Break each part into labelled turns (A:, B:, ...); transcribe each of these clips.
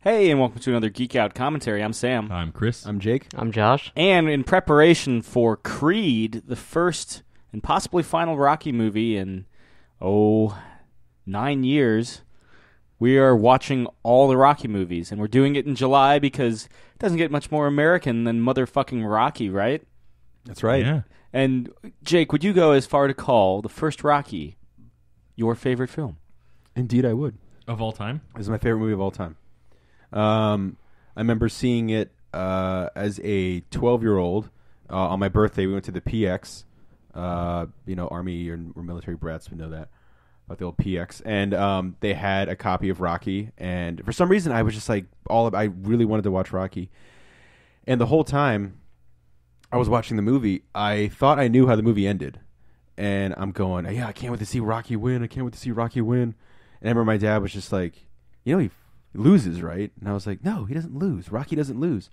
A: Hey, and welcome to another Geek Out commentary. I'm Sam.
B: I'm Chris.
C: I'm Jake.
D: I'm Josh.
A: And in preparation for Creed, the first and possibly final Rocky movie in, 9 years, we are watching all the Rocky movies. And we're doing it in July because it doesn't get much more American than motherfucking Rocky, right?
C: That's right.
B: Yeah.
A: And, Jake, would you go as far to call the first Rocky your favorite film?
C: Indeed, I would.
B: Of all time?
C: This is my favorite movie of all time. I remember seeing it as a 12-year-old on my birthday. We went to the PX. Army or military brats would know that about the old PX. And they had a copy of Rocky. And for some reason, I was just like, I really wanted to watch Rocky. And the whole time I was watching the movie, I thought I knew how the movie ended. And I'm going, yeah, I can't wait to see Rocky win. And I remember my dad was just like, he loses, right? And I was like, no, he doesn't lose. Rocky doesn't lose.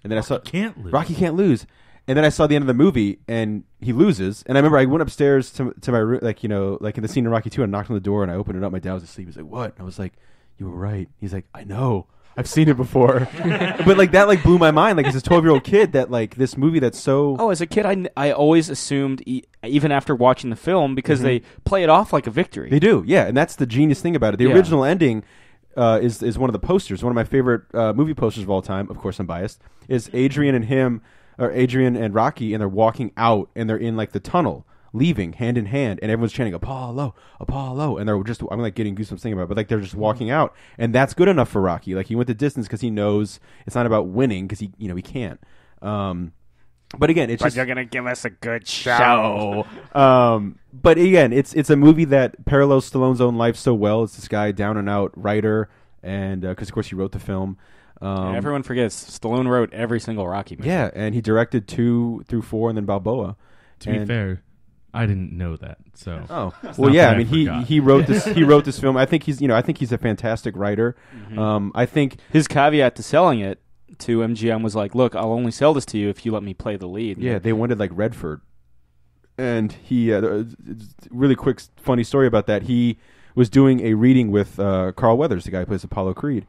C: And then Rocky can't lose. And then I saw the end of the movie, and he loses. And I remember I went upstairs to my room, like in the scene in Rocky 2, and knocked on the door, and I opened it up. My dad was asleep. He was like, what? And I was like, you were right. He's like, I know. I've seen it before. But that blew my mind. As a 12-year-old kid, that this movie that's so...
A: Oh, as a kid, I always assumed, even after watching the film, because they play it off like a victory.
C: They do, yeah. And that's the genius thing about it. The original ending... is one of the posters, one of my favorite movie posters of all time. Of course, I'm biased. Is Adrian and Rocky, and they're walking out, and they're in the tunnel, leaving hand in hand, and everyone's chanting Apollo, Apollo, and they're just I'm getting goosebumps thinking about it, but they're just walking out, and that's good enough for Rocky. He went the distance because he knows it's not about winning because he can't. But again, it's
A: you're gonna give us a good show.
C: But again, it's a movie that parallels Stallone's own life so well. It's this guy down and out writer, and because of course he wrote the film.
A: Everyone forgets Stallone wrote every single Rocky movie.
C: Yeah, and he directed 2 through 4, and then Balboa.
B: To be fair, I didn't know that. So
C: well, yeah. I mean, he wrote this. He wrote this film. I think he's a fantastic writer.
A: Mm-hmm.
C: I think
A: his caveat to selling it to MGM was like, look, I'll only sell this to you if you let me play the lead.
C: Yeah, they wanted Redford. And he, really quick funny story about that, he was doing a reading with Carl Weathers, the guy who plays Apollo Creed.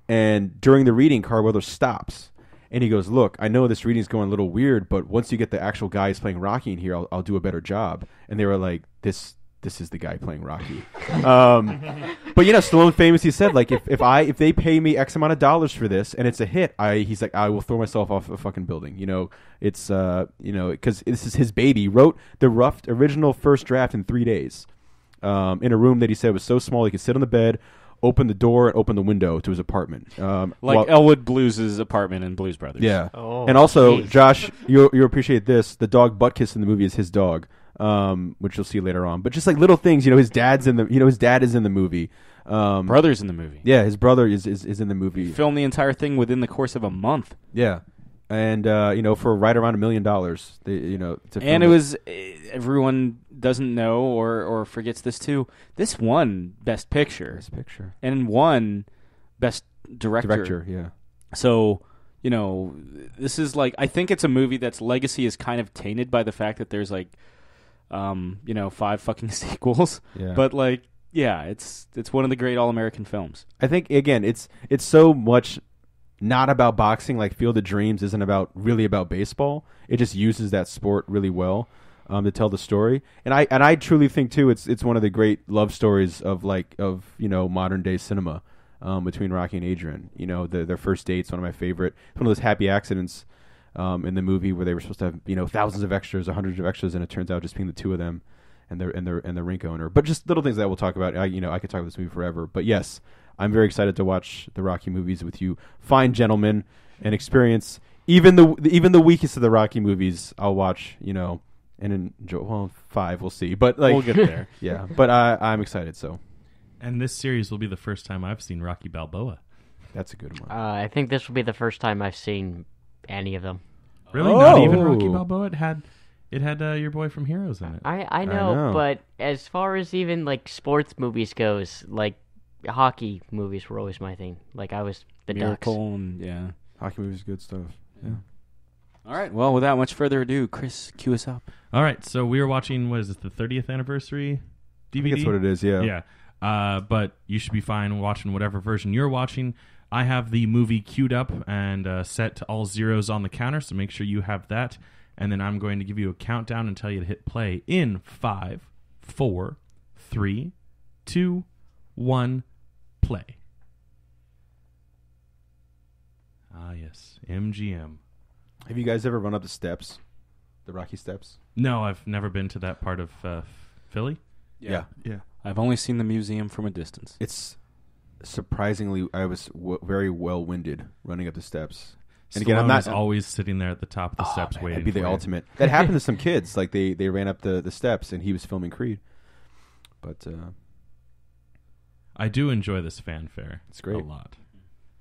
C: And during the reading, Carl Weathers stops. And he goes, look, I know this reading's going a little weird, but once you get the actual guys playing Rocky in here, I'll do a better job. And they were like, this is the guy playing Rocky. But Stallone famously said, if they pay me X amount of dollars for this and it's a hit, he's like, I will throw myself off a fucking building. It's because this is his baby. He wrote the original first draft in 3 days, in a room that he said was so small he could sit on the bed, open the door, and open the window to his apartment.
A: Elwood Blues' apartment in Blues Brothers.
C: Yeah.
D: Oh,
C: and also,
D: geez.
C: Josh, you appreciate this. The dog Buttkiss in the movie is his dog. Which you'll see later on, but just little things, his dad's in the, his dad is in the movie.
A: Brother's in the movie.
C: Yeah, his brother is in the movie.
A: He filmed the entire thing within the course of a month.
C: Yeah, and for right around $1 million,
A: and it was everyone doesn't know or forgets this too. This won Best Picture.
C: Best Picture,
A: and won Best Director.
C: Yeah.
A: So. This is I think it's a movie that's legacy is kind of tainted by the fact that there's 5 fucking sequels.
C: Yeah.
A: But it's one of the great all-American films.
C: I think again, it's so much not about boxing. Field of Dreams isn't really about baseball. It just uses that sport really well to tell the story. And I truly think too, it's one of the great love stories of modern day cinema. Between Rocky and Adrian, their first date's one of my favorite. It's one of those happy accidents in the movie where they were supposed to have thousands of extras or hundreds of extras, and it turns out just being the two of them and the rink owner. But just little things that we'll talk about. I could talk about this movie forever. But yes, I'm very excited to watch the Rocky movies with you, fine gentlemen, and experience even the weakest of the Rocky movies. I'll watch, and enjoy. Well, 5, we'll see, but
A: we'll get there.
C: Yeah, but I'm excited. So.
B: And this series will be the first time I've seen Rocky Balboa.
C: That's a good one.
D: I think this will be the first time I've seen any of them.
B: Really? Not even Rocky Balboa? It had your boy from Heroes in it.
D: I know, but as far as even sports movies goes, hockey movies were always my thing. I was the
A: Miracle
D: Ducks.
A: And yeah.
C: Hockey movies, good stuff. Yeah.
A: All right. Well, without much further ado, Chris, cue us up.
B: All right. So we were watching, what is it, the 30th anniversary DVD?
C: I think that's what it is, yeah.
B: Yeah. But you should be fine watching whatever version you're watching. I have the movie queued up and set to all zeros on the counter, so make sure you have that. And then I'm going to give you a countdown and tell you to hit play in 5, 4, 3, 2, 1, play. Ah, yes, MGM.
C: Have you guys ever run up the steps, the Rocky steps?
B: No, I've never been to that part of Philly.
C: Yeah.
A: I've only seen the museum from a distance.
C: It's surprisingly, I was very well-winded running up the steps.
B: And again, I'm not always sitting there at the top of the steps waiting.
C: That'd be the
B: for
C: ultimate. That happened to some kids. Like they ran up the steps, and he was filming Creed. But
B: I do enjoy this fanfare.
C: It's great.
B: A lot.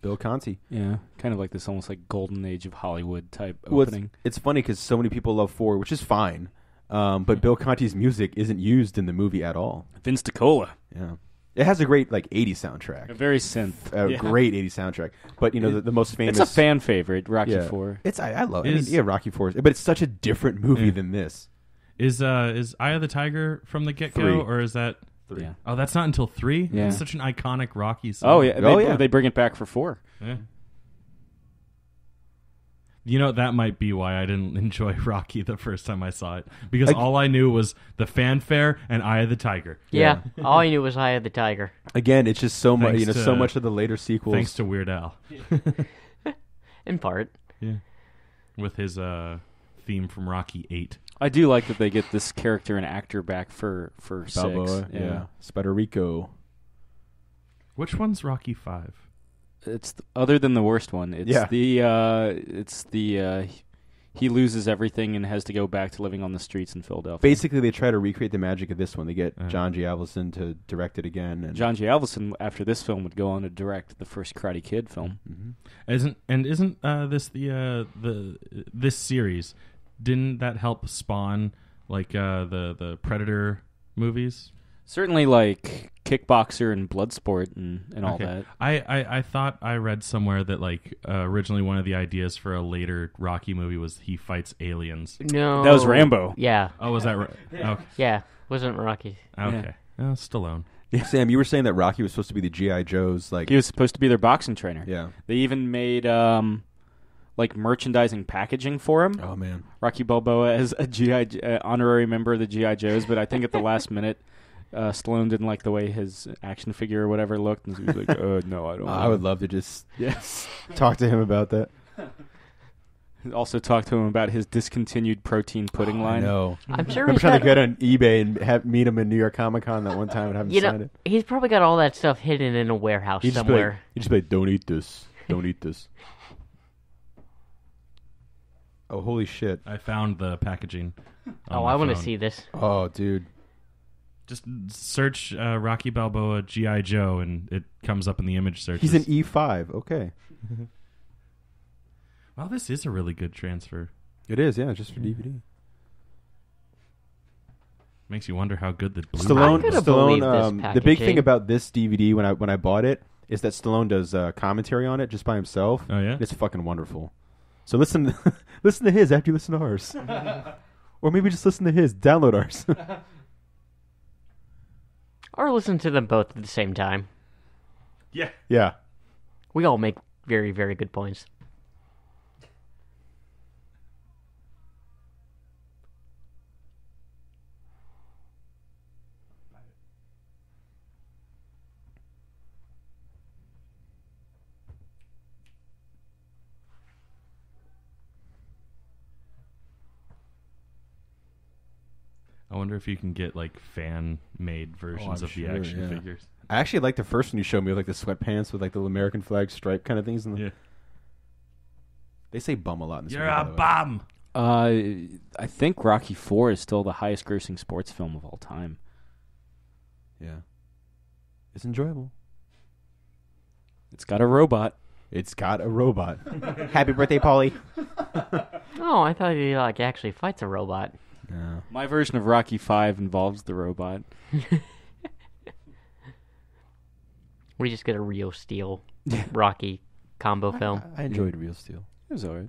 C: Bill Conti.
A: Yeah, kind of like this almost like golden age of Hollywood type
C: Well,
A: opening.
C: it's funny because so many people love 4, which is fine. But Bill Conti's music isn't used in the movie at all.
A: Vince DiCola.
C: Yeah. It has a great 80s soundtrack.
A: A very synth.
C: Great 80s soundtrack. But the most famous.
A: It's a fan favorite, Rocky IV.
C: I love it. Rocky IV. But it's such a different movie than this.
B: Is Eye of the Tiger from the get-go,
C: 3.
B: or is that
C: 3?
A: Yeah.
B: Oh, that's not until 3?
A: Yeah.
B: It's such an iconic Rocky song.
A: Oh, yeah. They bring it back for 4.
B: Yeah. You know, that might be why I didn't enjoy Rocky the first time I saw it. Because all I knew was the fanfare and Eye of the Tiger.
D: Yeah, all I knew was Eye of the Tiger.
C: Again, it's just so much.
B: Thanks
C: So
B: to-
C: much of the later sequels.
B: Thanks to Weird Al.
D: In part.
B: Yeah. With his theme from Rocky 8.
A: I do like that they get this character and actor back for
C: Balboa,
A: 6.
C: yeah. Spider-Rico.
B: Which one's Rocky 5?
A: It's other than the worst one. It's the he loses everything and has to go back to living on the streets in Philadelphia.
C: Basically, they try to recreate the magic of this one. They get John G. Avildsen to direct it again. And
A: John G. Avildsen, after this film, would go on to direct the first Karate Kid film.
B: Mm-hmm. Isn't this this series? Didn't that help spawn like the Predator movies?
A: Certainly, like Kickboxer and Bloodsport and all that.
B: I thought I read somewhere that like originally one of the ideas for a later Rocky movie was he fights aliens.
D: No.
A: That was Rambo.
D: Yeah.
B: Oh, was that right? Okay.
D: Yeah. Wasn't Rocky.
B: Okay. Stallone.
C: Sam, you were saying that Rocky was supposed to be the G.I. Joes. Like
A: He was supposed to be their boxing trainer.
C: Yeah.
A: They even made like merchandising packaging for him.
C: Oh man,
A: Rocky Balboa as a GI honorary member of the GI Joes, but I think at the last minute, Stallone didn't like the way his action figure or whatever looked, and he was like, "No, I don't."
C: I would love to just talk to him about that.
A: Also, talk to him about his discontinued protein pudding line.
C: No,
D: I'm sure
C: I'm
D: he's
C: trying
D: got,
C: to get on eBay and meet him in New York Comic Con that one time and have him sign it.
D: he's probably got all that stuff hidden in a warehouse
C: He'd just
D: somewhere.
C: be like, "Don't eat this. Don't eat this." Oh, holy shit!
B: I found the packaging.
D: Oh, I want to see this.
C: Oh, dude.
B: Just search Rocky Balboa G.I. Joe, and it comes up in the image search.
C: He's an E5. Okay.
B: Well, this is a really good transfer.
C: It is, yeah, just for DVD.
B: Makes you wonder how good the Blu-ray
C: Stallone,
D: I could've believed
C: the big
D: this
C: thing
D: packaging.
C: about this DVD when I bought it is that Stallone does commentary on it just by himself.
B: Oh, yeah?
C: It's fucking wonderful. So listen to his after you listen to ours. Or maybe just listen to his. Download ours.
D: Or listen to them both at the same time.
B: Yeah.
C: Yeah.
D: We all make very, very good points.
B: I wonder if you can get like fan-made versions
C: I'm
B: of the
C: sure,
B: action
C: yeah.
B: figures.
C: I actually like the first one you showed me with like the sweatpants with like the American flag stripe kind of things.
B: Yeah.
C: They say bum a lot in this
B: You're
C: movie, by
B: a
C: the way.
B: bum.
A: I think Rocky IV is still the highest-grossing sports film of all time.
C: Yeah. It's enjoyable.
A: It's got a robot.
C: It's got a robot. Happy birthday, Paulie.
D: Oh, I thought he like actually fights a robot.
C: No.
A: My version of Rocky V involves the robot.
D: We just get a Rio Steel Rocky combo film.
C: I enjoyed Real Steel.
A: It was alright.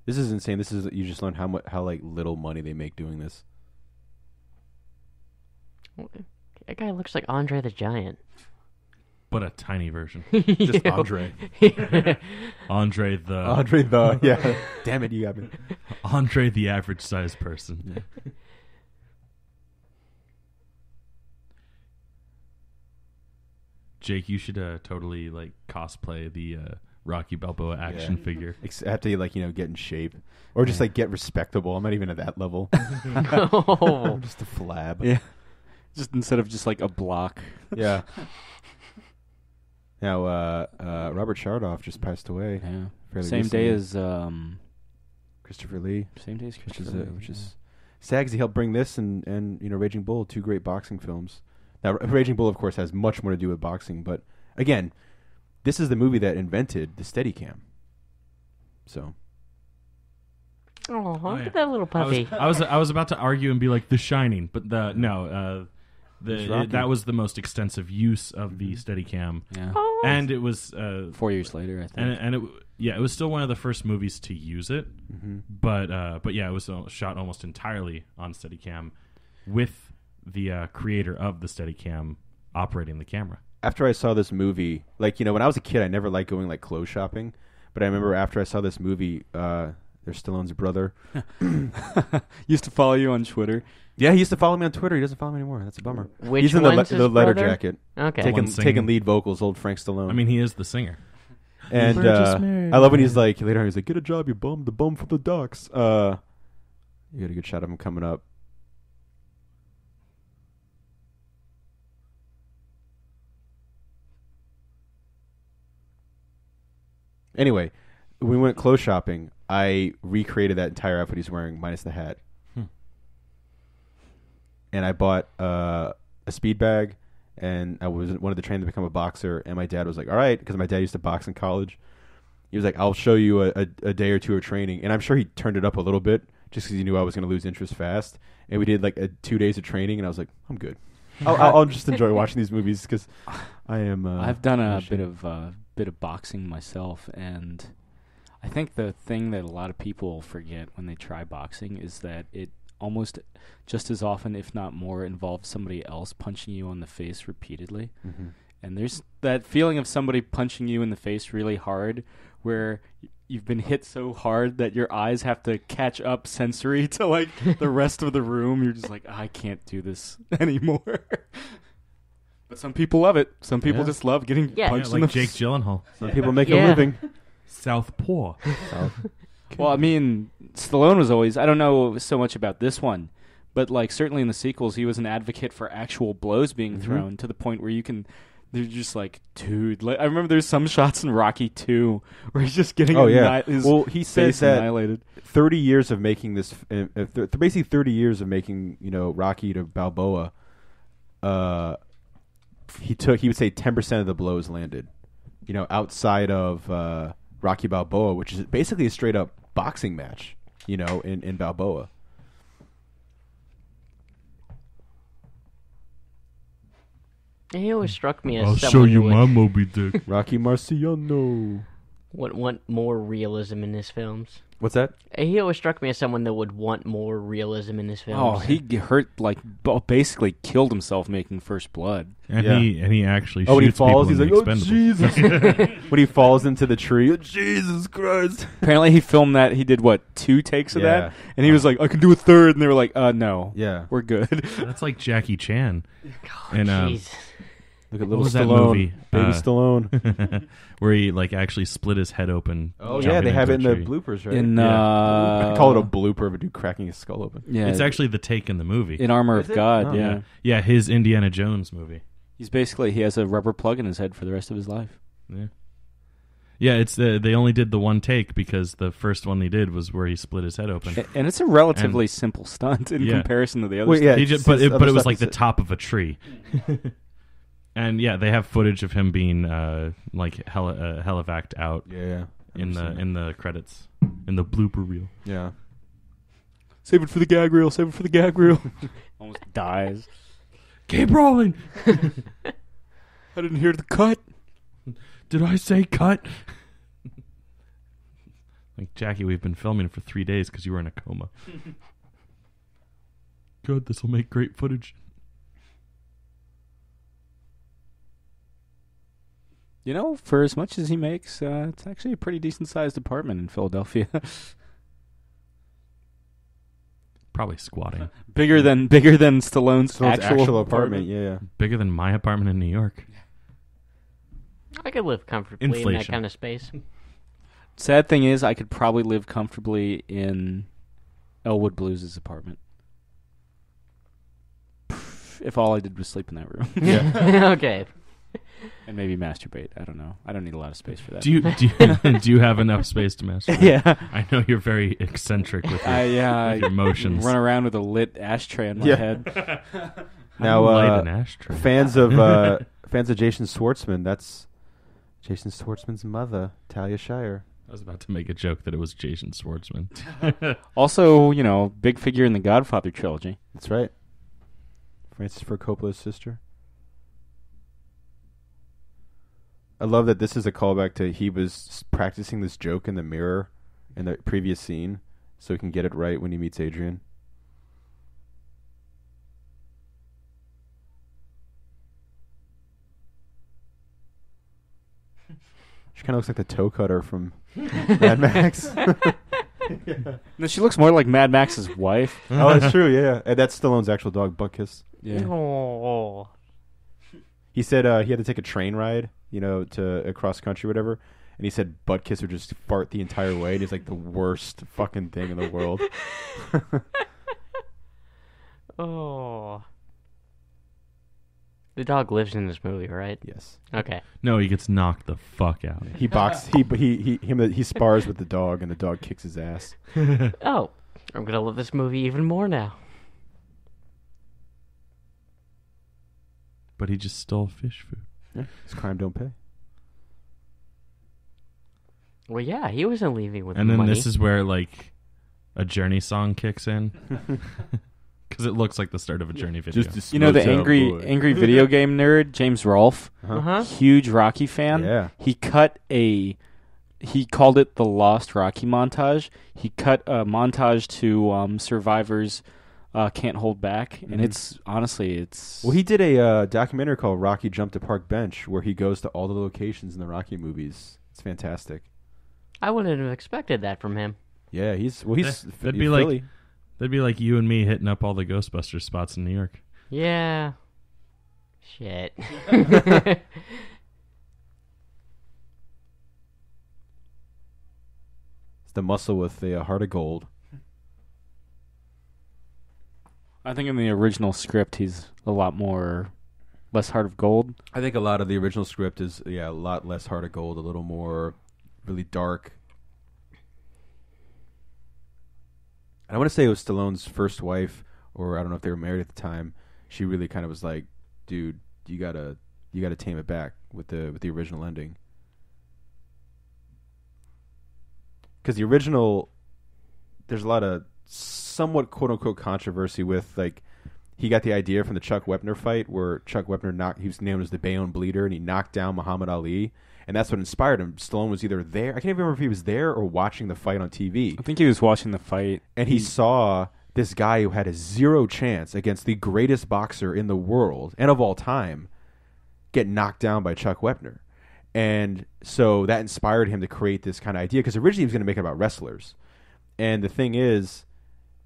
C: This is insane. This is you just learned how like little money they make doing this.
D: That guy looks like Andre the Giant.
B: but a tiny version.
C: Just Andre.
B: Andre the
C: Andre the yeah. Damn it, you got me.
B: Andre the average sized person.
C: Yeah.
B: Jake, you should totally like cosplay the Rocky Balboa action figure.
C: I have to get in shape, or just like get respectable. I'm not even at that level.
D: Oh.
C: I'm just a flab.
A: Yeah. Just instead of just like a block.
C: Yeah. Now, Robert Chardoff just passed away.
A: Yeah.
C: fairly
A: Same day
C: recently.
A: as
C: Christopher Lee,
A: same day as
C: which
A: Christopher Lee,
C: is sad because he helped bring this and Raging Bull, two great boxing films. Now, Raging Bull, of course, has much more to do with boxing, but again, this is the movie that invented the Steadicam. So,
D: Oh, look
B: yeah.
D: at that little puppy.
B: I was about to argue and be like The Shining, but
C: It's Rocky.
B: that was the most extensive use of the Steadicam,
A: Yeah.
D: Oh,
B: and it was
A: 4 years later, I think.
B: and it was still one of the first movies to use it, but yeah, it was shot almost entirely on Steadicam, with the creator of the Steadicam operating the camera.
C: after I saw this movie, like when I was a kid, I never liked going like clothes shopping, but I remember after I saw this movie, there's Stallone's brother.
A: Used to follow you on Twitter.
C: Yeah, he used to follow me on Twitter. He doesn't follow me anymore. That's a bummer.
D: Which
C: He's in
D: one's his
C: the letter
D: brother?
C: jacket,
D: Okay.
B: Take-
C: taking
B: singing.
C: lead vocals. Old Frank Stallone.
B: I mean, he is the singer.
C: and
B: We're just married.
C: I love when he's like later on. He's like, "Get a job, you bum. The bum from the docks." You got a good shot of him coming up. Anyway, we went clothes shopping. I recreated that entire outfit he's wearing, minus the hat. And I bought a speed bag, and I wanted to train to become a boxer. And my dad was like, "All right," because my dad used to box in college. He was like, "I'll show you a day or two of training." And I'm sure he turned it up a little bit just because he knew I was going to lose interest fast. And we did like 2 days of training, and I was like, "I'm good. I'll just enjoy watching these movies because I am."
A: I've done a
C: ashamed.
A: bit of boxing myself, and I think the thing that a lot of people forget when they try boxing is that it almost just as often, if not more, involves somebody else punching you on the face repeatedly.
C: Mhm.
A: And there's that feeling of somebody punching you in the face really hard where you've been hit so hard that your eyes have to catch up sensory to like the rest of the room. You're just like, I can't do this anymore. But some people love it. Some people
C: Yeah.
A: just love getting
D: Yeah.
A: punched in
B: like
A: the
B: Jake Gyllenhaal.
C: Some people make a
D: Yeah.
C: living.
B: Southpaw.
A: Well, I mean, Stallone was always, I don't know so much about this one, but like certainly in the sequels, he was an advocate for actual blows being thrown to the point where they're just like, dude, like, I remember there's some shots in Rocky 2 where he's just getting his
C: Well, he says
A: face
C: that
A: annihilated.
C: 30 years of making this, basically 30 years of making, Rocky to Balboa, he would say 10% of the blows landed, outside of Rocky Balboa, which is basically a straight up boxing match, in Balboa.
D: He always struck me as
B: I'll
D: someone
B: show you
D: who
B: my
D: would
B: Moby Dick.
C: Rocky Marciano.
D: want more realism in his films.
C: What's that?
D: He always struck me as someone that would want more realism in his films.
A: Oh, he hurt, like, basically killed himself making First Blood.
B: And
C: Yeah.
B: he actually
C: Oh, when he
B: shoots people
C: falls,
B: in
C: he's
B: the
C: like, "Oh
B: Expendables.
C: Jesus!" When he falls into the tree, "Oh, Jesus Christ!
A: Apparently he filmed that, he did, 2 takes of
C: Yeah.
A: that? And he was like, I can do a third, and they were like, no,
C: Yeah.
A: we're good.
B: That's like Jackie Chan.
D: Oh,
B: and,
D: jeez.
C: Look at
B: What
C: little
B: was that
C: Stallone,
B: movie?
C: baby Stallone.
B: Where he like actually split his head open.
C: Oh
B: jumping
C: yeah, they have it in
B: into a
C: the
B: tree.
C: bloopers, right?
A: In,
C: I call it a blooper of a dude cracking his skull open.
A: yeah,
B: It's actually the take in the movie.
A: in Armor
C: Is
A: of
C: it?
A: God,
C: Oh.
A: yeah.
B: Yeah, his Indiana Jones movie.
A: He has a rubber plug in his head for the rest of his life.
B: Yeah. Yeah, it's they only did the one take because the first one they did was where he split his head open.
A: And it's a relatively simple stunt in
B: Yeah.
A: comparison to the other
C: Well, yeah,
A: stuff.
B: He
C: it's-
B: just, but
C: it's
B: it
C: other
B: was
C: stuff
B: like the
C: is-
B: top of a tree. And yeah, they have footage of him being like helivac'd out
C: Yeah.
B: in the credits in the blooper reel.
C: Yeah.
A: Save it for the gag reel. Save it for the gag reel. Almost dies.
B: Keep rolling.
A: I didn't hear the cut.
B: Did I say cut? Like, Jackie, we've been filming for 3 days because you were in a coma. Good, this will make great footage.
A: You know, for as much as he makes, it's actually a pretty decent-sized apartment in Philadelphia.
B: Probably squatting.
A: bigger than Stallone's
C: actual apartment. Yeah.
B: Bigger than my apartment in New York.
D: I could live comfortably in that
B: Inflation.
D: kind of space.
A: Sad thing is, I could probably live comfortably in Elwood Blues' apartment. If all I did was sleep in that room.
C: Yeah.
D: Okay.
A: And maybe masturbate. I don't know. I don't need a lot of space for that.
B: Do you have enough space to masturbate?
A: Yeah.
B: I know you're very eccentric with your,
A: I
B: your motions.
A: run around with a lit ashtray on my
C: Yeah.
A: head.
C: Now,
B: light an ashtray.
C: fans of Jason Schwartzman. That's Jason Schwartzman's mother, Talia Shire.
B: I was about to make a joke that it was Jason Schwartzman.
A: Also, big figure in the Godfather trilogy.
C: That's right. Francis Ford Coppola's sister. I love that this is a callback to he was practicing this joke in the mirror in the previous scene so he can get it right when he meets Adrian. She kind of looks like the toe cutter from Mad Max.
A: No, she looks more like Mad Max's wife.
C: Oh, that's true, yeah. And that's Stallone's actual dog, Buckus.
A: Yeah.
D: Oh.
C: He said he had to take a train ride, to across country or whatever. And he said butt kiss would just fart the entire way. And it's like the worst fucking thing in the world.
D: Oh. The dog lives in this movie, right?
C: Yes.
D: Okay.
B: No, he gets knocked the fuck out.
C: He spars with the dog, and the dog kicks his ass.
D: Oh, I'm gonna love this movie even more now.
B: But he just stole fish food.
C: Yeah, his crime don't pay.
D: Well, yeah, he wasn't leaving with
B: And then
D: money.
B: this is where a Journey song kicks in. Because it looks like the start of a Journey video.
C: Just
A: The angry video game nerd, James Rolfe,
D: Uh-huh.
A: huge Rocky fan.
C: Yeah.
A: He called it the Lost Rocky montage. He cut a montage to Survivor's Can't Hold Back, and it's
C: Well, he did a documentary called Rocky Jumped to Park Bench, where he goes to all the locations in the Rocky movies. It's fantastic.
D: I wouldn't have expected that from him.
C: Yeah, he's
B: That'd be like that'd be like you and me hitting up all the Ghostbusters spots in New York.
D: Yeah. Shit.
C: It's the muscle with the heart of gold.
A: I think in the original script he's a lot less heart of gold.
C: I think a lot of the original script is a lot less heart of gold, a little more really dark. And I want to say it was Stallone's first wife, or I don't know if they were married at the time. She really kind of was like, "Dude, you gotta tame it back with the original ending." Because the original, there's a lot of somewhat quote unquote controversy with he got the idea from the Chuck Wepner fight where Chuck Wepner he was named as the Bayonne Bleeder, and he knocked down Muhammad Ali, and that's what inspired him. Stallone was either there, I can't even remember if he was there or watching the fight on TV.
A: I think he was watching the fight,
C: And he saw this guy who had a zero chance against the greatest boxer in the world and of all time get knocked down by Chuck Wepner. And so that inspired him to create this kind of idea, because originally he was going to make it about wrestlers. And the thing is,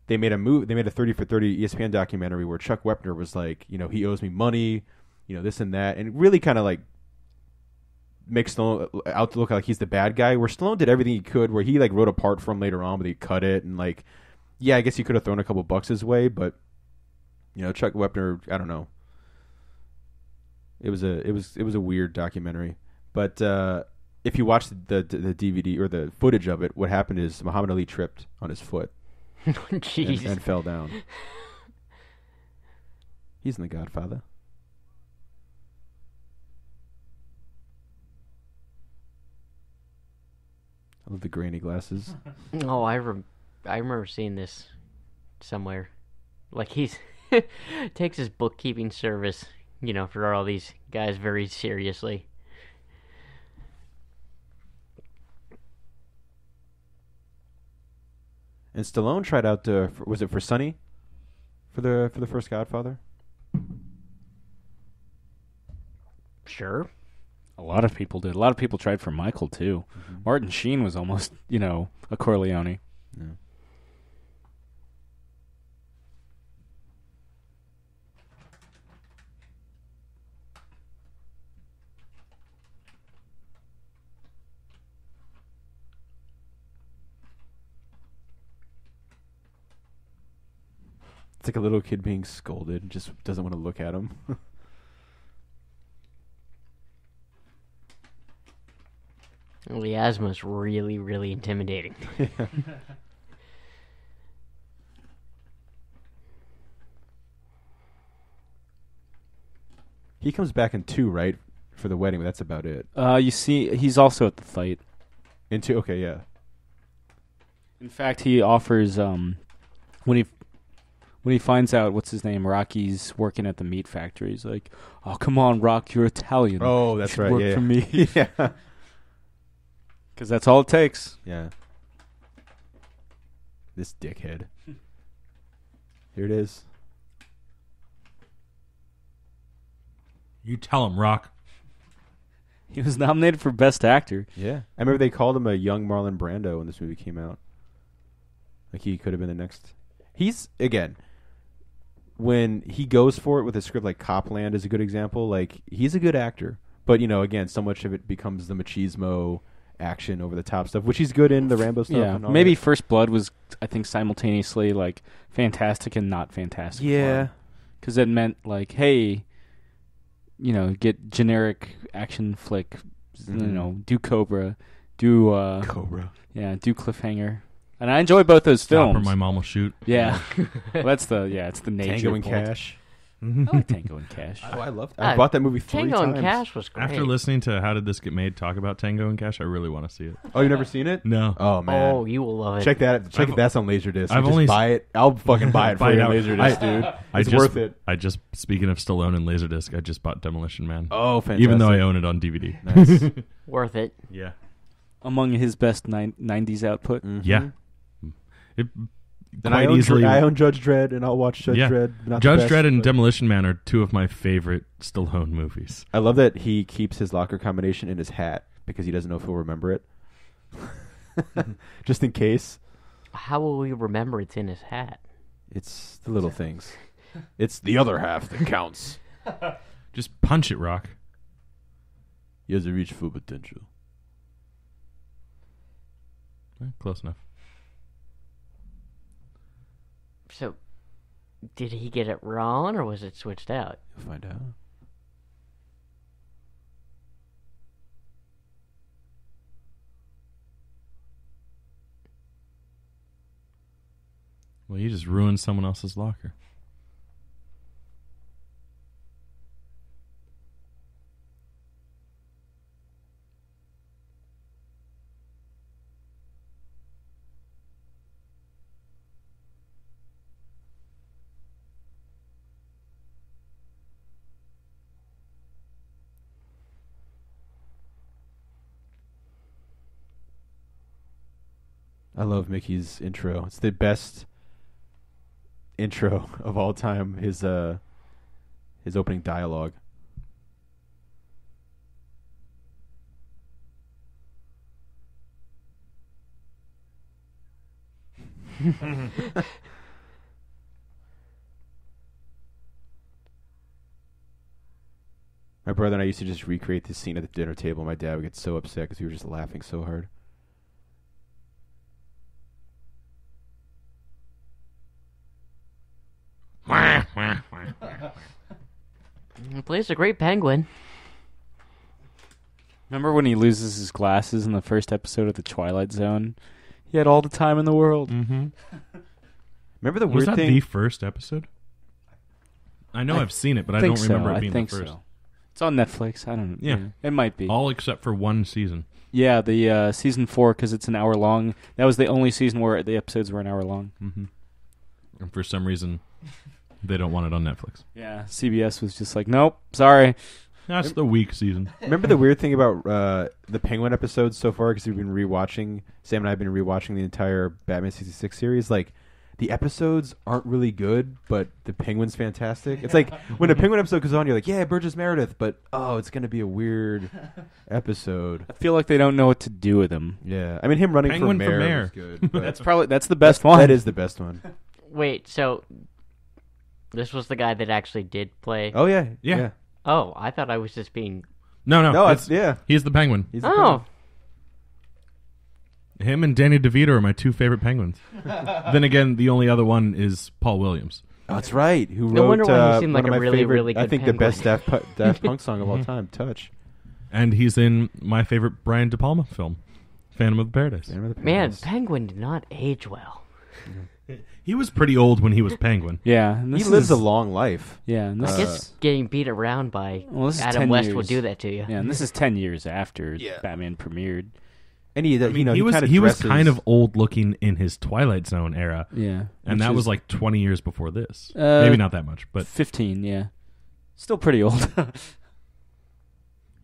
C: they made a 30 for 30 ESPN documentary where Chuck Wepner was like, he owes me money, this and that, and really kind of makes Stallone out to look like he's the bad guy, where Stallone did everything he could, where he wrote a part for him later on, but he cut it, and I guess he could have thrown a couple bucks his way, but Chuck Wepner, I don't know. It was a weird documentary. But if you watch the DVD or the footage of it, what happened is Muhammad Ali tripped on his foot
D: Jeez.
C: and fell down. He's in The Godfather. I love the granny glasses.
D: Oh, I remember seeing this somewhere. He's takes his bookkeeping service, for all these guys very seriously.
C: And Stallone tried out was it for Sonny? For the first Godfather?
D: Sure.
A: A lot of people did. A lot of people tried for Michael, too.
C: Mm-hmm.
A: Martin Sheen was almost, a Corleone.
C: Yeah. It's like a little kid being scolded, just doesn't want to look at him.
D: Well, the asthma's really, really intimidating.
C: He comes back in 2, right? For the wedding, but that's about it.
A: You see, he's also at the fight.
C: In 2, okay, yeah.
A: In fact, he offers when he finds out what's his name, Rocky's working at the meat factory. He's like, "Oh, come on, Rock, you're Italian.
C: Oh,
A: You
C: that's
A: should
C: right.
A: work
C: Yeah,
A: for me."
C: yeah.
A: Because that's all it takes.
C: Yeah. This dickhead. Here it is.
B: You tell him, Rock.
A: He was nominated for Best Actor.
C: Yeah. I remember they called him a young Marlon Brando when this movie came out. Like he could have been the next. He's, again, when he goes for it with a script like Copland is a good example. Like, he's a good actor. But, again, so much of it becomes the machismo action over the top stuff, which he's good in, the Rambo stuff.
A: Yeah,
C: and all
A: maybe
C: that.
A: First Blood was, I think, simultaneously like fantastic and not fantastic.
C: Yeah.
A: Because it meant like, hey, get generic action flick, do Cobra, do
C: Cobra.
A: yeah, do Cliffhanger, and I enjoy both those
B: Stop or
A: films.
B: my mom will shoot.
A: Yeah, well, it's the nature.
C: Tango and
A: point.
C: Cash.
A: I like Tango and Cash.
C: Oh, I loved I bought that movie 3
D: Tango
C: times.
D: and Cash was great.
B: After listening to How Did This Get Made talk about Tango and Cash, I really want to see it.
C: Oh, you've never seen it?
B: No.
C: Oh, man.
D: Oh, you will love it.
C: Check that.
B: I've-
C: That's on Laserdisc.
B: I've
C: Just
B: only
C: buy it. I'll fucking buy it for
B: Buy it
C: you on
B: out.
C: Laserdisc, dude. It's worth it.
B: Speaking of Stallone and Laserdisc, I just bought Demolition Man.
C: Oh, fantastic.
B: Even though I own it on DVD.
C: Nice.
D: Worth it.
B: Yeah.
A: Among his best 90s output.
C: Mhm.
B: Yeah. It
C: Then
B: quite easily.
C: I own Judge Dredd, and I'll watch Judge
B: Yeah.
C: Dredd. Not the
B: Judge
C: best,
B: Dredd and
C: but-
B: Demolition Man are 2 of my favorite Stallone movies.
C: I love that he keeps his locker combination in his hat because he doesn't know if he'll remember it. Just in case.
D: How will we remember it's in his hat?
C: It's the little things. It's the other half that counts.
B: Just punch it, Rock.
C: He has a reach full potential.
B: Close enough.
D: So, did he get it wrong, or was it switched out?
C: You'll find out.
B: Well, you just ruined someone else's locker.
C: I love Mickey's intro. It's the best intro of all time. His opening dialogue. My brother and I used to just recreate this scene at the dinner table. My dad would get so upset because we were just laughing so hard.
D: He plays a great penguin.
A: Remember when he loses his glasses in the first episode of The Twilight Zone? He had all the time in the world.
B: Mm-hmm.
C: Remember the
B: Was
C: weird
B: that
C: thing?
B: the first episode? I know I've seen it, but I
A: think
B: don't remember
A: so.
B: it being
A: I think
B: the first.
A: so. It's on Netflix. I don't know.
B: Yeah.
A: It might be.
B: All except for one season.
A: Yeah, the season 4, because it's an hour long. That was the only season where the episodes were an hour long.
B: Mm-hmm. And for some reason, they don't want it on Netflix.
A: Yeah, CBS was just like, nope, sorry.
B: That's the weak season.
C: Remember the weird thing about the Penguin episodes so far? Because we've been rewatching. Sam and I have been rewatching the entire Batman '66 series. Like the episodes aren't really good, but the Penguin's fantastic. It's like when a Penguin episode goes on, you're like, yeah, Burgess Meredith, but it's going to be a weird episode.
A: I feel like they don't know what to do with him.
C: Yeah, I mean, him running
B: Penguin
C: for
B: for
C: mayor
B: mayor.
C: was good. But
A: That's the best one.
C: That is the best one.
D: Wait, so this was the guy that actually did play?
C: Oh, yeah.
B: Yeah.
D: Oh, I thought I was just being...
B: No,
C: No, it's, yeah.
B: He's the Penguin.
C: He's the
D: Oh,
C: Penguin.
B: Him and Danny DeVito are my two favorite Penguins. Then again, the only other one is Paul Williams.
C: Oh, that's right. Who
D: No
C: wrote
D: wonder why he seemed
C: one
D: like
C: of
D: a
C: my
D: really,
C: favorite,
D: really
C: I
D: good
C: think the best
D: Penguin.
C: Daft Punk song of all time, Touch.
B: And he's in my favorite Brian De Palma film, Phantom of the Paradise.
C: Phantom of the
D: man,
C: Paradise.
D: Penguin did not age well.
B: He was pretty old when he was Penguin.
A: Yeah, and
C: He
A: this
C: lives
A: is,
C: a long life.
A: Yeah, and this
D: I guess getting beat around by
A: well, this is
D: Adam
A: 10
D: West
A: years.
D: will do that to you.
A: Yeah, and this is 10 years after
C: Yeah.
A: Batman premiered.
C: And he,
B: he was
C: dresses,
B: kind of old looking in his Twilight Zone era,
A: Yeah,
B: and
A: which
B: that was
A: is,
B: like 20 years before this.
A: Uh,
B: Maybe not that much, but
A: 15. Yeah, still pretty old.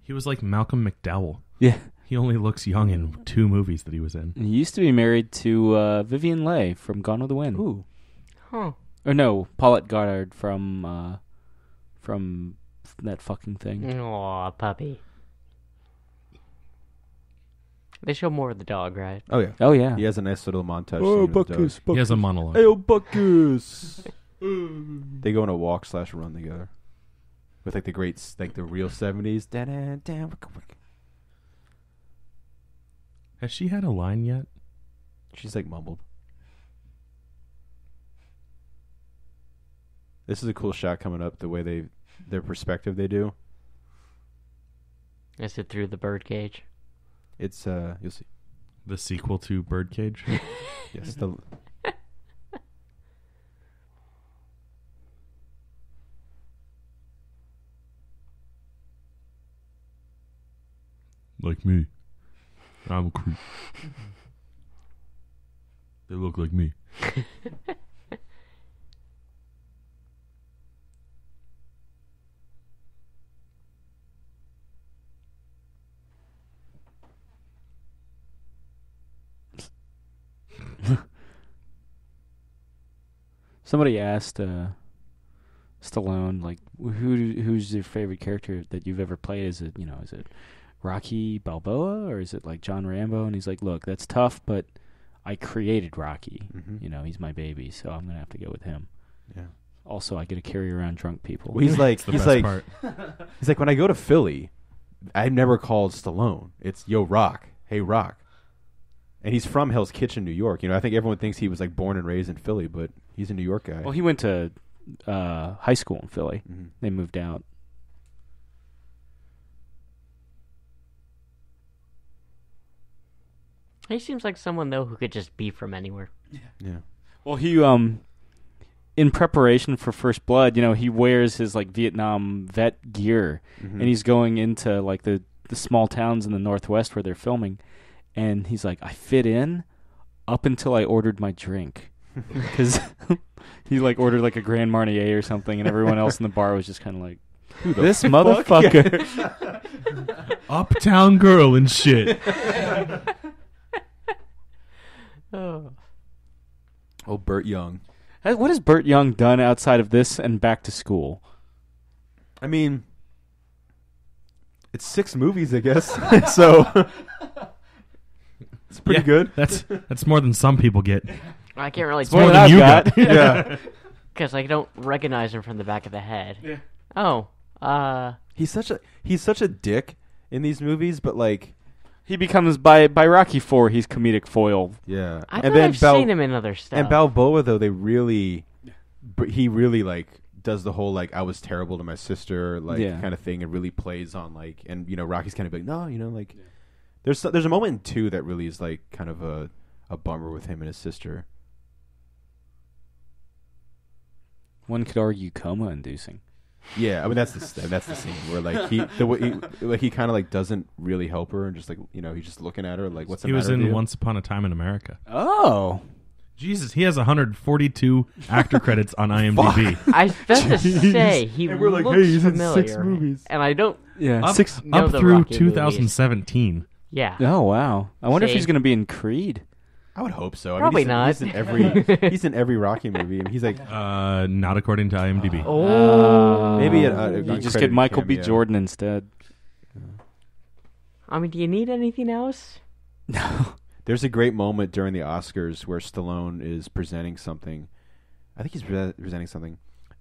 B: he was like Malcolm McDowell.
A: Yeah,
B: He only looks young in 2 movies that he was in.
A: he used to be married to Vivian Leigh from Gone with the Wind.
C: Ooh.
D: Huh.
A: Or no, Paulette Goddard from that fucking thing.
D: Aw, puppy. They show more of the dog, right?
C: Oh, yeah.
A: Oh yeah,
C: He has a nice little montage.
A: Oh,
C: scene with the dog.
B: He has a monologue.
C: Ayo, Buckus. They go on a walk/run together. With like the great, like the real 70s.
B: Has she had a line yet?
C: She's like mumbled. This is a cool shot coming up, the way their perspective they do.
D: Is it through the birdcage?
C: It's, you'll see.
B: The sequel to Birdcage?
C: Yes,
B: Like me. I'm a creep. They look like me.
A: somebody asked Stallone, like, who's your favorite character that you've ever played? Is it Rocky Balboa or is it like John Rambo? And he's like, look, that's tough, but I created Rocky.
C: Mhm.
A: He's my baby, so I'm gonna have to go with him.
C: Yeah.
A: Also, I get to carry around drunk people.
C: Well, he's like,
B: The best part.
C: he's like, when I go to Philly, I've never called Stallone. It's Yo Rock. Hey Rock. And he's from Hell's Kitchen, New York. I think everyone thinks he was like born and raised in Philly, but he's a New York guy.
A: Well, he went to high school in Philly.
C: Mhm.
A: They moved out.
D: He seems like someone, though, who could just be from anywhere.
C: Yeah.
A: Well, he in preparation for First Blood, he wears his like Vietnam vet gear,
C: Mhm.
A: and he's going into like the small towns in the Northwest where they're filming, and he's like, I fit in up until I ordered my drink, because he like ordered like a Grand Marnier or something, and everyone else in the bar was just kind of like, this motherfucker.
B: Uptown girl and shit.
D: Oh.
C: Oh, Burt Young.
A: What has Burt Young done outside of this and Back to School?
C: I mean, it's 6 movies, I guess. So it's pretty
B: Yeah,
C: good.
B: That's more than some people get.
D: I can't really
A: More
B: more
A: than
B: than
A: I've
B: you
A: got.
B: got.
C: Yeah.
D: because I don't recognize him from the back of the head.
A: Yeah.
D: Oh,
C: He's such a dick in these movies, but like,
A: He becomes by Rocky IV. He's comedic foil.
C: yeah.
D: I
C: and
D: thought
C: then
D: I've seen him in other stuff.
C: And Balboa, though, he really like does the whole like I was terrible to my sister like
A: Yeah.
C: kind of thing, and really plays on like, and Rocky's kind of like, no, like there's a moment in 2 that really is like kind of a bummer with him and his sister.
A: One could argue coma-inducing.
C: Yeah, I mean that's the scene where like he kind of like doesn't really help her, and just like he's just looking at her like, what's the
B: He was
C: matter with
B: in
C: you?
B: Once Upon a Time in America.
A: Oh.
B: Jesus, he has 142 actor credits on IMDb.
D: I was about to say he
C: And we're like,
D: looks
C: hey, he's in
D: familiar,
C: 6 movies.
D: and I don't.
A: Yeah.
B: Up,
A: Six.
D: know
B: up
D: the
B: through
D: Rocky movies.
B: 2017.
D: Yeah,
A: Oh, wow. I wonder if
D: See?
A: he's going to be in Creed.
C: I would hope so.
D: Probably
C: he's
D: not.
C: He's in every Rocky movie. I mean, he's like
B: Not according to IMDb.
C: maybe
A: you just get Michael B. Jordan instead.
D: I mean, do you need anything else?
A: No.
C: There's a great moment during the Oscars where Stallone is presenting something. I think he's presenting something.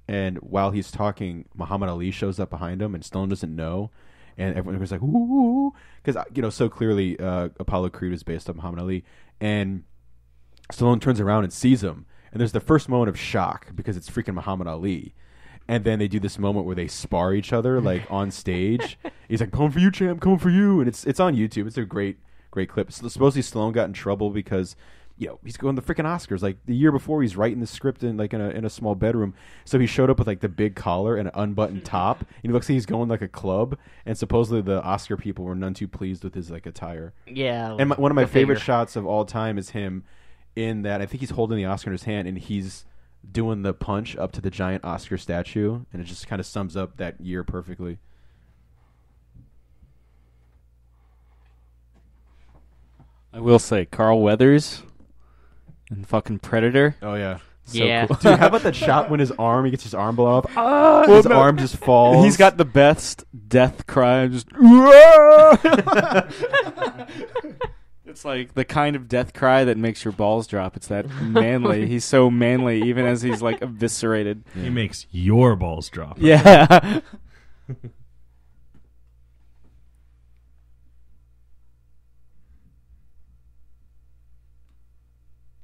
C: And while he's talking, Muhammad Ali shows up behind him, and Stallone doesn't know. And everyone was like, ooh. Because, so clearly Apollo Creed was based on Muhammad Ali. And Stallone turns around and sees him. And there's the first moment of shock because it's freaking Muhammad Ali. And then they do this moment where they spar each other, like, on stage. He's like, coming for you, champ, coming for you. And it's on YouTube. It's a great clip. Supposedly Stallone got in trouble because, he's going to the freaking Oscars. Like, the year before, he's writing the script in a small bedroom. So he showed up with, like, the big collar and an unbuttoned top. And he looks like he's going like a club. And supposedly the Oscar people were none too pleased with his, like, attire.
D: Yeah.
C: And one of my favorite shots of all time is him in that. I think he's holding the Oscar in his hand, and he's doing the punch up to the giant Oscar statue. And it just kind of sums up that year perfectly.
A: I will say, Carl Weathers and fucking Predator.
C: Oh, yeah.
A: So
D: Yeah.
A: cool.
C: Dude, how about that shot when he gets his arm blown off? His arm just falls.
A: He's got the best death cry. Just it's like the kind of death cry that makes your balls drop. It's that manly. He's so manly, even as he's like eviscerated.
B: Yeah. He makes your balls drop.
A: Yeah.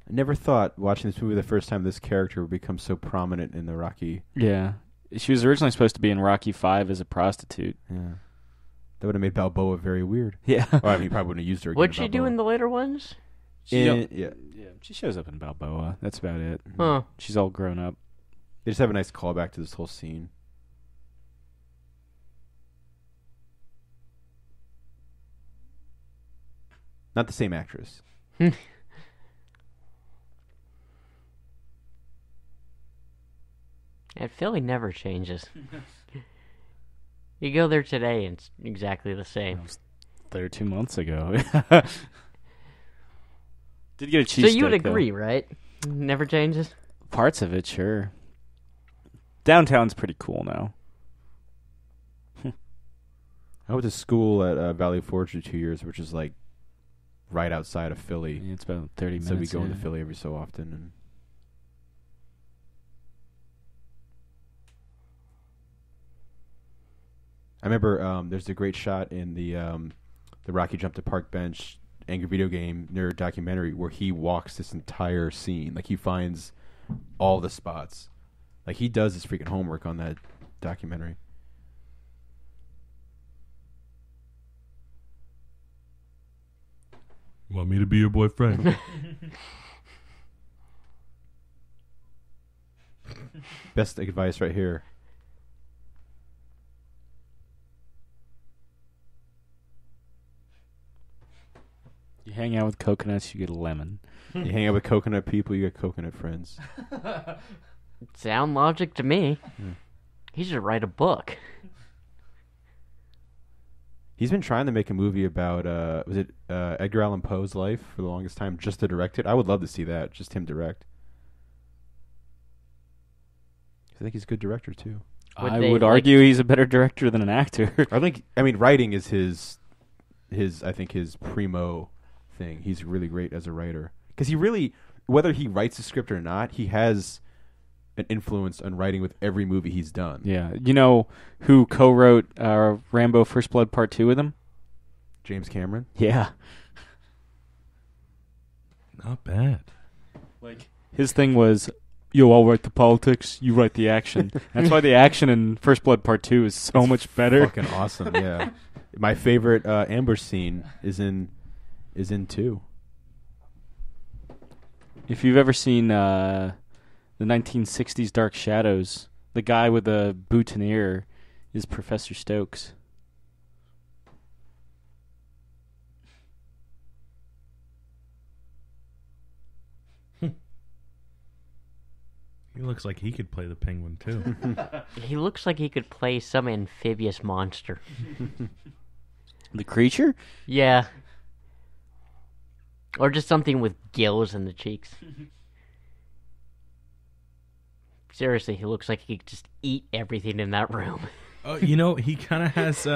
C: I never thought, watching this movie the first time, this character would become so prominent in the Rocky.
A: Yeah. She was originally supposed to be in Rocky 5 as a prostitute.
C: Yeah. That would have made Balboa very weird.
A: Yeah.
C: Or, I mean, he probably wouldn't have used her again.
D: What'd she do in the later ones?
C: Yeah.
A: She shows up in Balboa. That's about it.
D: Huh.
A: She's all grown up.
C: They just have a nice callback to this whole scene. Not the same actress.
D: And Philly never changes. You go there today and it's exactly the same.
A: I was there 2 months ago. Did get a cheese
D: So you would
A: steak,
D: agree,
A: though.
D: right? Never changes?
A: Parts of it, sure. Downtown's pretty cool now.
C: I went to school at Valley Forge for 2 years, which is like right outside of Philly.
A: Yeah, it's about 30 minutes.
C: So we go
A: yeah.
C: into Philly every so often. And I remember there's a great shot in the Rocky Jump to Park Bench Angry Video Game nerd documentary where he walks this entire scene. Like, he finds all the spots. Like, he does his freaking homework on that documentary.
B: Want me to be your boyfriend?
C: Best advice right here.
A: You hang out with coconuts, you get a lemon.
C: You hang out with coconut people, you get coconut friends.
D: Sound logic to me.
C: Yeah.
D: He should write a book.
C: He's been trying to make a movie about was it Edgar Allan Poe's life for the longest time, just to direct it. I would love to see that, just him direct. I think he's a good director too.
A: I would argue he's a better director than an actor.
C: I mean, writing is his I think his primo thing. He's really great as a writer because he really, whether he writes a script or not, he has an influence on writing with every movie he's done.
A: Yeah. You know who co-wrote Rambo First Blood Part 2 with him?
C: James Cameron.
A: Yeah.
B: Not bad.
A: Like, his thing was, yo, I'll write the politics, you write the action. That's why the action in First Blood Part 2 is so much better.
C: Fucking awesome, yeah. My favorite ambush scene is in 2.
A: If you've ever seen the 1960s Dark Shadows, the guy with the boutonniere is Professor Stokes.
B: He looks like he could play the penguin, too.
D: He looks like he could play some amphibious monster.
A: The creature?
D: Yeah. Or just something with gills in the cheeks. Seriously, he looks like he could just eat everything in that room.
B: Oh, he kind of has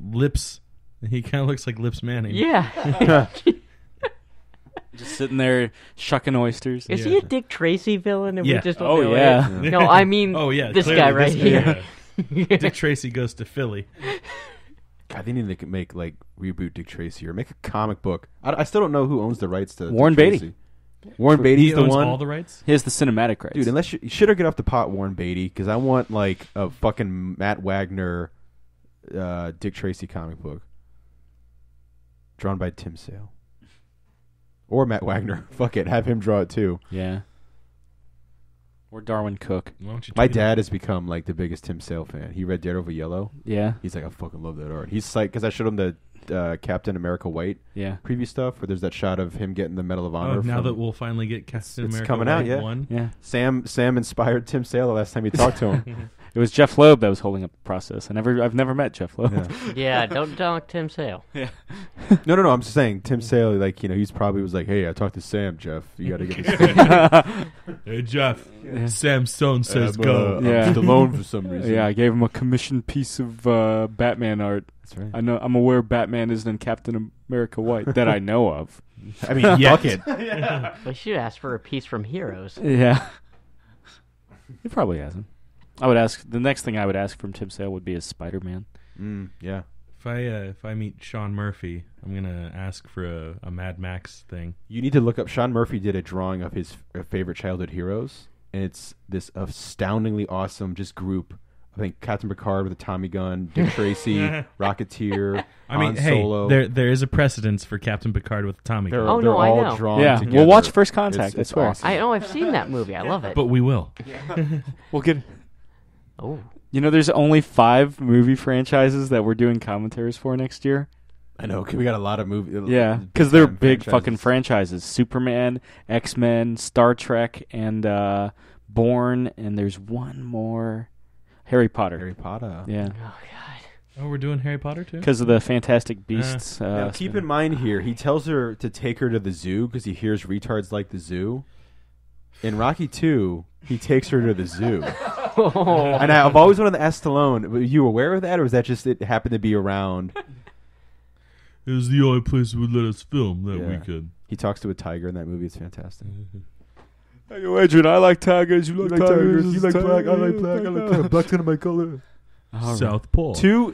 B: lips. He kind of looks like Lips Manning.
D: Yeah.
A: Just sitting there shucking oysters.
D: Is he a Dick Tracy villain? And
B: Yeah.
D: we just don't
A: Oh,
D: know
A: yeah.
D: it? No, I mean this
B: clearly
D: guy right
B: this
D: here.
B: guy. Dick Tracy goes to Philly.
C: God, they need to make reboot Dick Tracy or make a comic book. I still don't know who owns the rights to
A: Warren
C: Dick
A: Beatty.
C: Tracy. Warren Beatty's
B: He
C: the
B: owns
C: one.
B: all the rights.
A: He has the cinematic rights.
C: Dude, unless you should get off the pot, Warren Beatty, because I want a fucking Matt Wagner, Dick Tracy comic book, drawn by Tim Sale, or Matt Wagner. Fuck it, have him draw it too.
A: Yeah. Or Darwin Cook.
B: Why don't you
C: My
B: tweet him?
C: dad has become the biggest Tim Sale fan. He read Daredevil Yellow.
A: Yeah.
C: He's like, I fucking love that art. He's psyched because I showed him the Captain America White
A: Yeah.
C: preview stuff where there's that shot of him getting the Medal of Honor.
B: Oh, now
C: from-
B: that we'll finally get Captain
C: it's
B: America
C: coming out,
B: White
C: yeah.
B: 1.
A: Yeah.
C: Sam inspired Tim Sale the last time he talked to him.
A: It was Jeff Loeb that was holding up the process. I've never met Jeff Loeb.
C: Yeah.
D: Yeah, don't dunk Tim Sale.
C: No. I'm just saying, Tim Sale, he's probably was like, hey, I talked to Sam, Jeff. You got to get this.
B: Hey, Jeff. Sam Stone says
C: I'm,
B: go.
A: Yeah.
C: I'm Stallone for some reason.
A: Yeah, I gave him a commissioned piece of Batman art.
C: That's right.
A: I'm aware Batman isn't in Captain America White that I know of.
C: I mean, fuck it.
D: We should ask for a piece from Heroes.
A: Yeah. He probably hasn't. The next thing I would ask from Tim Sale would be a Spider-Man.
C: Yeah.
B: If I meet Sean Murphy, I'm gonna ask for a Mad Max thing.
C: You need to look up. Sean Murphy did a drawing of his favorite childhood heroes, and it's this astoundingly awesome just group. I think Captain Picard with a Tommy gun, Dick Tracy, Rocketeer, Han Solo.
B: there is a precedence for Captain Picard with Tommy
C: They're,
B: gun,
D: Oh,
C: they're
D: no, I
C: all
D: know.
C: drawn
A: Yeah,
C: together.
A: we'll watch First Contact, I
C: It's
A: swear.
C: awesome.
D: I know, I've seen that movie. I love it.
B: but we will.
A: We'll get.
D: Oh,
A: There's only 5 movie franchises that we're doing commentaries for next year.
C: I know, 'cause we got a lot of movies.
A: Yeah, because they're big fucking franchises. Superman, X-Men, Star Trek, and Bourne, and there's one more. Harry Potter.
C: Harry Potter.
A: Yeah,
D: oh God.
B: Oh, we're doing Harry Potter too?
A: because of the Fantastic Beasts.
C: Now, keep in mind here, he tells her to take her to the zoo because he hears retards like the zoo. In Rocky 2, he takes her to the zoo. And I've always wanted to ask Stallone, were you aware of that, or was that just it happened to be around?
B: It was the only place that would let us film that
C: Yeah.
B: weekend.
C: He talks to a tiger in that movie. It's fantastic.
A: Hey, yo, Adrian, I like tigers. You like tigers.
C: You like black. I like black. I like black. Black's kind of my color.
B: South Pole.
C: Two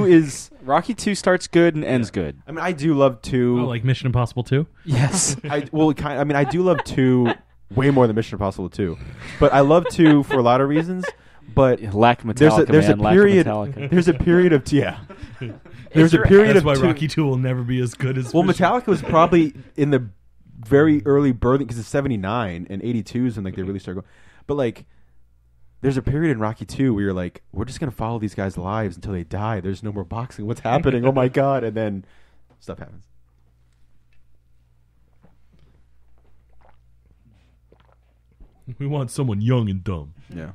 C: is.
A: Rocky 2 starts good and ends good.
C: I mean, I do love 2.
B: Oh, like Mission Impossible 2?
A: Yes.
C: I do love 2 way more than Mission Impossible 2, but I love 2 for a lot of reasons. But
A: Lack Metallica,
C: there's a
A: man.
C: period.
A: Lack Metallica.
C: There's a period of There's a period
B: That's
C: of
B: why
C: 2.
B: Rocky 2 will never be as good as
C: Well,
B: Mission-
C: Metallica was probably in the very early birthing because it's 79 and 82 is when they really start going. But there's a period in Rocky 2 where you're like, we're just gonna follow these guys' lives until they die. There's no more boxing. What's happening? Oh my god! And then stuff happens.
B: We want someone young and dumb.
C: Yeah.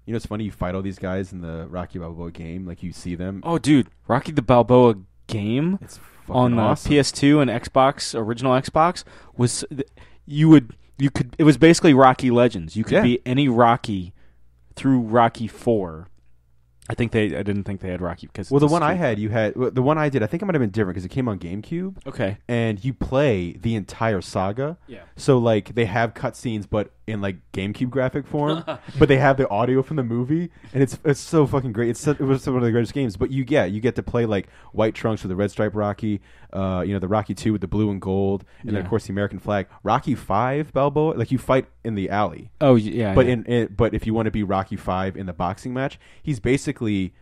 C: You know, it's funny. You fight all these guys in the Rocky Balboa game. Like you see them.
A: Oh, dude, Rocky the Balboa game
C: It's fucking
A: on
C: awesome.
A: PS2 and Xbox, original Xbox, was it was basically Rocky Legends. You could
C: Yeah.
A: be any Rocky through Rocky 4. I didn't think they had Rocky because
C: Well, the one I had, the one I did. I think it might have been different because it came on GameCube.
A: Okay.
C: And you play the entire saga.
A: Yeah.
C: So they have cutscenes, but in GameCube graphic form. But they have the audio from the movie, and it's so fucking great. It was one of the greatest games. But you get to play White Trunks with the red stripe Rocky, the Rocky 2 with the blue and gold, and then of course the American flag. Rocky 5 Balboa, you fight in the alley.
A: Oh yeah.
C: But
A: yeah.
C: but if you want to be Rocky 5 in the boxing match, he's basically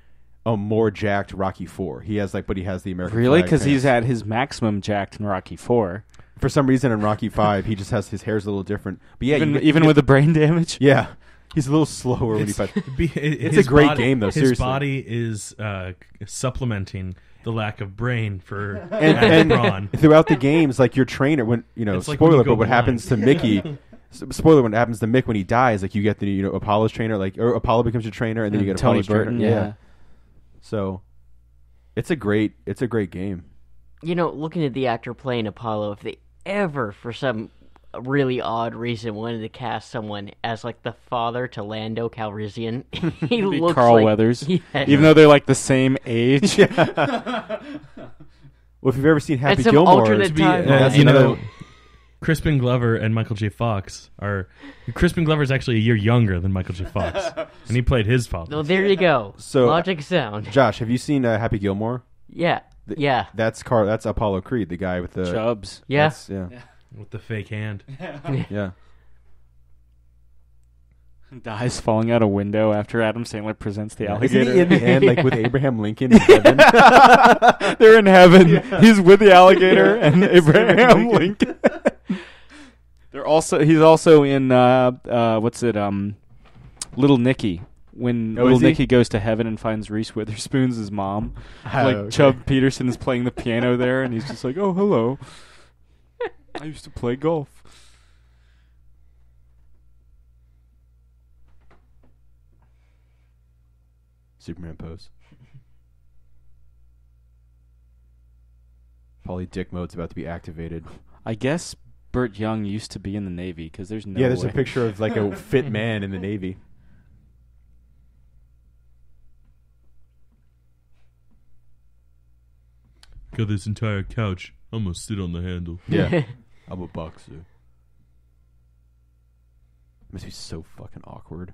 C: a more jacked Rocky 4. He has but he has the American
A: Really?
C: flag
A: Because he's
C: pants.
A: at his maximum jacked in Rocky 4.
C: For some reason in Rocky 5, he just has his hair's a little different. But yeah,
A: Even with the brain damage.
C: yeah, he's a little slower when he fights.
B: It's
C: a great game, though,
B: His
C: seriously.
B: body is supplementing the lack of brain for
C: And
B: brawn.
C: throughout the games, your trainer, when
B: It's like
C: spoiler,
B: when you go
C: but what
B: blind.
C: happens to Mickey? Spoiler: when it happens to Mick when he dies, you get the Apollo's trainer, or Apollo becomes your trainer, and then you get
A: Tony
C: Apollo's trainer.
A: Burton. Yeah.
C: So It's a great game.
D: You know, looking at the actor playing Apollo, if they ever, for some really odd reason, wanted to cast someone as like the father to Lando Calrissian, he
A: Be
D: looks
A: Carl
D: like
A: Weathers,
D: Yeah.
A: even though they're like the same age.
C: Well, if you've ever seen Happy
D: It's some
C: Gilmore,
D: alternate timeline.
C: that's
B: you
C: another-
B: know, Crispin Glover and Michael J. Fox are. Crispin Glover is actually a year younger than Michael J. Fox, and he played his father.
D: Well, there you go.
C: So-
D: Logic sound.
C: Josh, have you seen Happy Gilmore?
D: Yeah. Yeah.
C: That's Apollo Creed, the guy with the
A: Chubbs.
D: Yeah.
C: Yeah.
B: With the fake hand.
C: Yeah.
A: Dies falling out a window after Adam Sandler presents the
C: Isn't
A: alligator.
C: he in the end like with Abraham Lincoln in heaven?
A: They're in heaven. He's with the alligator and Abraham Lincoln. He's also in Little Nicky. When
C: Oh,
A: Little
C: is he?
A: Nicky goes to heaven and finds Reese Witherspoon's his mom. Like
C: okay.
A: Chubb Peterson is playing the piano there and he's just like, "Oh, hello. I used to play golf."
C: Superman pose. Pauly Dick mode's about to be activated.
A: I guess Burt Young used to be in the Navy because there's no
C: There's
A: way.
C: a picture of like a fit man in the Navy.
B: Got this entire couch. I'm gonna sit on the handle.
C: Yeah. I'm a boxer. Must be so fucking awkward.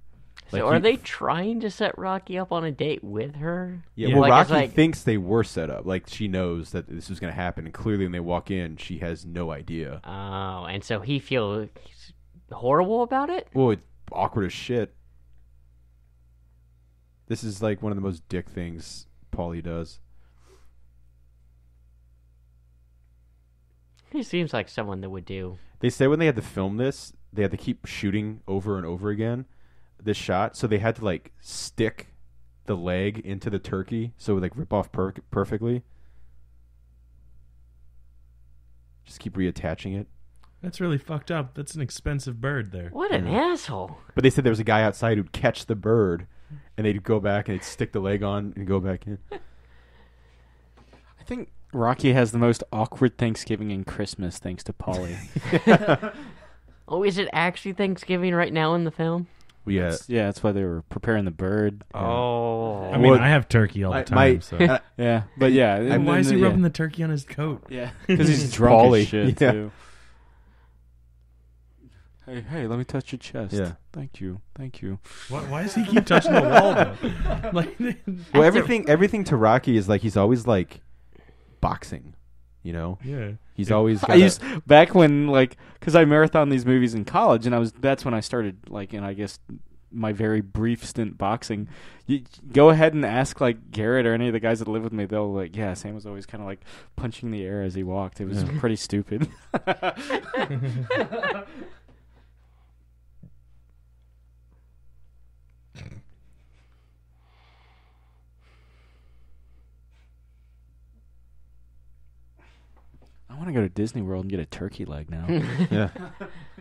D: So
C: Like,
D: are
C: he-
D: they trying to set Rocky up on a date with her?
C: Yeah,
B: Yeah.
C: well,
D: Like, it's
C: Rocky
D: like-
C: thinks they were set up. Like, she knows that this was going to happen, and clearly when they walk in, she has no idea.
D: Oh, and so he feels horrible about it?
C: Well, it's awkward as shit. This is like one of the most dick things Paulie does.
D: He seems like someone that would do.
C: They said when they had to film this, they had to keep shooting over and over again this shot, so they had to like stick the leg into the turkey so it would like rip off perfectly. Just keep reattaching it.
B: That's really fucked up. That's an expensive bird there.
D: What an asshole.
C: But they said there was a guy outside who'd catch the bird, and they'd go back and they'd stick the leg on and go back in.
A: I think Rocky has the most awkward Thanksgiving and Christmas thanks to Paulie.
D: Oh, is it actually Thanksgiving right now in the film?
C: Yeah.
A: That's why they were preparing the bird.
D: Oh.
B: I mean,
C: Well,
B: I have turkey all the time.
C: my-
B: So.
A: Yeah, but yeah.
B: And why is he rubbing the turkey on his coat?
A: Yeah, because he's drunk
C: Paulie,
A: as shit
C: yeah.
A: too. Hey, let me touch your chest.
C: Yeah.
A: Thank you.
B: Why does he keep touching the wall though? Like,
C: Well, everything to Rocky is like he's always like boxing, you know.
B: yeah.
C: He's always.
A: I used back when because I marathon these movies in college, and that's when I started and I guess my very brief stint boxing. You go ahead and ask Garrett or any of the guys that live with me. They'll Sam was always kind of punching the air as he walked. It was pretty stupid. I want to go to Disney World and get a turkey leg now.
C: Yeah.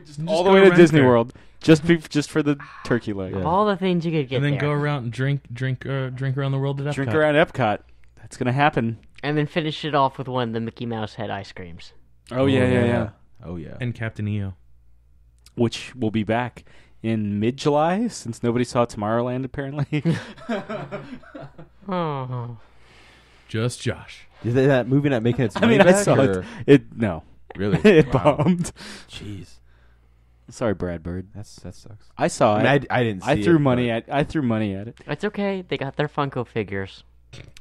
A: Just
B: Just
A: all the
B: go
A: way to
B: rent
A: Disney
B: there.
A: World, just for the turkey leg.
C: Yeah.
D: Of all the things you could get
B: And then
D: there.
B: go around and drink around the world at Epcot.
A: Drink around Epcot. That's gonna happen.
D: And then finish it off with one of the Mickey Mouse head ice creams.
A: Oh yeah.
C: Oh yeah.
B: And Captain EO.
A: Which will be back in mid-July, since nobody saw Tomorrowland apparently.
D: Oh.
B: Just Josh.
C: Is that movie not making its
A: I
C: money
A: mean, I
C: back,
A: saw
C: or-
A: it. No,
C: Really?
A: it
C: Wow.
A: bombed.
C: Jeez.
A: Sorry, Brad Bird.
C: That sucks.
A: I saw
C: I mean,
A: it.
C: I didn't see
A: I threw
C: it,
A: money
C: but-
A: at. I threw money at it.
D: It's okay. They got their Funko figures.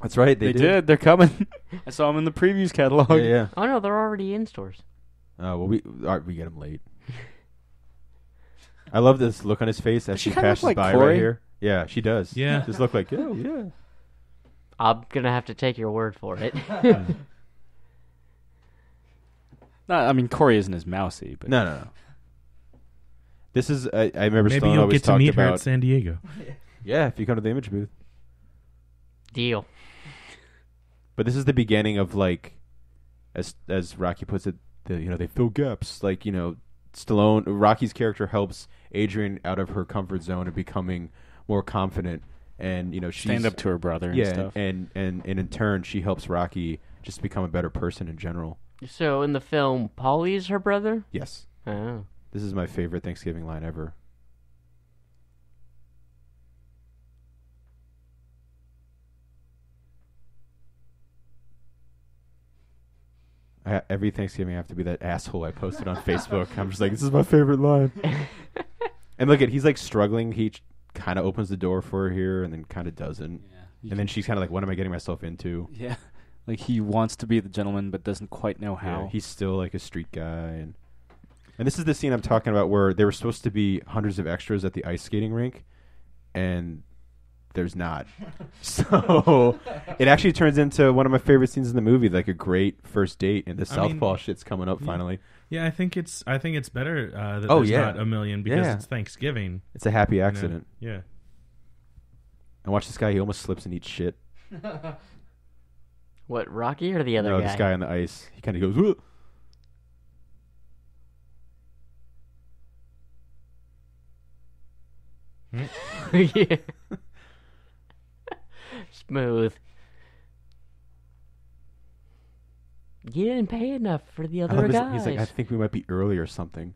C: That's right.
A: They did. They're coming. I saw them in the previews catalog.
C: Yeah, yeah.
D: Oh, no, they're already in stores.
C: Oh well, we get him late. I love this look on his face as
A: she
C: she
A: kinda look
C: passes
A: like
C: by
A: Corey?
C: right here. Yeah, she does.
B: Yeah.
C: Just look like yeah.
D: I'm going to have to take your word for it.
A: No, I mean Corey isn't as mousy, but
C: No. This is I remember
B: Maybe
C: Stallone
B: you'll
C: always
B: get to
C: talked
B: meet her
C: about.
B: at San Diego.
C: Yeah, if you come to the image booth.
D: Deal.
C: But this is the beginning of as Rocky puts it, they fill gaps. Stallone, Rocky's character helps Adrian out of her comfort zone and becoming more confident and she's
A: stand up to her brother and stuff.
C: and in turn she helps Rocky just become a better person in general.
D: So in the film, Paulie's her brother?
C: Yes.
D: Oh.
C: This is my favorite Thanksgiving line ever. Every Thanksgiving I have to be that asshole I posted on Facebook. I'm just like, this is my favorite line. And look he's like struggling. He kind of opens the door for her here and then kind of doesn't.
A: Yeah.
C: And then she's kind of like, what am I getting myself into?
A: Yeah. Like he wants to be the gentleman but doesn't quite know how.
C: Yeah, he's still like a street guy. And this is the scene I'm talking about where there were supposed to be hundreds of extras at the ice skating rink, and there's not. So it actually turns into one of my favorite scenes in the movie, like a great first date, and the Southpaw shit's coming up finally.
B: Yeah, I think it's better that there's not a million because it's Thanksgiving.
C: It's a happy accident.
B: Yeah.
C: And watch this guy; he almost slips and eats shit.
D: What, Rocky or the other guy?
C: No, this guy on the ice. He kind of goes, "Ugh."
D: Yeah. Smooth. You didn't pay enough for the other guys.
C: He's like, I think we might be early or something.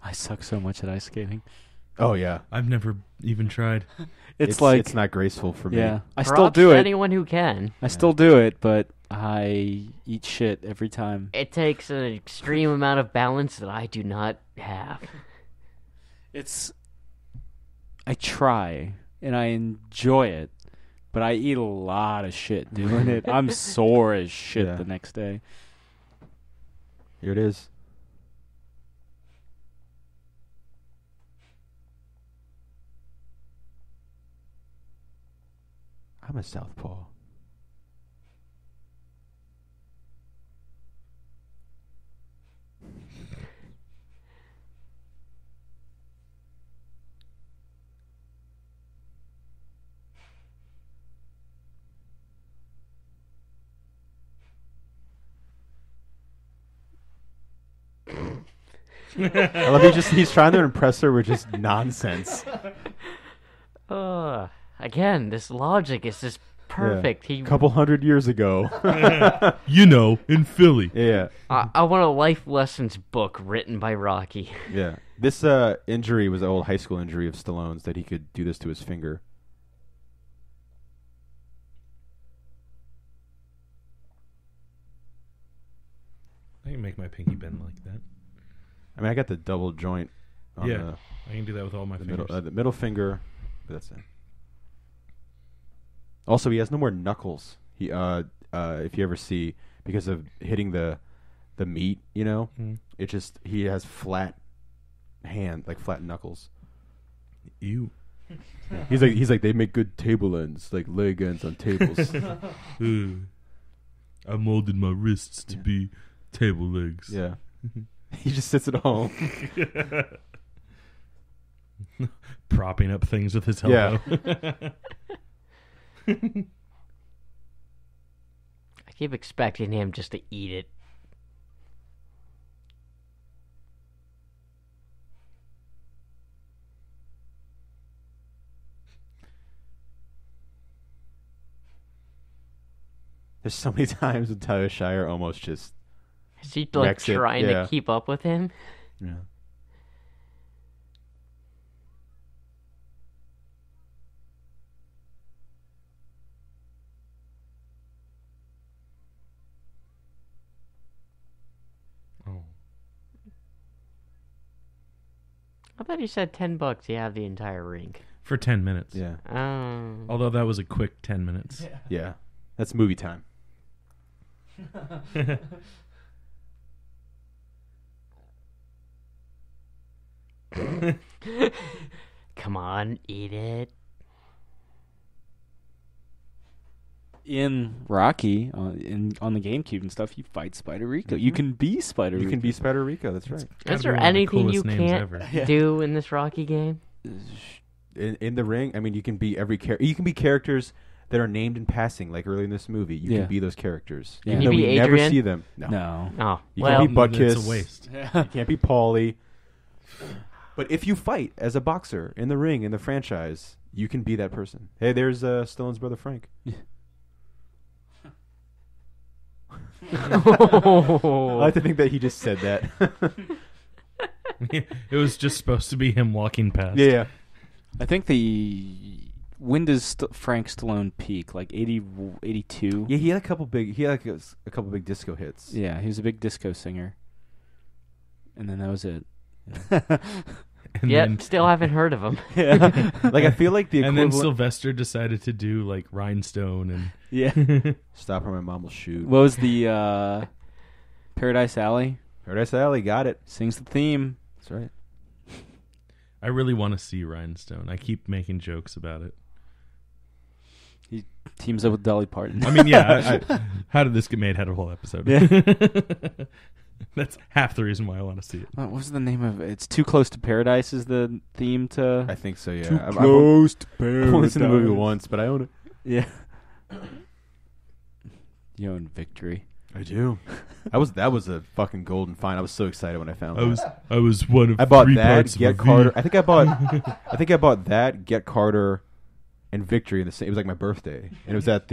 A: I suck so much at ice skating.
C: Oh yeah,
B: I've never even tried.
A: It's like
C: it's not graceful for me.
A: yeah. I
D: Props
A: still do
D: to
A: it.
D: anyone who can.
A: I still do it, but I eat shit every time.
D: It takes an extreme amount of balance that I do not have.
A: I try and I enjoy it, but I eat a lot of shit doing it. I'm sore as shit the next day.
C: Here it is. I'm a southpaw. I love he's trying to impress her with just nonsense.
D: Again, this logic is just perfect.
C: A couple hundred years ago.
B: In Philly.
C: Yeah.
D: I want a life lessons book written by Rocky.
C: Yeah. This injury was an old high school injury of Stallone's that he could do this to his finger.
B: I can make my pinky bend like that.
C: I mean, I got the double joint on
B: I can do that with all my fingers.
C: the middle finger. But that's it. Also, he has no more knuckles. He if you ever see, because of hitting the meat, it just he has flat flat knuckles.
B: Ew.
C: He's like they make good table ends, like leg ends on tables.
B: I molded my wrists to be table legs.
C: Yeah. He just sits at home.
B: Propping up things with his elbow.
D: I keep expecting him just to eat it.
C: There's so many times when Tyler Shire almost just
D: Is he like trying to keep up with him?
C: Yeah.
B: Oh.
D: I thought he said $10 you have the entire rink.
B: For 10 minutes.
C: Yeah.
B: Although that was a quick 10 minutes.
C: Yeah. That's movie time.
D: Come on, eat it.
A: In Rocky, on the GameCube and stuff, you fight Spider Rico. You can be Spider Rico.
C: You can be Spider Rico. That's right.
B: Gotta
D: Is
B: be
D: there
B: one of the
D: anything you
B: coolest names
D: can't
B: ever.
D: do in this Rocky game?
C: In the ring, I mean, you can be every character. You can be characters that are named in passing, like early in this movie. You
A: Yeah.
C: can be those characters.
A: Can
C: Even
D: you
C: though
D: be
C: we never
D: Adrian?
C: see them. No.
A: No.
D: Oh,
C: You
D: well,
C: can't be Butkus.
B: It's a waste.
C: You can't be Paulie. But if you fight as a boxer in the ring in the franchise, you can be that person. Hey, there's Stallone's brother Frank. I like to think that he just said that.
B: It was just supposed to be him walking past.
C: Yeah.
A: I think when does Frank Stallone peak? Like 80, 82?
C: Yeah, he had a couple big. He had like a couple big disco hits.
A: Yeah, he was a big disco singer. And then that was it.
B: And
D: yep,
B: then,
D: still haven't heard of him.
A: Yeah.
C: Like I feel like the
B: and
C: equivalent.
B: then Sylvester decided to do like Rhinestone and
A: Yeah.
C: Stop or my mom will shoot.
A: What was the Paradise Alley?
C: Paradise Alley got it.
A: Sings the theme.
C: That's right.
B: I really want to see Rhinestone. I keep making jokes about it.
A: He teams up with Dolly Parton.
B: I mean, yeah. How did this get made? Had a whole episode.
A: Yeah.
B: That's half the reason why I want to see it.
A: What was the name of it? It's Too Close to Paradise is the theme to...
C: I think so. Yeah.
A: Too
C: I've
A: Close to Paradise.
C: only seen the movie once, but I own it.
A: Yeah. You own victory.
C: I do. That was a fucking golden find. I was so excited when I found that.
B: I was one of
C: I bought
B: three
C: that.
B: parts of a
C: Get
B: V.
C: Carter. I think I bought that. Get Carter, and Victory in the same. It was like my birthday, and it was at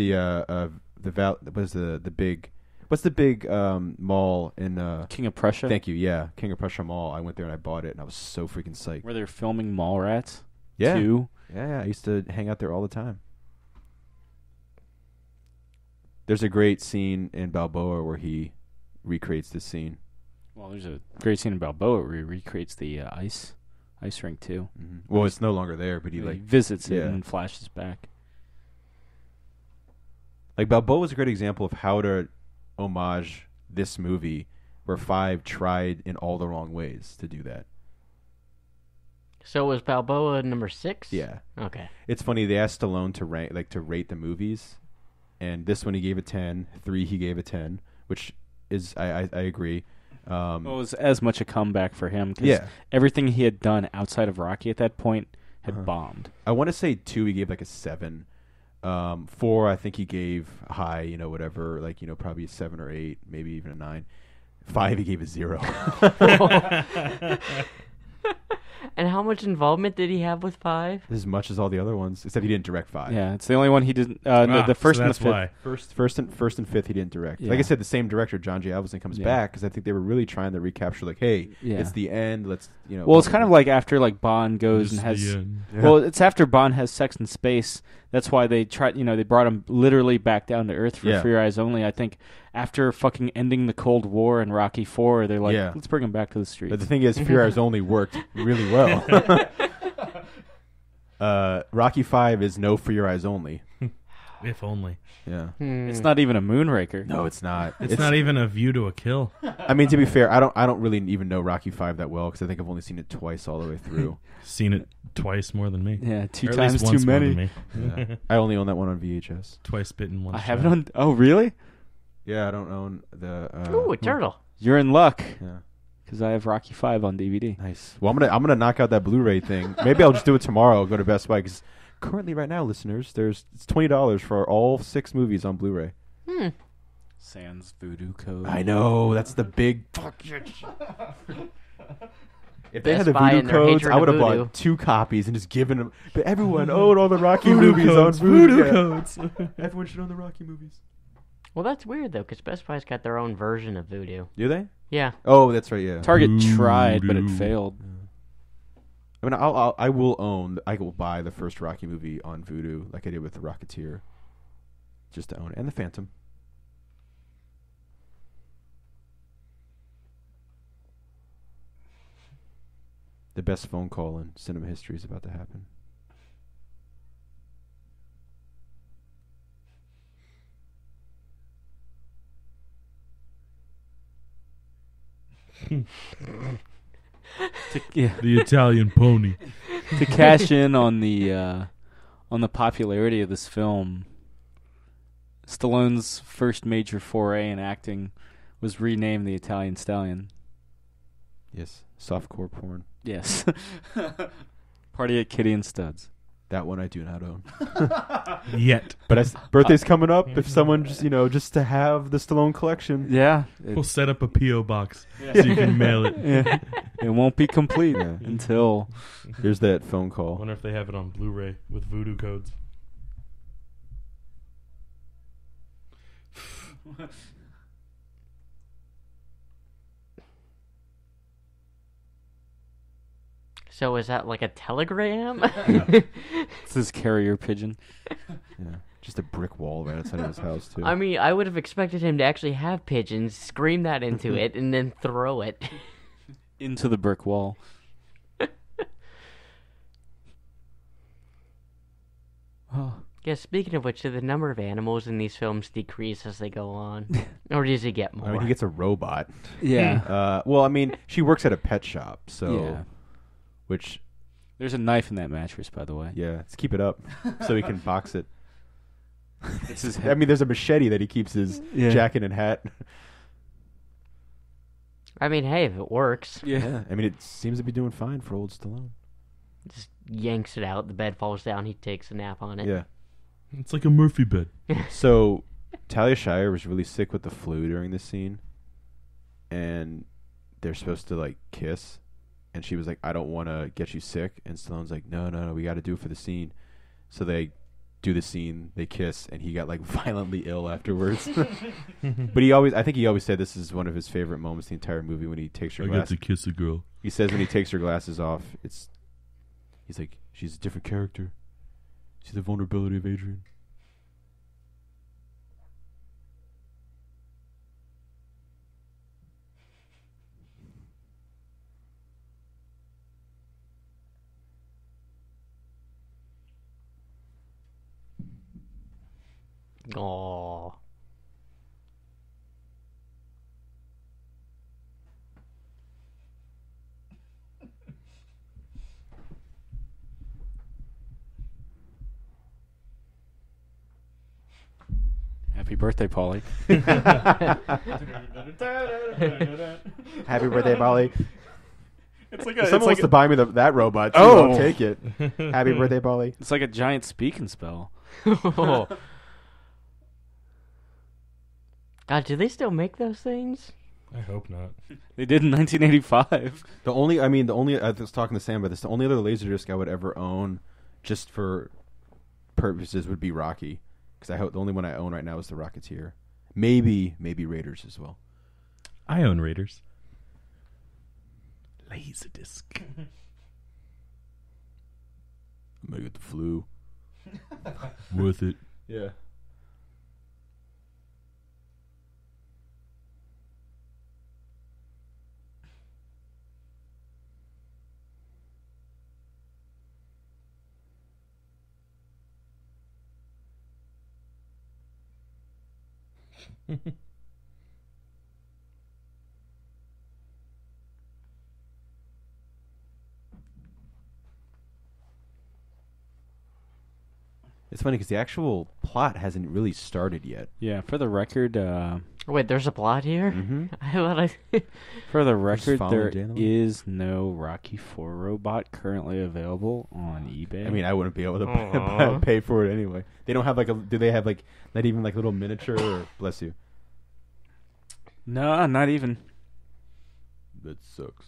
C: what's the big mall in
A: King of Prussia.
C: Thank you. Yeah, King of Prussia Mall. I went there and I bought it, and I was so freaking psyched.
A: Where they're filming Mallrats.
C: Yeah.
A: 2.
C: Yeah. I used to hang out there all the time. There's a great scene in Balboa where he recreates this scene.
A: Well, there's a great scene in Balboa where he recreates the ice rink too.
C: Mm-hmm. Well, it's no longer there, but he
A: He
C: like
A: visits it
C: yeah.
A: and flashes back.
C: Like Balboa is a great example of how to homage this movie, where 5 tried in all the wrong ways to do that.
D: So was Balboa number 6?
C: Yeah,
D: Okay.
C: it's funny. They asked Stallone to rate the movies, and this one he gave a 10. 3 he gave a 10, which is I agree.
A: Well, it was as much a comeback for him because
C: Yeah.
A: everything he had done outside of Rocky at that point had bombed.
C: I want to say 2 he gave like a 7. 4 I think he gave high, whatever, like probably a 7 or 8, maybe even a 9. 5 he gave a 0.
D: And how much involvement did he have with 5?
C: As much as all the other ones, except he didn't direct 5.
A: Yeah, it's the only one he didn't. The first
B: so
A: and the
B: that's
A: fifth.
B: why.
C: First and fifth he didn't direct.
A: Yeah.
C: Like I said, the same director, John J. Avildsen, comes
A: Yeah.
C: back because I think they were really trying to recapture, like, hey,
A: Yeah.
C: it's the end. Let's
A: Well, it's kind of like after Bond goes
B: Just
A: and has.
B: the end.
C: Yeah.
A: Well, it's after Bond has sex in space. That's why they tried. They brought him literally back down to Earth for
C: Yeah.
A: For Your Eyes Only. I think after fucking ending the Cold War and Rocky 4, they're like,
C: Yeah.
A: let's bring him back to the streets.
C: But the thing is, Fear Eyes Only worked really well. Rocky 5 is no For Your Eyes Only.
B: If only.
C: Yeah.
A: It's not even a Moonraker.
C: No, it's not.
B: It's not even a view to a kill.
C: I mean, to be fair, I don't really even know Rocky 5 that well because I think I've only seen it twice all the way through.
B: Seen it twice more than me.
A: Yeah, 2
B: Or at
A: times
B: least
A: too
B: once more
A: many.
B: than me.
C: Yeah. I only own that one on VHS.
B: Twice bitten, once
A: I
B: shy.
A: have it on. Oh, really?
C: Yeah, I don't own the.
D: Ooh, a turtle.
A: You're in luck
C: Yeah.
A: because I have Rocky 5 on DVD.
C: Nice. Well, I'm gonna knock out that Blu-ray thing. Maybe I'll just do it tomorrow. I'll go to Best Buy because currently, right now, listeners, it's $20 for all 6 movies on Blu-ray.
A: Sans Voodoo Code.
C: I know that's the big. If they had
D: Best
C: the
D: Buy
C: Voodoo
D: and their
C: codes,
D: hatred
C: I
D: of
C: would have
D: voodoo.
C: bought 2 copies and just given them. But everyone owned all the Rocky movies on Voodoo codes. Everyone should own the Rocky movies.
D: Well, that's weird, though, because Best Buy's got their own version of Voodoo.
C: Do they?
D: Yeah.
C: Oh, that's right. Yeah.
A: Target tried, but it
B: Voodoo.
A: failed.
C: I mean, I will buy the first Rocky movie on Voodoo, like I did with the Rocketeer, just to own it, and the Phantom. The best phone call in cinema history is about to happen.
A: Yeah.
B: The Italian pony.
A: to cash in on the popularity of this film, Stallone's first major foray in acting was renamed The Italian Stallion.
C: Yes, softcore porn.
A: Yes. Party at Kitty and Studs.
C: That one I do not own.
B: Yet.
C: But birthday's coming up. If someone just to have the Stallone collection.
A: Yeah.
B: We'll set up a P.O. box so you can mail it.
A: Yeah. It won't be complete until...
C: Here's that phone call.
B: I wonder if they have it on Blu-ray with voodoo codes.
D: So is that like a telegram?
A: It's his carrier pigeon.
C: Yeah. Just a brick wall right outside of his house, too.
D: I mean, I would have expected him to actually have pigeons, scream that into it, and then throw it.
A: Into the brick wall. Oh.
D: Yeah, speaking of which, do the number of animals in these films decrease as they go on? Or does he get more?
C: I mean, he gets a robot.
A: Yeah.
C: Well, I mean, she works at a pet shop, so...
A: Yeah.
C: Which...
A: There's a knife in that mattress, by the way.
C: Yeah, let's keep it up so he can box it.
A: It's his
C: I mean, there's a machete that he keeps his jacket and hat.
D: I mean, hey, if it works.
A: Yeah.
C: I mean, it seems to be doing fine for old Stallone.
D: Just yanks it out, the bed falls down, he takes a nap on it.
C: Yeah.
B: It's like a Murphy bed.
C: So, Talia Shire was really sick with the flu during this scene. And they're supposed to, like, kiss. And she was like, I don't want to get you sick. And Stallone's like, no, we got to do it for the scene. So they do the scene, they kiss, and he got, like, violently ill afterwards. But I think he always said this is one of his favorite moments in the entire movie when he takes her
B: I
C: glasses.
B: get to kiss a girl.
C: He says when he takes her glasses off, he's like, she's a different character. See the vulnerability of Adrian.
D: Aww.
A: Happy birthday, Paulie.
C: Happy birthday, Polly.
A: It's like
C: If someone wants to buy me that robot, too,
A: Oh.
C: I'll take it. Happy birthday, Polly.
A: It's like a giant speaking spell.
D: God, do they still make those things?
B: I hope not.
A: They did in 1985.
C: I was talking to Sam about this. The only other Laserdisc I would ever own, just for purposes, would be Rocky. Because the only one I own right now is the Rocketeer. Maybe Raiders as well.
B: I own Raiders. Laserdisc.
C: I'm gonna get the flu.
B: Worth it.
C: Yeah. It's funny because the actual plot hasn't really started yet.
A: Yeah, for the record,
D: Wait, there's a plot here?
C: Mm-hmm.
D: I thought
A: for the record,
C: following
A: there
C: Daniel?
A: is no Rocky 4 robot currently available on eBay.
C: I mean, I wouldn't be able to
D: Aw.
C: pay for it anyway. They don't have do they have not even little miniature or bless you?
A: no, not even.
C: That sucks.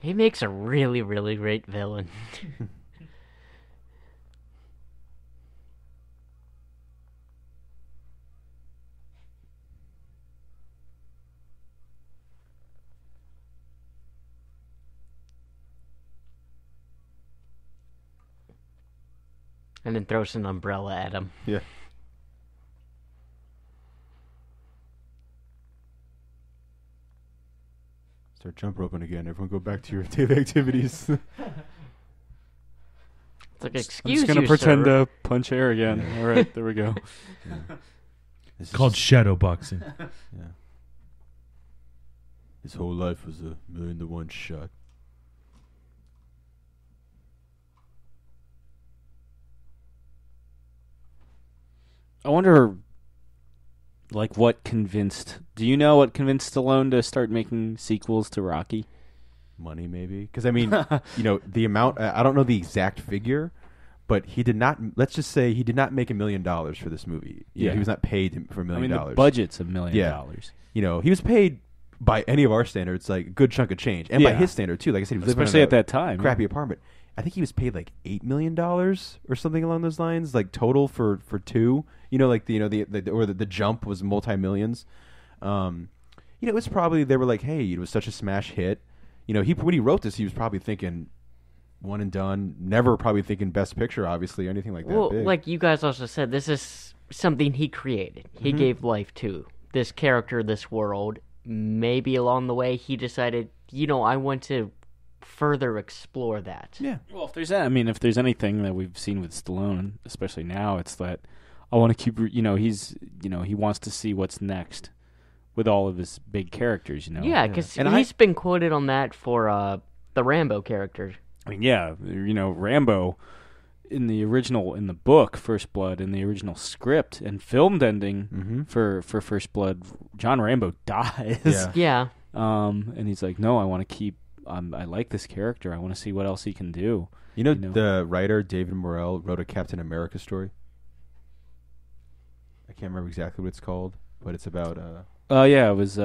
D: he makes a really, really great villain. And then throws an umbrella at him.
C: Yeah. Start jump roping again. Everyone go back to your daily activities.
D: It's like,
A: I'm
D: excuse
A: just gonna
D: you,
A: pretend
D: sir.
A: to punch air again. All right, there we go.
B: It's called shadow boxing.
C: Yeah. His whole life was a 1,000,000 to 1 shot.
A: I wonder, like, what convinced... Do you know what convinced Stallone to start making sequels to Rocky?
C: Money, maybe? Because, I mean, the amount... I don't know the exact figure, but he did not... Let's just say he did not make $1 million for this movie.
A: Yeah.
C: He was not paid for $1 million.
A: I mean, the budget's $1 million.
C: Yeah. He was paid, by any of our standards, like, a good chunk of change. And by
A: Yeah.
C: his standard, too. Like I said, he was living
A: Especially
C: in
A: at that time.
C: crappy apartment. I think he was paid like $8 million or something along those lines, like total for two. The jump was multi-millions. It was probably, they were like, hey, it was such a smash hit. When he wrote this, he was probably thinking one and done. Never probably thinking best picture, obviously, or anything like that.
D: Well,
C: big.
D: like you guys also said, this is something he created. He gave life to this character, this world. Maybe along the way, he decided, I want to further explore that.
C: Yeah.
A: Well, if there's anything that we've seen with Stallone, especially now, it's that I want to keep, he wants to see what's next with all of his big characters,
D: Yeah, because
C: And
D: he's been quoted on that for the Rambo character.
A: I mean, yeah, Rambo in the book First Blood, in the original script and filmed ending for First Blood, John Rambo dies.
C: Yeah.
D: Yeah.
A: And he's like, no, I want to keep. I like this character. I want to see what else he can do.
C: The writer David Morrell wrote a Captain America story. I can't remember exactly what it's called, but it's about
A: Yeah, it was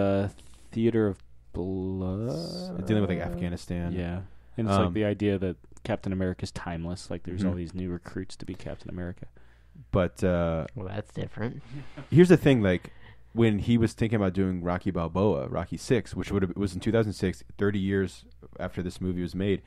A: Theater of Blood.
C: dealing with like Afghanistan.
A: Yeah, and it's like the idea that Captain America's timeless. Like there's all these new recruits to be Captain America.
C: But
D: Well, that's different.
C: here's the thing, like when he was thinking about doing Rocky Balboa, Rocky 6, which was in 2006, 30 years after this movie was made,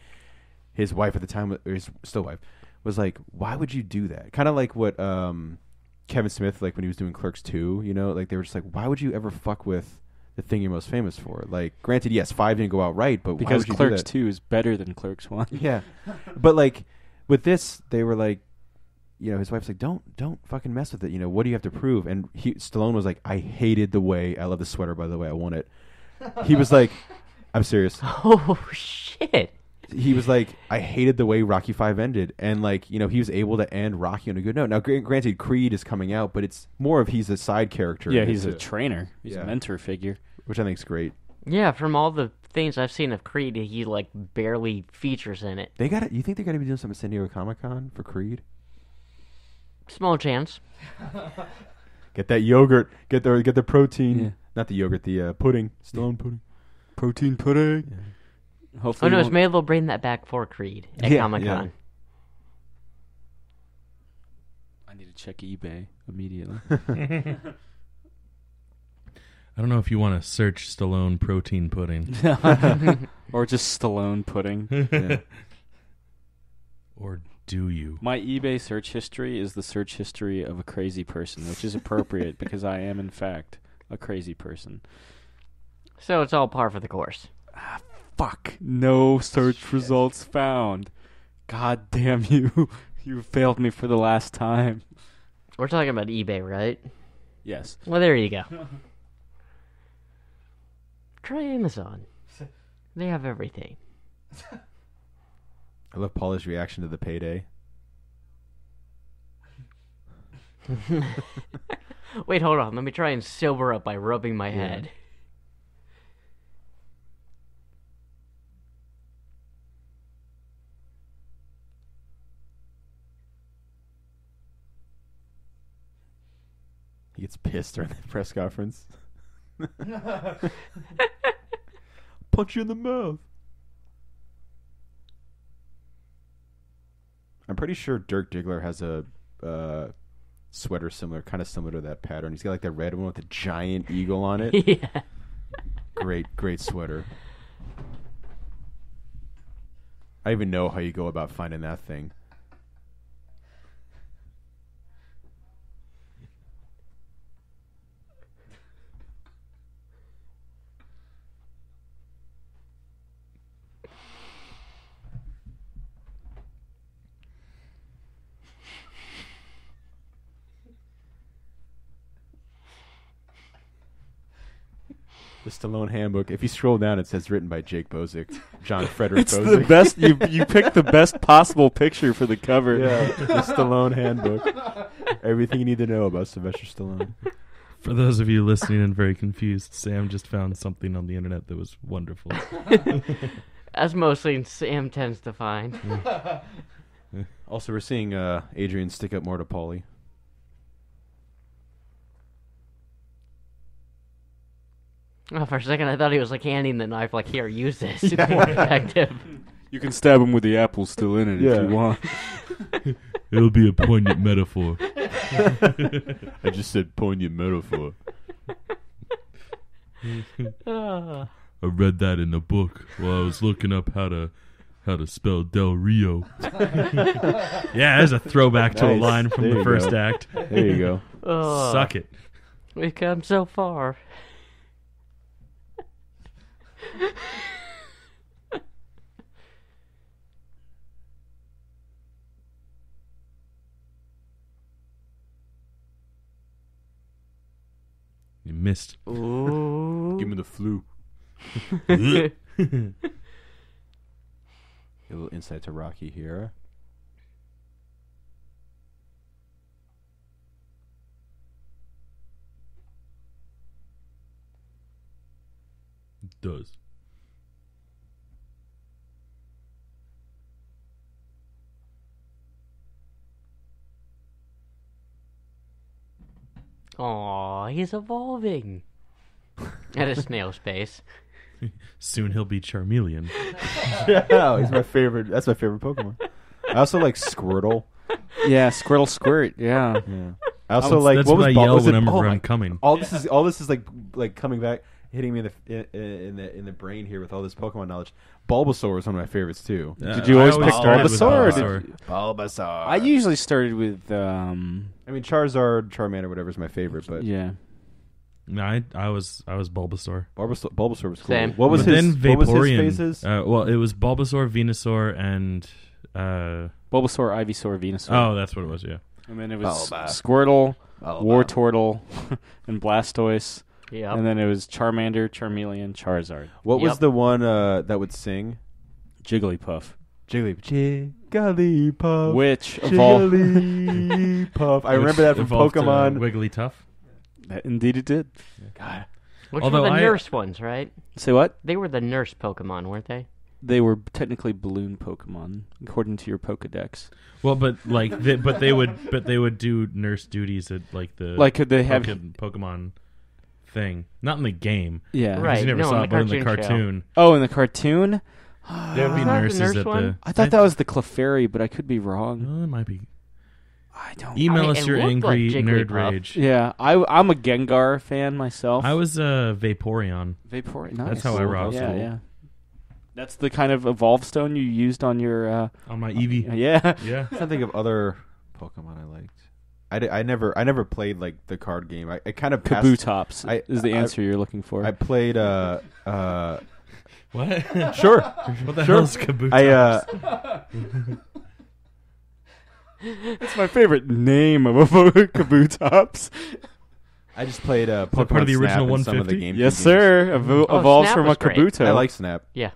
C: his wife at the time, or his still wife, was like, why would you do that? Kind of like what Kevin Smith, like when he was doing Clerks 2, like they were just like, why would you ever fuck with the thing you're most famous for? Like, granted, yes, 5 didn't go out right, but
A: Because
C: why would
A: Clerks
C: you do that?
A: 2 is better than Clerks 1.
C: Yeah. But like with this, they were like, his wife's like, don't fucking mess with it. What do you have to prove? And Stallone was like, I hated the way, I love the sweater, by the way, I want it. He was like, I'm serious.
D: Oh, shit.
C: He was like, I hated the way Rocky 5 ended. And like, he was able to end Rocky on a good note. Now, granted, Creed is coming out, but it's more of he's a side character.
A: Yeah, he's a trainer. He's
C: Yeah.
A: a mentor figure.
C: Which I think is great.
D: Yeah, from all the things I've seen of Creed, he like barely features in it.
C: You think they're going to be doing something at San Diego Comic-Con for Creed?
D: Small chance.
C: Get that yogurt. Get the protein.
A: Yeah.
C: Not the yogurt, the pudding. Stallone pudding.
A: Protein pudding.
C: Yeah.
A: Hopefully,
D: Oh no, maybe they'll bring that back for Creed at
C: Yeah,
D: Comic-Con.
A: I need to check eBay immediately.
B: I don't know if you want to search Stallone protein pudding.
A: Or just Stallone pudding.
C: Yeah.
B: Or do you?
A: My eBay search history is the search history of a crazy person, which is appropriate because I am, in fact, a crazy person.
D: So it's all par for the course.
A: Fuck. No search results found. God damn you. You failed me for the last time.
D: We're talking about eBay, right?
A: Yes.
D: Well, there you go. Try Amazon. They have everything.
C: I love Paula's reaction to the payday.
D: Wait, hold on. Let me try and sober up by rubbing my head.
C: He gets pissed during the press conference. Punch you in the mouth. I'm pretty sure Dirk Diggler has a sweater kind of similar to that pattern. He's got like the red one with the giant eagle on it.
D: Yeah.
C: Great sweater. I don't even know how you go about finding that thing. The Stallone Handbook. If you scroll down, it says written by Jake Bozick, John Frederick
A: It's
C: Bozick.
A: the best. You picked the best possible picture for the cover.
C: Yeah, the Stallone Handbook. Everything you need to know about Sylvester Stallone.
B: For those of you listening and very confused, Sam just found something on the internet that was wonderful.
D: As mostly Sam tends to find.
C: Also, we're seeing Adrian stick up more to Paulie.
D: Oh, for a second, I thought he was like handing the knife, like, here, use this. It's more effective.
A: You can stab him with the apple still in it if you want.
B: It'll be a poignant metaphor.
C: I just said poignant metaphor.
B: I read that in the book while I was looking up how to spell Del Rio. Yeah, there's a throwback to a
C: Nice.
B: line from
C: There
B: the
C: you
B: first
C: go.
B: act.
C: There you go.
B: Suck it.
D: We've come so far.
B: You missed.
D: Ooh.
C: Give me the flu. A little insight to Rocky here.
B: It does.
D: Aw, he's evolving. At a snail's pace.
B: Soon he'll be Charmeleon.
C: Yeah, he's my favorite. That's my favorite Pokemon. I also like Squirtle.
A: Yeah, Squirtle Squirt. Yeah.
C: Yeah. I also like.
B: That's
C: What
B: what I
C: was Bul-
B: yell
C: was it-
B: whenever
C: oh
B: I'm
C: my-
B: coming.
C: All this is like coming back, hitting me in the brain here with all this Pokemon knowledge. Bulbasaur was one of my favorites too.
A: Did you always pick
B: started with
A: Bulbasaur, or did
C: Bulbasaur.
A: I usually started with
C: I mean, Charizard, Charmander, whatever is my favorite, but
A: yeah.
B: No, I was Bulbasaur.
C: Bulbasaur was cool.
D: Same.
C: What was
B: But
C: his?
B: then
C: What was his
B: Vaporeon.
C: phases?
B: Well, it was Bulbasaur, Venusaur, and
A: Bulbasaur, Ivysaur, Venusaur.
B: oh, that's what it was. Yeah.
A: And then it was
C: Bulba.
A: Squirtle,
C: Bulba.
A: Wartortle, and Blastoise.
D: Yep.
A: And then it was Charmander, Charmeleon, Charizard.
C: What was
D: Yep.
C: the one that would sing?
A: Jigglypuff.
C: Jigglypuff.
A: Which evolved.
C: Jigglypuff. I remember that from
B: Evolved to
C: Pokemon.
B: Wigglytuff.
A: Indeed it did.
C: God.
D: Which
B: Although
D: were the
B: I-
D: nurse ones, right?
A: Say what?
D: They were the nurse Pokemon, weren't they?
A: They were technically balloon Pokemon, according to your Pokedex.
B: Well, but like, they would do nurse duties at like the
A: Like, could they have...
B: Pokemon thing, not in the game.
A: Yeah.
B: Because
D: Right.
B: you never
D: no,
B: saw
D: in
B: it,
D: the
B: but in the
D: cartoon show.
B: cartoon,
A: Oh, in the cartoon?
B: there would be
D: Was that the
B: nurses
D: nurse
B: at
D: one?
B: the.
A: I thought that was the Clefairy, but I could be wrong.
B: Oh, it might be.
A: I don't...
B: Email
D: it
B: us your
D: looked like
B: angry nerd
D: Jigglypuff.
B: rage.
A: Yeah, I'm a Gengar fan myself.
B: I was Vaporeon.
A: Vaporeon. Nice.
B: That's how I rock.
A: Yeah, yeah. That's the kind of evolve stone you used on your...
B: On my Eevee.
A: yeah.
B: Yeah.
C: I'm trying to think of other Pokemon I liked. I never played like the card game. I kind of passed.
A: Kabutops is the answer you're looking for.
C: I played
B: What?
C: sure.
B: What the
C: Sure.
B: hell is Kabutops?
A: It's my favorite name of a Kabutops.
C: I just played Pokemon
B: that part of the
C: Snap
B: original
C: and some of the
B: 150?
C: GameCube
A: Yes,
C: games.
A: sir. Evolves
D: Snap
A: from a
D: was great.
A: Kabuto.
C: I like Snap.
D: Yeah.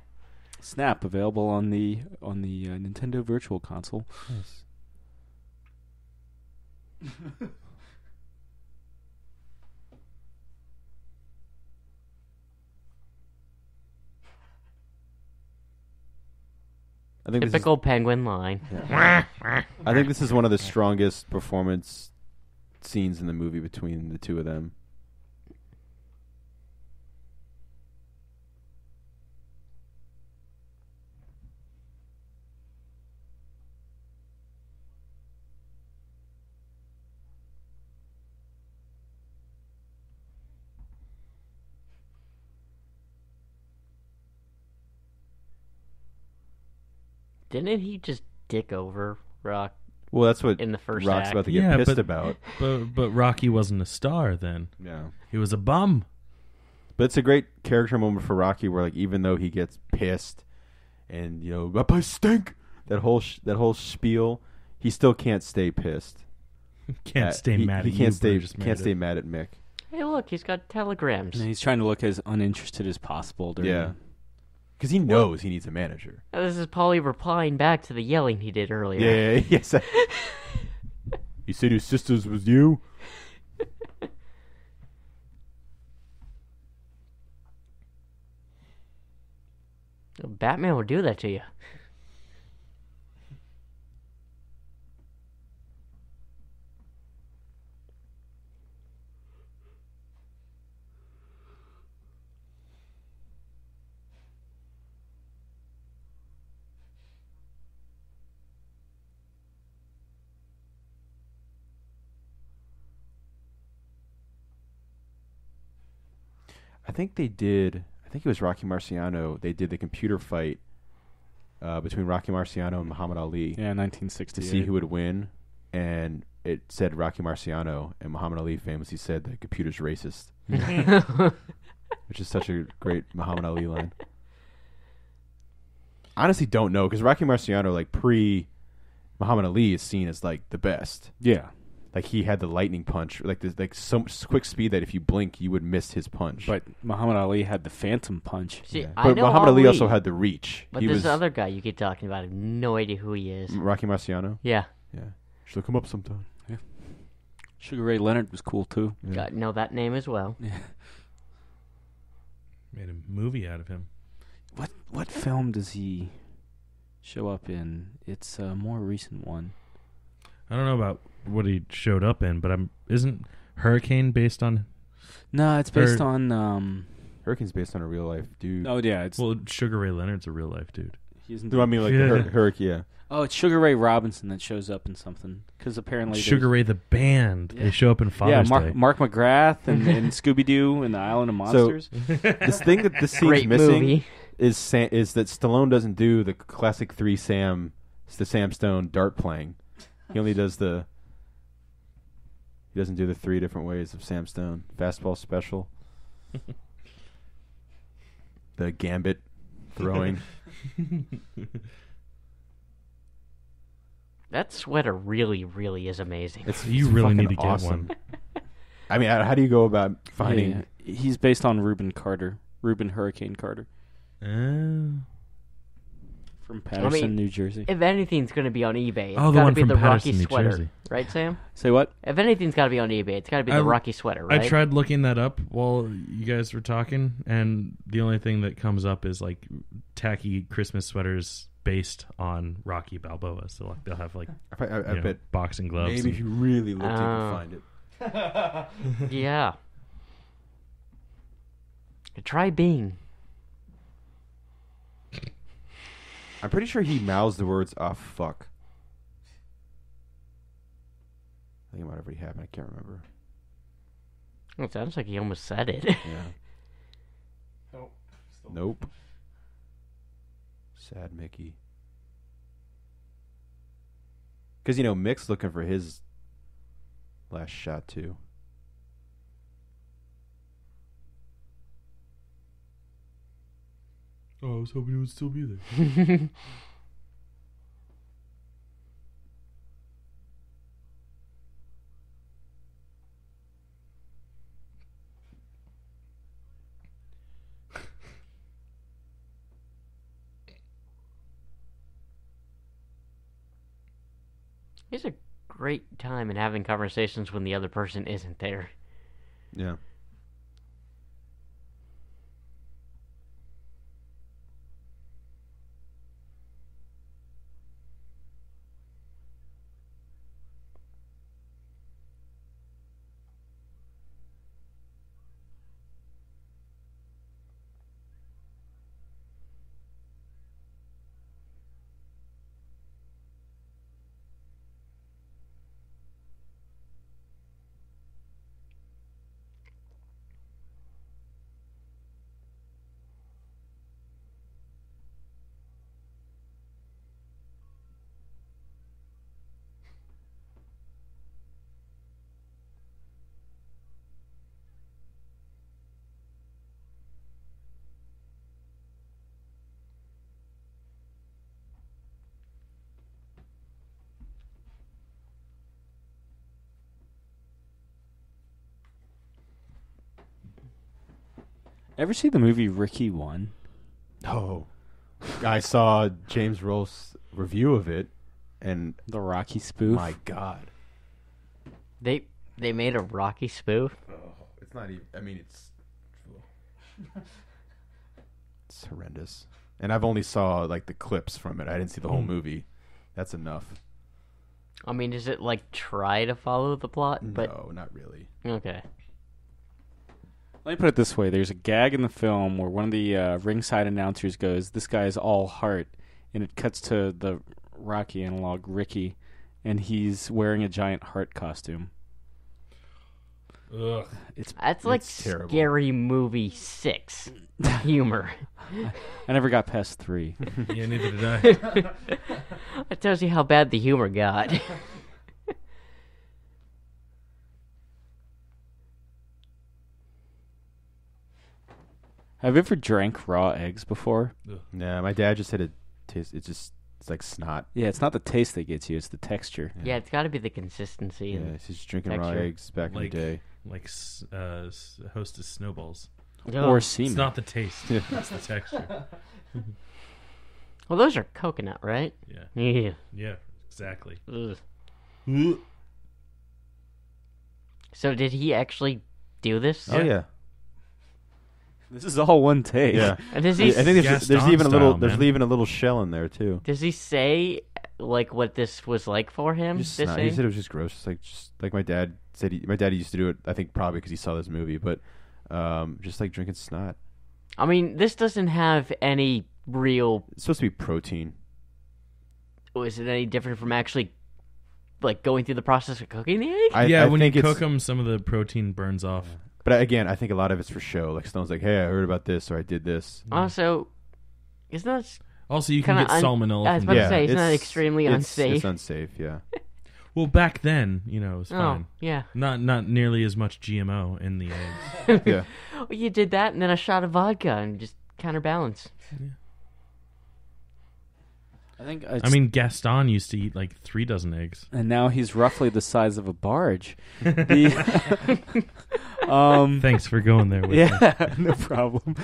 A: Snap available on the Nintendo Virtual Console.
C: I think
D: Typical penguin line.
C: I think this is one of the strongest performance scenes in the movie between the two of them.
D: Didn't he just dick over Rock
C: Well, that's what
D: in the first
C: Rock's
D: act?
C: about to get
B: Yeah,
C: pissed
B: but-
C: about.
B: But Rocky wasn't a star then.
C: Yeah.
B: He was a bum.
C: But it's a great character moment for Rocky, where like even though he gets pissed, and up I stink, that whole spiel, he still can't stay pissed.
B: Can't stay
C: he,
B: mad
C: he
B: at
C: can't
B: you.
C: stay
B: Burgess
C: can't
B: Meredith.
C: stay mad at Mick.
D: Hey, look, he's got telegrams.
A: And he's trying to look as uninterested as possible.
C: Yeah. Because he knows he needs a manager.
D: This is Paulie replying back to the yelling he did earlier.
C: Yeah, yes. He said his sisters was you?
D: Batman will do that to you.
C: I think it was Rocky Marciano. They did the computer fight between Rocky Marciano and Muhammad Ali
A: Yeah,
C: to
A: 1968.
C: see who would win. And it said Rocky Marciano, and Muhammad Ali famously said the computer's racist. Which is such a great Muhammad Ali line. Honestly, don't know, because Rocky Marciano, like pre-Muhammad Ali, is seen as like the best.
A: Yeah.
C: Like he had the lightning punch, like so quick speed that if you blink, you would miss his punch.
A: But Muhammad Ali had the phantom punch.
D: See,
C: Yeah.
D: I
C: But
D: know
C: Muhammad Ali
D: Ali
C: also had the reach.
D: But
C: He
D: this
C: was
D: other guy you keep talking about, I have no idea who he is.
C: Rocky Marciano.
D: Yeah.
C: Yeah, should look him up sometime.
A: Sugar Ray Leonard was cool too.
C: Yeah.
D: Know that name as well.
A: Yeah.
B: Made a movie out of him.
A: What film does he show up in? It's a more recent one.
B: I don't know about what he showed up in, but isn't Hurricane based on?
A: No, it's based on.
C: Hurricane's based on a real life dude.
A: Oh yeah, it's.
B: Well, Sugar Ray Leonard's a real life dude.
A: He isn't.
C: No, I mean like
B: Yeah.
C: the Hurricane. Yeah.
A: Oh, it's Sugar Ray Robinson that shows up in something because apparently
B: Sugar Ray the band.
A: Yeah.
B: They show up in Father's Day.
A: Mark McGrath and Scooby Doo and the Island of Monsters.
C: This thing that this scene's
D: Great
C: missing
D: movie.
C: is that Stallone doesn't do the classic the Sam Stone dart playing. He only does he doesn't do the 3 different ways of Sam Stone. Fastball special. The gambit throwing.
D: That sweater really, really is amazing.
B: You really
C: fucking
B: need to get
C: awesome.
B: one.
C: I mean, how do you go about finding...
A: Yeah. He's based on Reuben Hurricane Carter from Patterson, New Jersey.
D: If anything's going to be on eBay, it's
B: Oh, the
D: got to
B: one
D: be
B: from
D: the
B: Patterson,
D: Rocky
B: New
D: sweater.
B: Jersey.
D: Right, Sam?
A: Say what?
D: If anything's got to be on eBay, it's got to be the Rocky sweater, right?
B: I tried looking that up while you guys were talking, and the only thing that comes up is like tacky Christmas sweaters based on Rocky Balboa. So like they'll have like
C: I
B: you know,
C: bet
B: boxing gloves.
C: maybe if you really looked, you
D: Oh.
C: could find it.
D: Yeah. Try Bing.
C: I'm pretty sure he mouths the words, "ah, fuck." I think it might have already happened. I can't remember.
D: It sounds like he almost said it.
C: Yeah. Nope. Sad Mickey. Because, Mick's looking for his last shot, too.
B: Oh, I was hoping it would still be there.
D: It's a great time in having conversations when the other person isn't there.
C: Yeah.
A: Ever see the movie Ricky 1?
C: Oh, I saw James Rolfe's review of it, and
A: The Rocky spoof?
C: my God,
D: They made a Rocky spoof.
C: it's not even. I mean, it's horrendous. And I've only saw like the clips from it. I didn't see the whole movie. That's enough.
D: I mean, does it like try to follow the plot? But
C: No, not really.
D: okay.
A: Let me put it this way. There's a gag in the film where one of the ringside announcers goes, "This guy's all heart," and it cuts to the Rocky analog, Ricky, and he's wearing a giant heart costume.
B: Ugh.
D: That's like
C: terrible.
D: Scary Movie 6 humor.
A: I never got past 3.
B: Yeah, neither did I.
D: That tells you how bad the humor got.
A: Have you ever drank raw eggs before?
C: Nah, my dad just had a taste. It's like snot.
A: Yeah, it's not the taste that gets you, it's the texture.
D: Yeah, it's got to be the consistency.
C: Yeah,
D: And
C: he's just drinking raw
D: texture.
C: eggs back in the day.
B: Like Hostess Snowballs.
A: Or
B: It's
A: semen.
B: not the taste. It's the texture.
D: Well, those are coconut, right?
B: Yeah.
D: Yeah.
B: Yeah, exactly.
D: Ugh. So did he actually do this?
C: Oh yeah,
A: This is all one take.
C: yeah.
D: And does
C: I
D: he?
C: think there's
B: Gaston
C: even a little.
B: style,
C: There's
B: man.
C: even a little shell in there too.
D: Does he say like what this was like for him?
C: Just
D: this
C: snot. He
D: thing?
C: said it was just gross. Just like my dad said. My dad used to do it. I think probably because he saw this movie, but just like drinking snot.
D: I mean, this doesn't have any real.
C: It's supposed to be protein.
D: Is it any different from actually like going through the process of cooking the egg?
B: Yeah,
C: I
B: when you
C: think it's-
B: cook them, some of the protein burns off.
C: But again, I think a lot of it's for show. Like Stallone's like, "Hey, I heard about this, or I did this."
D: Also, isn't that
B: Also, you can
D: Kinda
B: get salmonella
D: I was
B: from
D: about to
B: that.
D: say, isn't that extremely unsafe?
C: It's unsafe. Yeah.
B: Well, back then, it was
D: Oh,
B: fine.
D: yeah.
B: Not nearly as much GMO in the eggs.
C: Yeah.
D: Well, you did that and then a shot of vodka and just counterbalance.
A: I think
B: I mean, Gaston used to eat like 3 dozen eggs.
A: and now he's roughly the size of a barge.
B: Thanks for going there with me.
A: Yeah, no problem.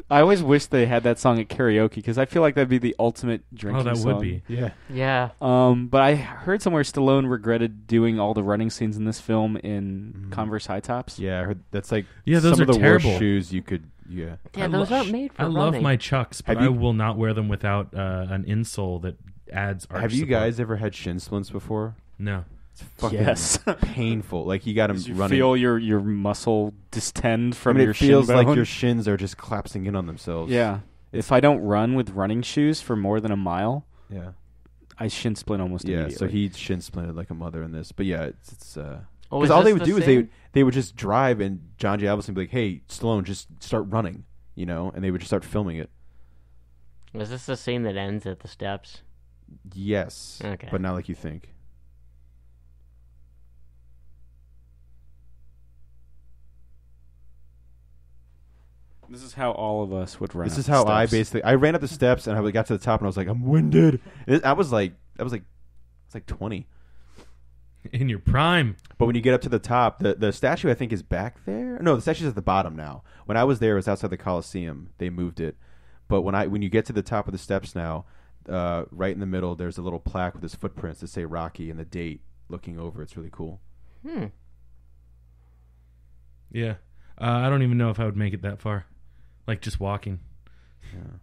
A: I always wish they had that song at karaoke because I feel like that'd be the ultimate drinking
B: Oh, that
A: song.
B: would be.
C: Yeah.
D: Yeah.
A: But I heard somewhere Stallone regretted doing all the running scenes in this film in Converse high tops.
C: Yeah. I heard that's like
B: Yeah, those
C: some
B: are
C: of the
B: terrible.
C: worst shoes you could. Yeah.
D: Yeah,
B: I
D: those
B: lo-
D: aren't made for
B: I love
D: running.
B: my Chucks, but
C: Have you-
B: I will not wear them without an insole that adds arch
C: Have you
B: support.
C: guys ever had shin splints before?
B: No.
C: It's fucking
A: Yes.
C: painful. Like you got them
A: You
C: running.
A: feel your muscle distend
C: I
A: from
C: mean,
A: your
C: it feels
A: shin
C: like
A: bone.
C: your shins are just collapsing in on themselves.
A: Yeah. If I don't run with running shoes for more than a mile,
C: Yeah.
A: I shin splint almost
C: Yeah.
A: immediately.
C: So he shin splinted like a mother in this, but yeah, it's
D: Oh,
C: because
D: is
C: all
D: this
C: they would
D: the
C: do is
D: same?
C: they would just drive and John J. Avildsen would be like, "Hey, Stallone, just start running," and they would just start filming it.
D: Is this the scene that ends at the steps?
C: Yes.
D: Okay.
C: But not like you think.
A: This is how all of us would run.
C: This
A: up
C: is
A: the
C: how I
A: steps.
C: basically I ran up the steps and I got to the top and I was like, I'm winded. I was like it's like 20.
B: In your prime.
C: But when you get up to the top, the statue I think is back there. No, the statue's at the bottom now. When I was there, it was outside the Coliseum. They moved it. But when you get to the top of the steps now, right in the middle, there's a little plaque with his footprints that say Rocky and the date looking over. It's really cool.
B: Yeah. I don't even know if I would make it that far. Like just walking.
C: Yeah.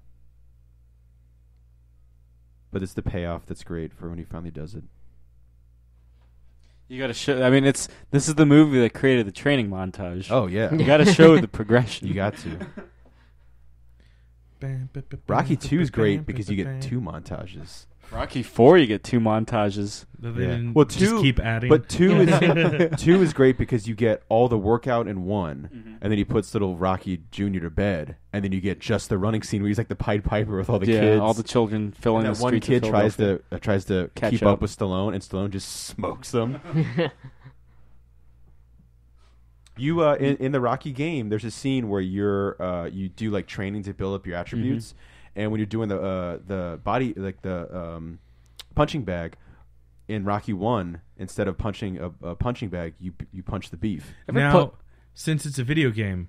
C: But it's the payoff that's great for when he finally does it.
A: You got to show. I mean, this is the movie that created the training montage.
C: Oh yeah,
A: You got to show the progression.
C: you got to. Rocky 2 is great because you get 2 montages.
A: Rocky 4, you get 2 montages.
B: They
C: Yeah.
B: didn't
C: Well,
B: just
C: 2
B: keep adding.
C: But 2 is 2 is great because you get all the workout in one, and then he puts little Rocky Jr. to bed, and then you get just the running scene where he's like the Pied Piper with all the
A: Yeah,
C: kids.
A: all the children filling
C: and
A: the
C: that one
A: streets
C: kid
A: of
C: tries
A: Philadelphia.
C: to
A: Catch
C: keep
A: up.
C: up with Stallone, and Stallone just smokes them. You in the Rocky game, there's a scene where you do like training to build up your attributes, and when you're doing the body like the punching bag in Rocky 1, instead of punching a punching bag, you punch the beef.
A: Ever
B: now,
A: put-
B: since it's a video game,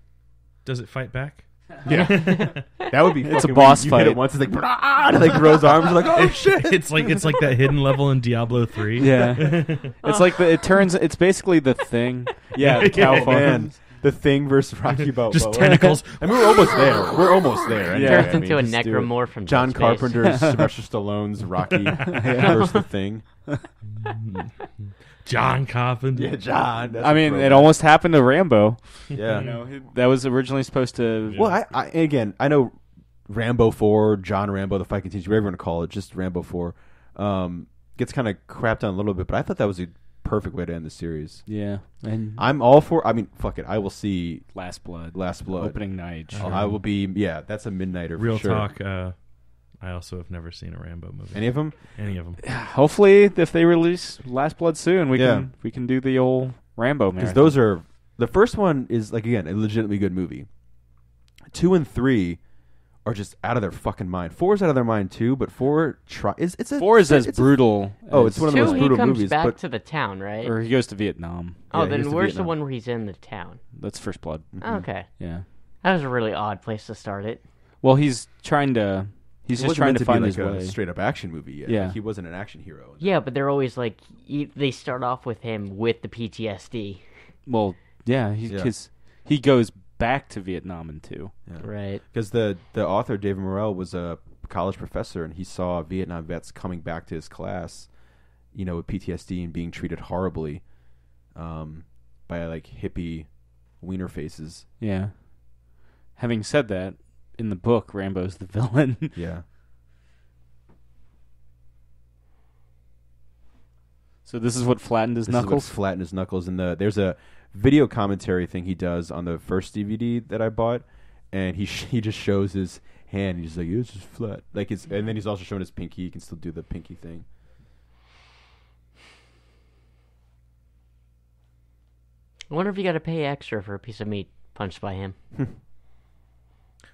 B: does it fight back?
C: Yeah, that would be.
A: It's a
C: fucking
A: boss
C: weird. You hit
A: fight.
C: it once, it's like, and like grows arms. You're like, oh shit!
B: It's like that hidden level in Diablo 3.
A: Yeah, it's like it's basically the Thing. Yeah, cow
C: Oh, man.
A: farms.
C: The Thing versus Rocky Balboa.
B: Just tentacles.
C: I mean, we're almost there. We're almost there. Anyway.
D: Turns
C: I mean,
D: into a
C: just do it.
D: necromorph from
C: John
D: Dead Space.
C: Carpenter's Sylvester Stallone's Rocky versus the Thing.
B: John Carpenter.
C: Yeah, John. that's
A: I mean,
C: a
A: it almost happened to Rambo.
C: Yeah.
A: You know, that was originally supposed to.
C: Well, I know Rambo 4, John Rambo, The Fight Continues, whatever you want to call it, just Rambo 4, gets kind of crapped on a little bit, but I thought that was a perfect way to end the series.
A: Yeah, and
C: I'm all for. I mean, fuck it. I will see
A: Last Blood.
C: Opening
A: night.
C: Oh, I will be. Yeah, that's a midnighter.
B: Real
C: for sure.
B: talk. I also have never seen a Rambo movie.
C: Any of them?
B: Any of them.
A: Hopefully, if they release Last Blood soon, we
C: Yeah.
A: can do the old Rambo
C: Because
A: marathon.
C: those are the first one is like again a legitimately good movie. 2 and 3 are just out of their fucking mind. 4 is out of their mind too, but 4 it's a
A: 4 is as
C: it's a-
A: brutal.
C: Oh, it's one of the
D: 2,
C: most
D: he
C: brutal
D: comes
C: movies.
D: back
C: But
D: to the town, right?
A: Or he goes to Vietnam.
D: Oh,
C: Yeah, he
D: then
C: goes to
D: where's the
C: Vietnam.
D: one where he's in the town?
A: That's First Blood.
D: Oh, okay.
A: Yeah.
D: That was a really odd place to start it.
A: Well, he's trying to. He's
C: it
A: just
C: wasn't
A: trying
C: meant
A: to
C: to be
A: find
C: like
A: his
C: a
A: way.
C: straight up action movie. Yet.
A: Yeah.
C: Like, he wasn't an action hero.
D: Yeah, but they're always like, they start off with him with the PTSD.
A: Well, yeah,
C: Yeah.
A: because he goes back to Vietnam in 2.
D: Right.
C: Because the author David Morrell was a college professor, and he saw Vietnam vets coming back to his class, you know, with PTSD and being treated horribly, by like hippie wiener faces.
A: Yeah. Having said that, in the book, Rambo's the villain.
C: Yeah.
A: So this is what flattened his
C: This is
A: knuckles.
C: what flattened his knuckles. And there's a video commentary thing he does on the first DVD that I bought, and he just shows his hand. He's like, it's just flat. Like and then he's also showing his pinky. He can still do the pinky thing.
D: I wonder if you got to pay extra for a piece of meat punched by him.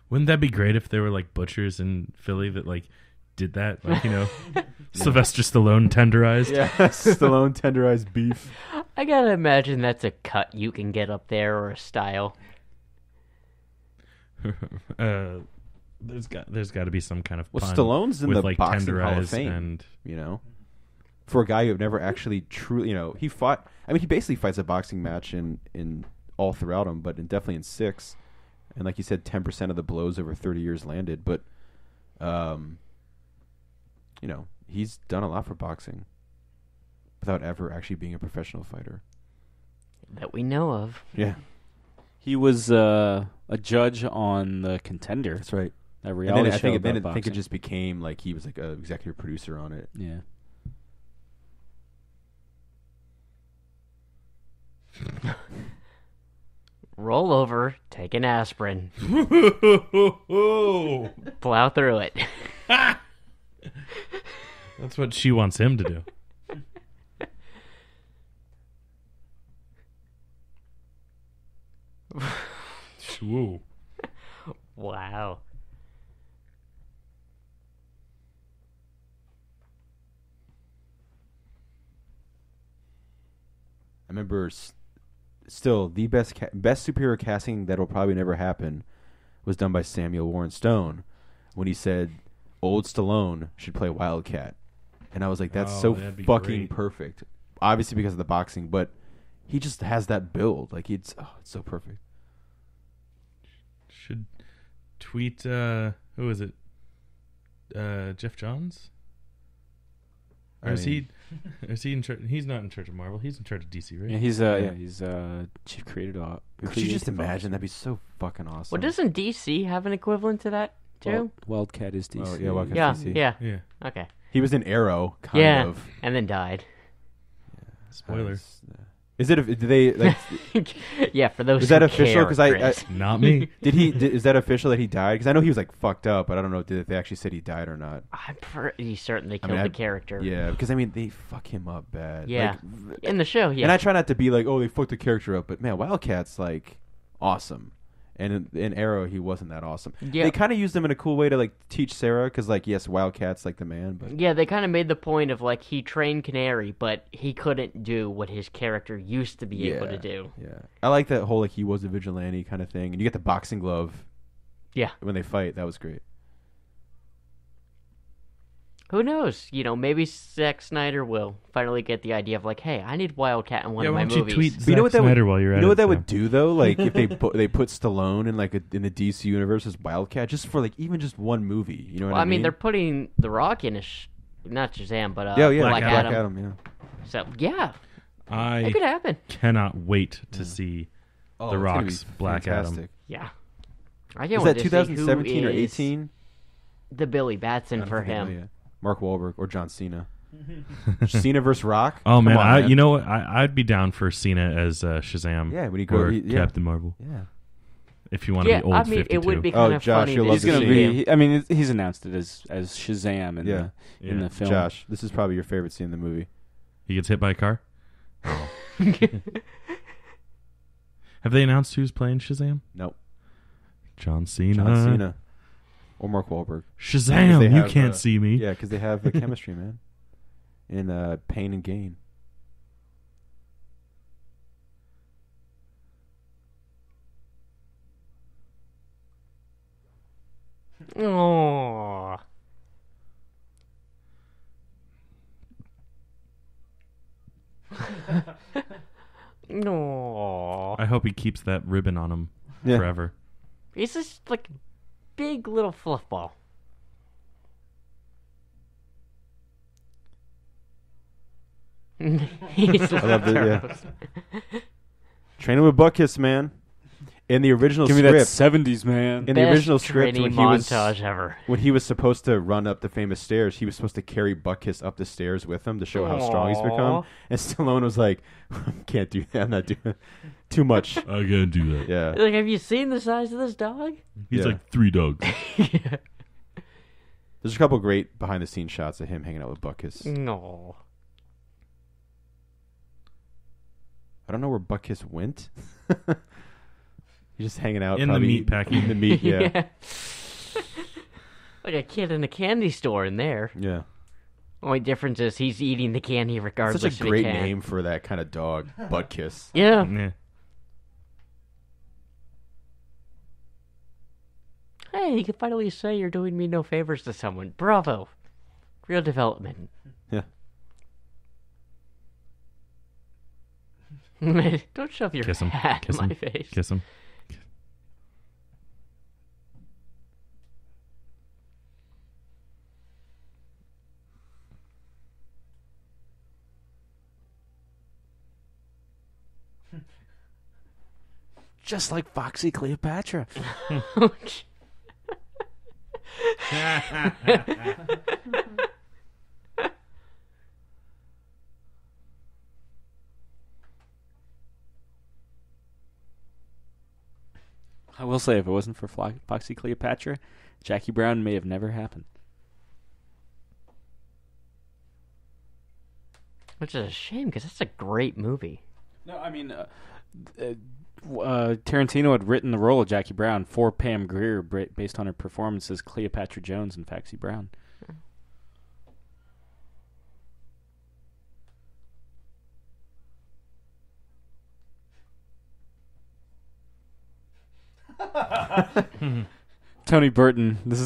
B: Wouldn't that be great if there were like butchers in Philly that like did that? Like, you know, Sylvester Stallone tenderized.
C: Yeah, Stallone tenderized beef.
D: I gotta imagine that's a cut you can get up there or a style.
B: There's got to be some kind of
C: Well,
B: pun
C: Stallone's in
B: with
C: the
B: like
C: boxing Hall of
B: tenderized
C: Fame,
B: and
C: you know, for a guy who never actually truly, you know, he fought. I mean, he basically fights a boxing match in all throughout him, but definitely in 6. And like you said, 10% of the blows over 30 years landed. But, you know, he's done a lot for boxing without ever actually being a professional fighter.
D: That we know of.
C: Yeah,
A: He was a judge on The Contender.
C: that's right.
A: That
C: And
A: reality
C: then I
A: show
C: think
A: about
C: I think
A: boxing.
C: it just became like he was like an executive producer on it.
A: Yeah.
D: Roll over, take an aspirin, plow through it.
B: that's what she wants him to do. Whoa.
D: Wow.
C: I remember still the best superhero casting that will probably never happen was done by Samuel Warren Stone when he said old Stallone should play Wildcat, and I was like, that's
B: Oh,
C: so
B: that'd be
C: fucking
B: great.
C: perfect. Obviously because of the boxing, but he just has that build. Like it's so perfect.
B: Should tweet who is it? Jeff Johns? Or is he in charge? He's not in charge of Marvel. He's in charge of DC, right?
A: Yeah, he's chief creative.
C: Could you just imagine? That'd be so fucking awesome.
D: Well, doesn't DC have an equivalent to that, too?
A: Wildcat is DC.
C: Oh, yeah, Wildcat's
D: yeah,
C: DC.
D: yeah.
B: Yeah.
D: Okay.
C: He was in Arrow, kind
D: Yeah,
C: of.
D: and then died.
B: Spoiler.
C: Is it? Did they like?
D: Yeah, for those
C: Is that
D: who
C: official?
D: care,
C: 'Cause I-
D: Chris.
B: Not me.
C: Is that official that he died? Because I know he was like fucked up, but I don't know if they actually said he died or not.
D: I'm pretty certain they
C: I
D: killed
C: mean,
D: the character.
C: Yeah, because I mean they fuck him up bad.
D: Yeah.
C: Like,
D: In the show, yeah.
C: And I try not to be like, oh, they fucked the character up, but man, Wildcat's like awesome. And in Arrow, he wasn't that awesome.
D: Yeah.
C: They kind of used him in a cool way to like teach Sarah, because like yes, Wildcat's like the man, but
D: Yeah, they kind of made the point of like he trained Canary, but he couldn't do what his character used to be able to do.
C: Yeah, I like that whole like he was a vigilante kind of thing, and you get the boxing glove
D: Yeah.
C: when they fight. That was great.
D: Who knows? Maybe Zack Snyder will finally get the idea of like, hey, I need Wildcat in one of
B: why
D: my
B: don't you
D: movies.
B: tweet
C: But you know what
B: Zack
C: that
B: Snyder
C: would,
B: while you're
C: you
B: at
C: know
B: it,
C: what that
B: Sam?
C: would do though? Like if they put Stallone in like in the DC universe as Wildcat, just for like even just one movie. You know what
D: Well,
C: I mean?
D: they're putting The Rock in not Shazam, but
C: yeah,
D: Black
C: Black
D: Adam.
C: Adam. Yeah.
D: So yeah,
B: I
D: it could happen.
B: cannot wait to see
C: Oh,
B: The
C: it's gonna
B: Rock's
C: be
B: Black Adam.
C: fantastic.
D: Yeah, I can't
C: Was
D: wait
C: that
D: to see
C: 2017 or
D: who is
C: 18?
D: the Billy Batson for him.
C: Yeah. Mark Wahlberg or John Cena. Cena versus Rock.
B: Oh man,
C: Come on,
B: you know what? I'd be down for Cena as Shazam.
C: Yeah, when he
B: or
C: yeah.
B: Captain Marvel.
C: Yeah.
B: If you want to
D: Yeah,
B: be old
D: I mean,
B: 52.
D: it would be kind of
C: Josh,
D: funny.
C: you'll
D: to
C: love
A: He's
C: to
A: gonna
C: see
D: see
A: be. I mean, he's announced it as Shazam in
C: Yeah.
A: in the film.
C: Josh, this is probably your favorite scene in the movie.
B: He gets hit by a car. Have they announced who's playing Shazam?
C: Nope.
B: John Cena.
C: John Cena or Mark Wahlberg.
B: Shazam!
C: They
B: You
C: have,
B: can't see me.
C: Yeah, because they have the chemistry, man. In Pain and Gain.
D: Oh. No.
B: I hope he keeps that ribbon on him
C: Yeah.
B: forever.
D: He's just like big little fluff ball. He's
C: I love it. Yeah. Training with Buckus, man. In the original
A: Give me that
C: script,
A: '70s man.
C: in the
D: Best
C: original script,
D: training
C: when
D: montage ever.
C: he was supposed to run up the famous stairs, he was supposed to carry Buckus up the stairs with him to show how strong he's become.
D: Aw.
C: And Stallone was like, "Can't do that. I'm not doing too much."
B: I gotta do that.
C: Yeah.
D: Like, have you seen the size of this dog?
B: He's
C: Yeah.
B: like 3 dogs.
D: Yeah.
C: There's a couple great behind the scenes shots of him hanging out with Buckus.
D: No.
C: I don't know where Buckus went. He's just hanging out
B: In the
C: probably
B: meat packing.
C: In the meat, yeah.
D: Like a kid in a candy store in there.
C: Yeah.
D: Only difference is he's eating the candy regardless
C: Such a
D: if he
C: great
D: can.
C: name for that kind of dog, Buttkiss.
D: Yeah.
B: Yeah.
D: Hey, you can finally say you're doing me no favors to someone. Bravo. Real development.
C: Yeah.
D: Don't shove your
B: Kiss him.
D: hat
B: Kiss
D: in
B: him.
D: my face.
B: Kiss him.
A: Just like Foxy Cleopatra. I will say, if it wasn't for Foxy Cleopatra, Jackie Brown may have never happened.
D: Which is a shame because that's a great movie.
A: No, I mean, Tarantino had written the role of Jackie Brown for Pam Grier based on her performance as Cleopatra Jones and Foxy Brown. Tony Burton. This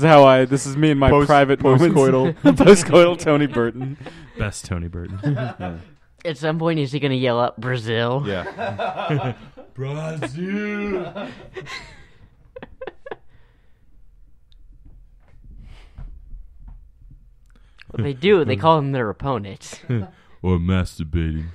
A: is me in my private moments. Post-coital Tony Burton.
B: Best Tony Burton.
D: At some point, is he going to yell out Brazil?
C: Yeah.
B: Brazil.
D: What they do, they call them their opponents.
B: Or masturbating.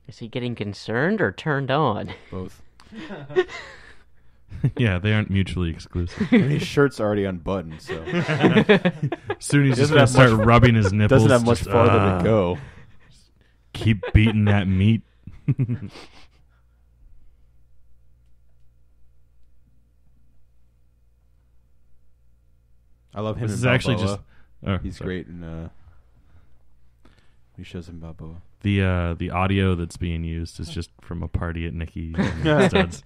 D: Is he getting concerned or turned on?
C: Both.
B: Yeah, they aren't mutually exclusive.
C: And his shirt's already unbuttoned, so
B: Soon he's just
C: Doesn't
B: gonna
C: have
B: start
C: much-
B: rubbing his nipples.
C: doesn't have much
B: just,
C: farther to go.
B: Keep beating that meat.
C: I love him.
B: This
C: in
B: is actually
C: Balboa.
B: just. Oh,
C: He's
B: sorry.
C: great, and he shows him Balboa.
B: The audio that's being used is just from a party at Nikki Studs.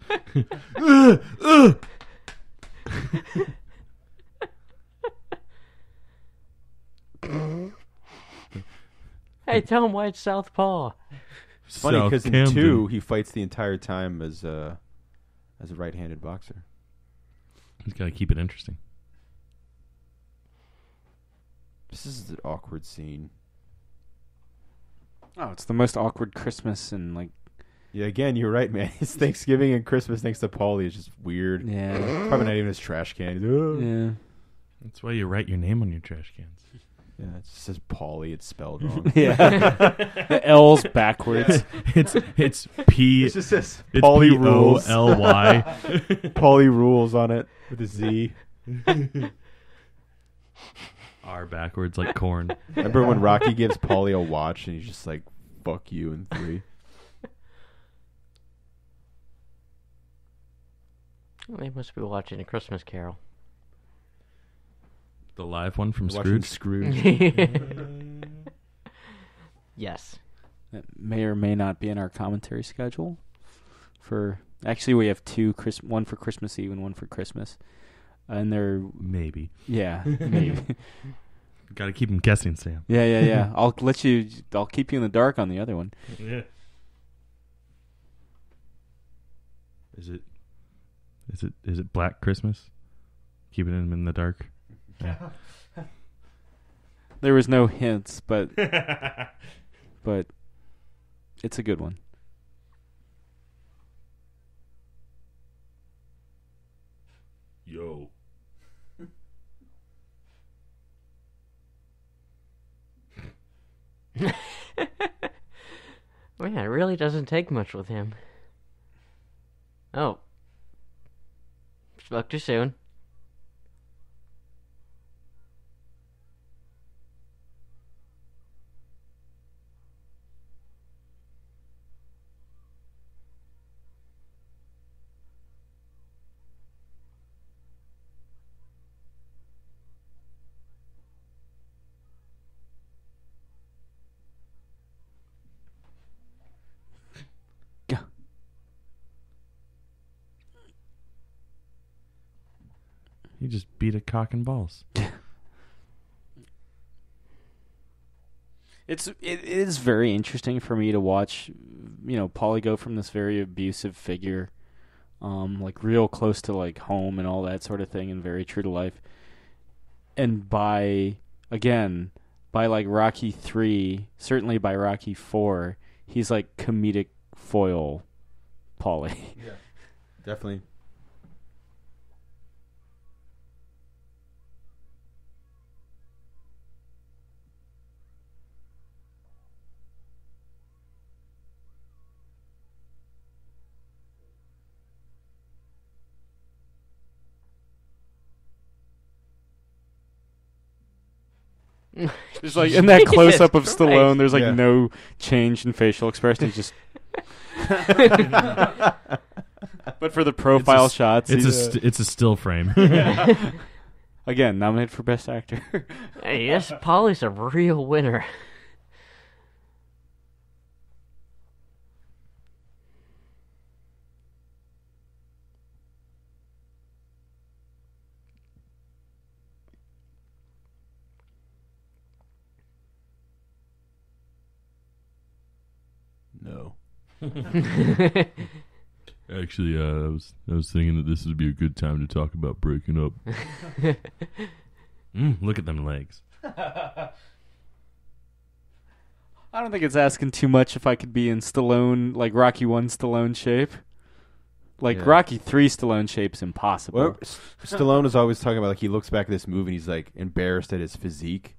D: Hey, tell him why it's Southpaw.
C: It's funny because in
B: Camden.
C: 2 he fights the entire time as a right-handed boxer.
B: He's got to keep it interesting.
C: This is an awkward scene.
A: Oh, it's the most awkward Christmas and like.
C: Yeah, again, you're right, man. His Thanksgiving and Christmas thanks to Paulie is just weird.
A: Yeah.
C: Probably not even his trash can. He's, "Oh."
A: Yeah.
B: That's why you write your name on your trash cans.
C: Yeah, it just says Paulie. It's spelled wrong.
A: Yeah. The L's backwards.
B: It's P.
C: It just says
B: It's
C: Paulie rules.
B: P-O-L-Y.
C: Paulie rules on it with a Z.
B: R backwards like corn.
C: Remember when Rocky gives Paulie a watch and he's just like, "Fuck you" in 3.
D: They must be watching A Christmas Carol.
B: The live one from
C: Watching
B: Scrooge.
D: Yes.
A: That may or may not be in our commentary schedule. Actually, we have 2 one for Christmas Eve and one for Christmas, and they're
B: Maybe.
A: maybe.
B: Got to keep him guessing, Sam.
A: Yeah. I'll keep you in the dark on the other one.
B: Yeah. Is it Black Christmas? Keeping him in the dark. Yeah.
A: There was no hints, but it's a good one.
B: Yo.
D: Man, it really doesn't take much with him. Oh. Spoke too soon.
B: He just beat a cock and balls.
A: It is very interesting for me to watch, Paulie go from this very abusive figure, like real close to like home and all that sort of thing, and very true to life. And by like Rocky 3, certainly by Rocky 4, he's like comedic foil Paulie.
C: Yeah, definitely.
A: There's like in that close up of
D: Jesus
A: Stallone,
D: Christ.
A: there's like
C: Yeah.
A: no change in facial expression. He's just. But for the profile shots,
B: It's a still frame.
A: again nominated for best actor.
D: Hey, yes, Polly's a real winner.
C: No.
B: Actually, I was thinking that this would be a good time to talk about breaking up. Look at them legs.
A: I don't think it's asking too much if I could be in Stallone, like Rocky 1 Stallone shape. Like
C: Yeah.
A: Rocky 3 Stallone shape's impossible.
C: Well, Stallone is always talking about, like, he looks back at this movie and he's like embarrassed at his physique,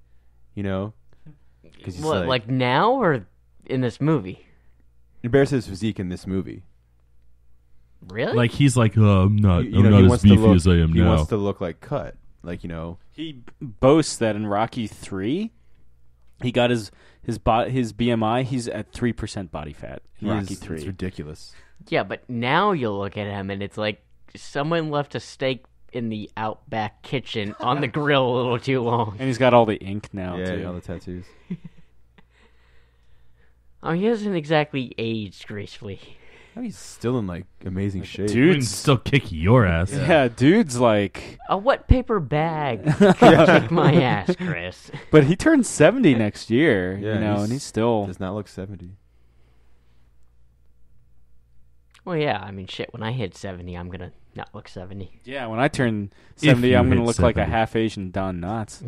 C: Because he's
D: What, like now or in this movie?
C: embarrassed at his physique in this movie.
D: Really?
B: Like he's like, I'm not
C: He
B: as
C: wants to
B: beefy
C: look,
B: as I am
C: he
B: now.
C: wants to look like cut,
A: He boasts that in Rocky 3, he got his BMI. He's at 3% body fat in Rocky 3.
C: It's ridiculous.
D: yeah, but now you'll look at him and it's like someone left a steak in the Outback kitchen on the grill a little too long.
A: And he's got all the ink now,
C: Yeah,
A: too.
C: all the tattoos.
D: Oh, he hasn't exactly aged gracefully.
C: Oh, he's still in like amazing shape.
B: We
A: Dude,
B: can still kick your ass.
A: yeah, dude's like...
D: A wet paper bag could kick my ass, Chris.
A: But he turns 70 next year,
C: Yeah,
A: you know, and he's still...
C: does not look 70.
D: Well, yeah, I mean, shit, when I hit 70, I'm gonna not look 70.
A: Yeah, when I turn
B: If
A: 70,
B: you
A: I'm going to
B: hit
A: look like a
B: 70.
A: half Asian Don Knotts.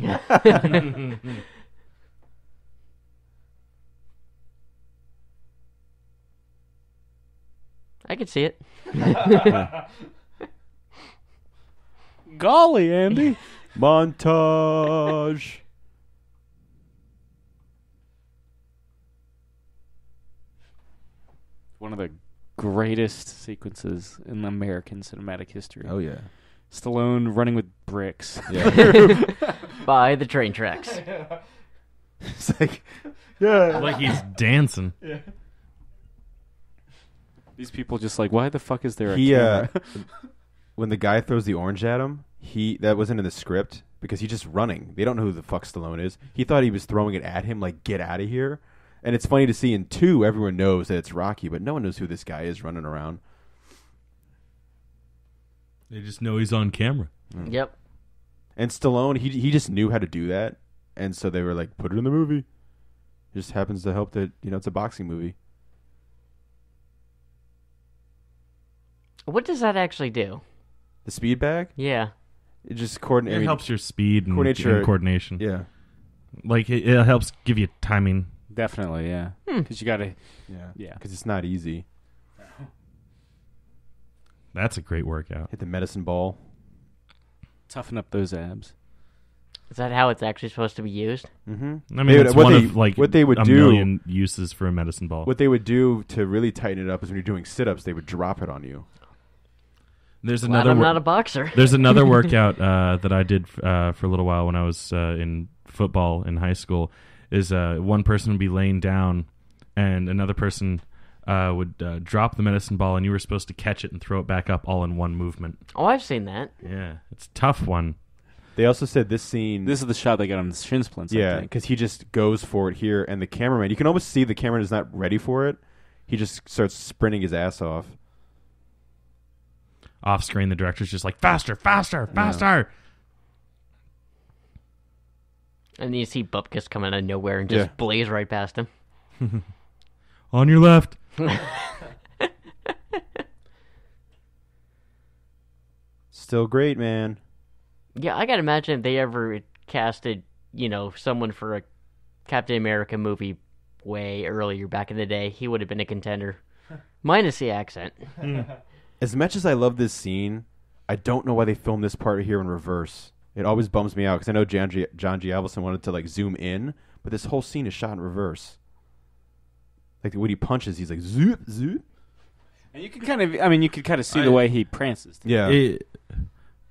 D: I could see it.
A: Golly, Andy.
C: Montage.
A: One of the greatest sequences in American cinematic history.
C: Oh yeah.
A: Stallone running with bricks.
C: Yeah.
D: By the train tracks.
C: It's like, yeah.
B: Like he's dancing.
A: These people just like, why the fuck is there a
C: He
A: camera?
C: when the guy throws the orange at him, that wasn't in the script because he's just running. They don't know who the fuck Stallone is. He thought he was throwing it at him, like get out of here. And it's funny to see in 2, everyone knows that it's Rocky, but no one knows who this guy is running around.
B: They just know he's on camera.
D: Yep.
C: And Stallone, he just knew how to do that, and so they were like, put it in the movie. It just happens to help that it's a boxing movie.
D: What does that actually do?
C: The speed bag,
D: Yeah.
C: it just coordinates.
B: It helps your speed and
C: coordinate your-
B: coordination.
C: Yeah,
B: Like it helps give you timing.
A: Definitely, yeah. Because you got to... Yeah.
C: because it's not easy.
B: That's a great workout.
C: Hit the medicine ball.
A: toughen up those abs.
D: Is that how it's actually supposed to be used?
C: Mm-hmm.
B: I mean, it's one of like
C: what they would
B: a
C: do.
B: million uses for a medicine ball.
C: What they would do to really tighten it up is when you're doing sit-ups, they would drop it on you.
B: There's
D: Glad
B: another.
D: I'm not a boxer.
B: There's another workout that I did for a little while when I was in football in high school. Is one person would be laying down, and another person would drop the medicine ball, and you were supposed to catch it and throw it back up all in one movement.
D: Oh, I've seen that.
B: Yeah, it's a tough one.
C: They also said this scene.
A: This is the shot they got on the shin splints. I
C: Yeah,
A: think.
C: because he just goes for it here, and the cameraman, you can almost see the cameraman is not ready for it. He just starts sprinting his ass off.
B: Off screen, the director's just like, faster, faster, faster.
D: And you see Bupkis come out of nowhere and just
C: Yeah.
D: blaze right past him.
B: On your left.
C: Still great, man.
D: Yeah, I gotta imagine if they ever casted, someone for a Captain America movie way earlier back in the day, he would have been a contender. Minus the accent.
C: As much as I love this scene, I don't know why they filmed this part here in reverse. It always bums me out because I know John G. Avildsen wanted to like zoom in, but this whole scene is shot in reverse. Like when he punches, he's like zoop zoop.
A: And you can kind of, you could kind of see the way he prances.
C: Yeah,
B: It,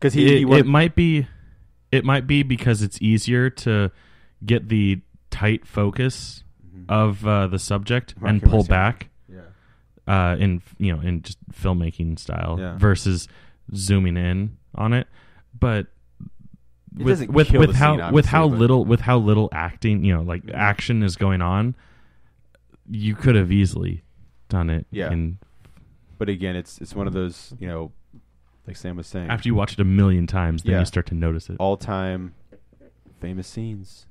C: because
B: it might be because it's easier to get the tight focus of the subject
C: Mark
B: and
C: him
B: pull
C: myself.
B: back
C: Yeah.
B: in just filmmaking style
C: Yeah.
B: versus zooming in on it. But
C: It
B: with
C: doesn't
B: with
C: kill
B: with
C: the
B: how
C: scene,
B: with how
C: obviously, but-
B: little acting like action is going on, you could have easily done it.
C: Yeah.
B: in
C: But again, it's one of those like Sam was saying,
B: after you watch it a million times, then
C: Yeah.
B: you start to notice it.
C: all time famous scenes.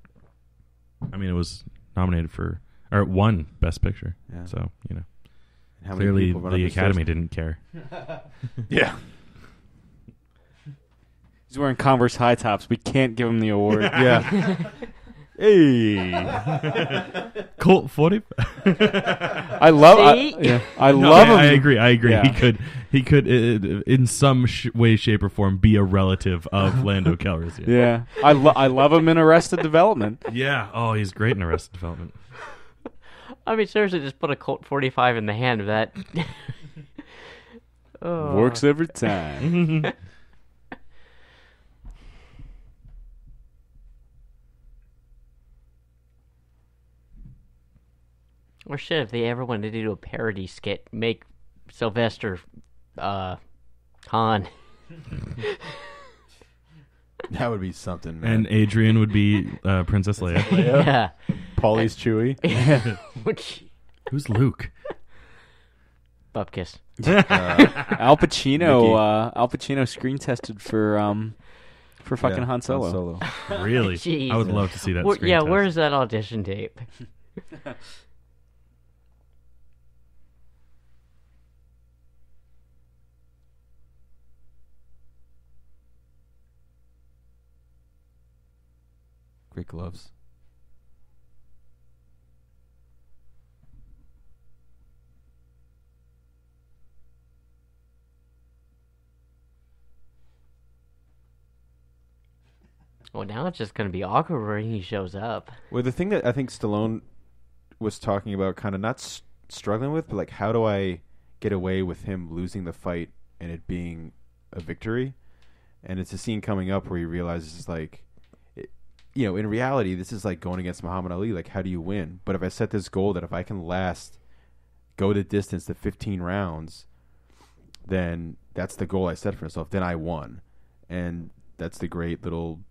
B: I mean, it was nominated or won Best Picture.
C: Yeah.
B: So
C: And how many
B: clearly
C: people run up
B: the
C: the stairs?
B: Academy didn't care.
C: Yeah.
A: He's wearing Converse high tops. We can't give him the award.
C: Yeah. Hey.
B: Colt 40.
A: I love.
D: See?
A: I love him.
B: I agree.
A: Yeah.
B: He could in some way, shape, or form be a relative of Lando Calrissian.
A: Yeah, I love him in Arrested Development.
B: Yeah. Oh, he's great in Arrested Development.
D: I mean, seriously, just put a Colt 45 in the hand of that. Oh.
A: Works every time.
D: Or shit, if they ever wanted to do a parody skit, make Sylvester Han.
C: That would be something, man.
B: And Adrian would be Princess Leia.
D: Yeah.
C: Paulie's Chewie.
B: Who's Luke?
D: Bupkis.
A: Al Pacino.
C: Mickey.
A: Al Pacino screen tested for fucking Han Solo.
B: Really?
D: Jeez.
B: I would love to see that screen
D: Yeah,
B: test.
D: where's that audition tape?
C: Great gloves.
D: Well, now it's just going to be awkward when he shows up.
C: Well, the thing that I think Stallone was talking about, kind of not struggling with, but like, how do I get away with him losing the fight and it being a victory? And it's a scene coming up where he realizes, like, in reality, this is like going against Muhammad Ali. Like, how do you win? But if I set this goal that if I can go the distance to 15 rounds, then that's the goal I set for myself. Then I won. And that's the great little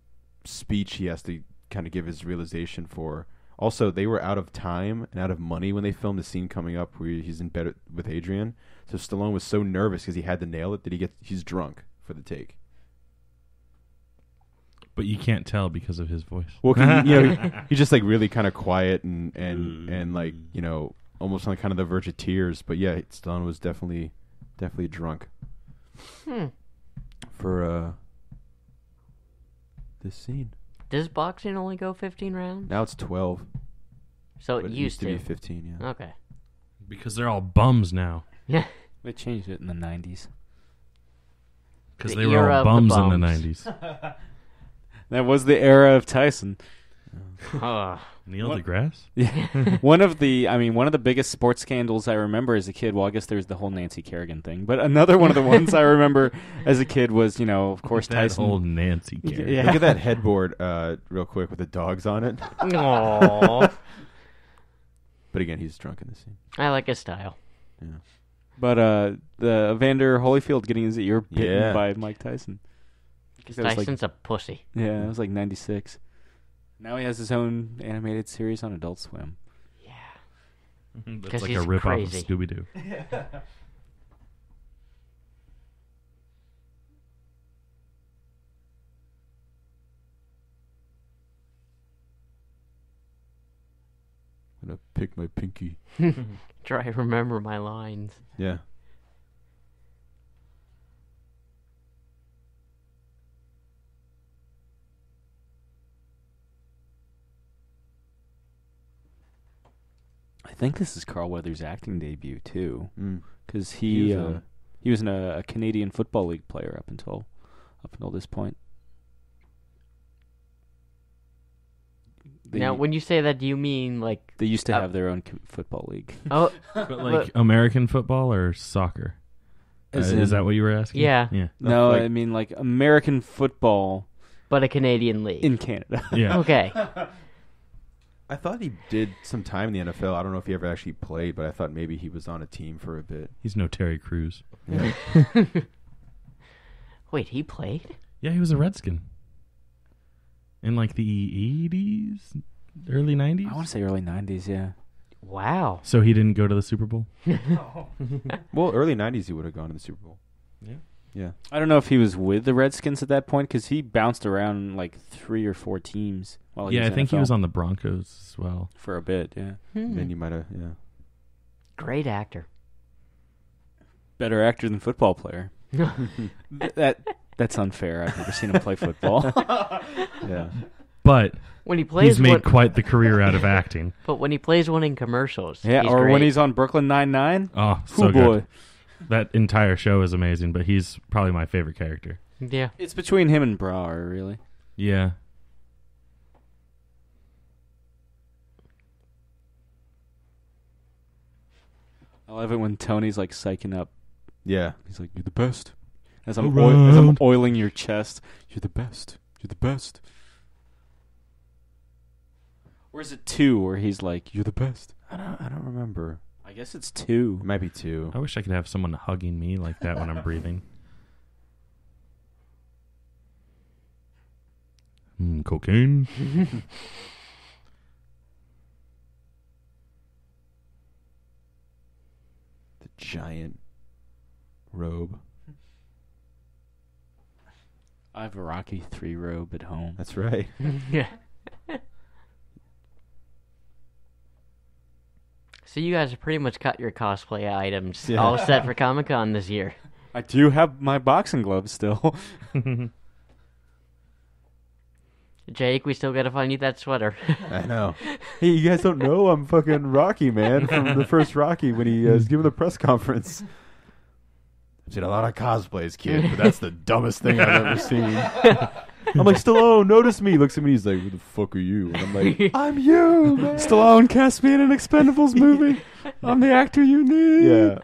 C: speech he has to kind of give his realization for. Also, they were out of time and out of money when they filmed the scene coming up where he's in bed with Adrian. So Stallone was so nervous because he had to nail it that he's drunk for the take.
B: But you can't tell because of his voice.
C: Well, he's just like really kind of quiet and like, almost on kind of the verge of tears. But yeah, Stallone was definitely drunk for this scene.
D: Does boxing only go 15 rounds?
C: Now it's 12.
D: So
C: But
D: it used to
C: be 15, yeah.
D: Okay.
B: Because they're all bums now.
D: Yeah.
A: They changed it in the 90s.
B: Because
D: The
B: they were
D: era
B: all
D: of the
B: bums in the
D: bums.
B: 90s.
A: That was the era of Tyson.
B: Neil
A: What?
B: deGrasse?
A: Yeah. One of the biggest sports scandals I remember as a kid, well, I guess there's the whole Nancy Kerrigan thing, but another one of the ones I remember as a kid was, of course,
B: That
A: Tyson.
B: old Nancy Kerrigan.
A: Yeah.
C: Look at that headboard real quick with the dogs on it.
D: Aww.
C: But again, he's drunk in the scene.
D: I like his style.
C: Yeah.
A: But the Evander Holyfield getting his ear bitten
C: Yeah.
A: by Mike Tyson.
D: Because
A: That was like-
D: Tyson's a pussy.
A: Yeah, it was like 96. Now he has his own animated series on Adult Swim.
D: Yeah.
B: That's
D: 'Cause
B: like
D: he's
B: a ripoff of
D: crazy.
B: Scooby-Doo.
C: I'm going to pick my pinky.
D: Try to remember my lines.
C: Yeah.
A: I think this is Carl Weathers' acting debut too,
C: Mm.
A: because
C: He
A: he was a Canadian Football League player up until this point.
D: Now, when you say that, do you mean like...
A: They used to have their own football league.
D: Oh,
B: But like American football or soccer?
A: As
B: Is
A: in-
B: that what you were asking?
D: Yeah.
B: Yeah.
A: No,
C: like-
A: I mean like American football
D: but a Canadian league.
A: in Canada.
B: Yeah.
D: Okay.
C: I thought he did some time in the NFL. I don't know if he ever actually played, but I thought maybe he was on a team for a bit.
B: He's no Terry Crews.
C: Yeah.
D: Wait, he played?
B: Yeah, he was a Redskin. In like the 80s? Early 90s?
A: I want to say early 90s, yeah.
D: Wow.
B: So he didn't go to the Super Bowl?
C: Well, early 90s he would have gone to the Super Bowl.
B: Yeah.
C: Yeah.
A: I don't know if he was with the Redskins at that point because he bounced around like 3 or 4 teams. While he
B: Yeah,
A: was
B: I think he
A: NFL.
B: was on the Broncos as well.
A: For a bit, yeah.
C: Then you might have, yeah.
D: Great actor.
A: Better actor than football player. That's unfair. I've never seen him play football.
C: Yeah.
B: But
D: When he plays
B: he's made
D: one,
B: quite the career out of acting.
D: but when he plays one in commercials,
A: Yeah,
D: he's
A: or
D: great.
A: when he's on Brooklyn Nine-Nine.
B: Oh,
A: Oh,
B: so
A: boy.
B: good. That entire show is amazing, but he's probably my favorite character.
D: Yeah.
A: It's between him and Brar, really.
B: Yeah.
A: I love it when Tony's like psyching up.
C: Yeah.
A: He's like, "You're the best." As I'm
B: Around.
A: oiling your chest, you're the best. You're the best. Or is it 2 where he's like, "You're the best"?
C: I don't remember.
A: I guess it's 2.
C: It might be 2.
B: I wish I could have someone hugging me like that when I'm breathing. Cocaine.
C: The giant robe.
A: I have a Rocky 3 robe at home.
C: That's right.
D: Yeah. So you guys have pretty much got your cosplay items
C: Yeah.
D: all set for Comic-Con this year.
A: I do have my boxing gloves still.
D: Jake, we still gotta find you that sweater.
C: I know. Hey, you guys don't know I'm fucking Rocky, man, from the first Rocky when he was giving the press conference. I've seen a lot of cosplays, kid, but that's the dumbest thing I've ever seen. I'm like, Stallone, notice me. He looks at me, he's like, who the fuck are you? And I'm like, I'm you, man.
A: Stallone cast me in an Expendables movie. I'm the actor you need.
C: Yeah,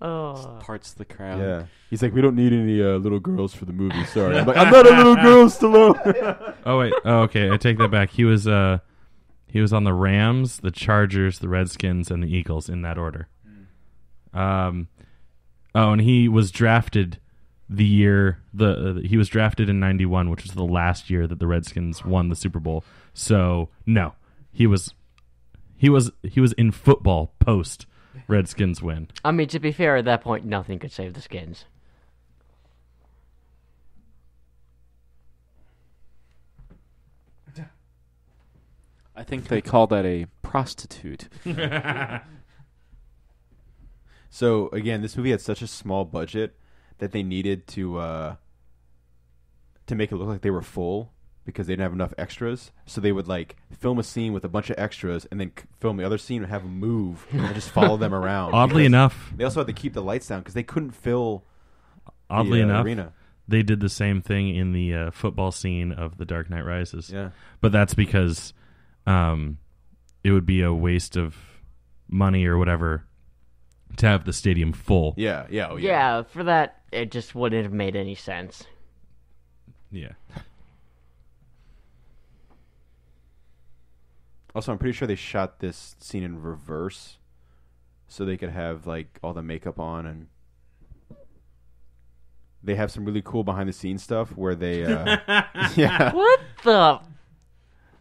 D: Oh.
A: Parts the crowd.
C: yeah. He's like, we don't need any little girls for the movie, sorry. I'm like, I'm not a little girl, Stallone.
B: Oh wait. Oh, okay. I take that back. He was on the Rams, the Chargers, the Redskins, and the Eagles in that order. And he was drafted the year he was drafted in '91, which was the last year that the Redskins won the Super Bowl. So no, he was in football post Redskins win.
D: I mean, to be fair, at that point, nothing could save the Skins.
A: I think they call that a prostitute.
C: So, again, this movie had such a small budget that they needed to make it look like they were full because they didn't have enough extras. So they would, like, film a scene with a bunch of extras and then film the other scene and have them move and just follow them around.
B: Oddly
C: Because
B: enough,
C: they also had to keep the lights down because they couldn't fill
B: oddly
C: the
B: enough,
C: arena.
B: they did the same thing in the football scene of The Dark Knight Rises.
C: Yeah.
B: But that's because it would be a waste of money or whatever to have the stadium full.
C: Yeah, yeah, oh, yeah.
D: Yeah, for that, it just wouldn't have made any sense.
B: Yeah.
C: Also, I'm pretty sure they shot this scene in reverse so they could have, like, all the makeup on, and they have some really cool behind-the-scenes stuff where they, yeah,
D: What the?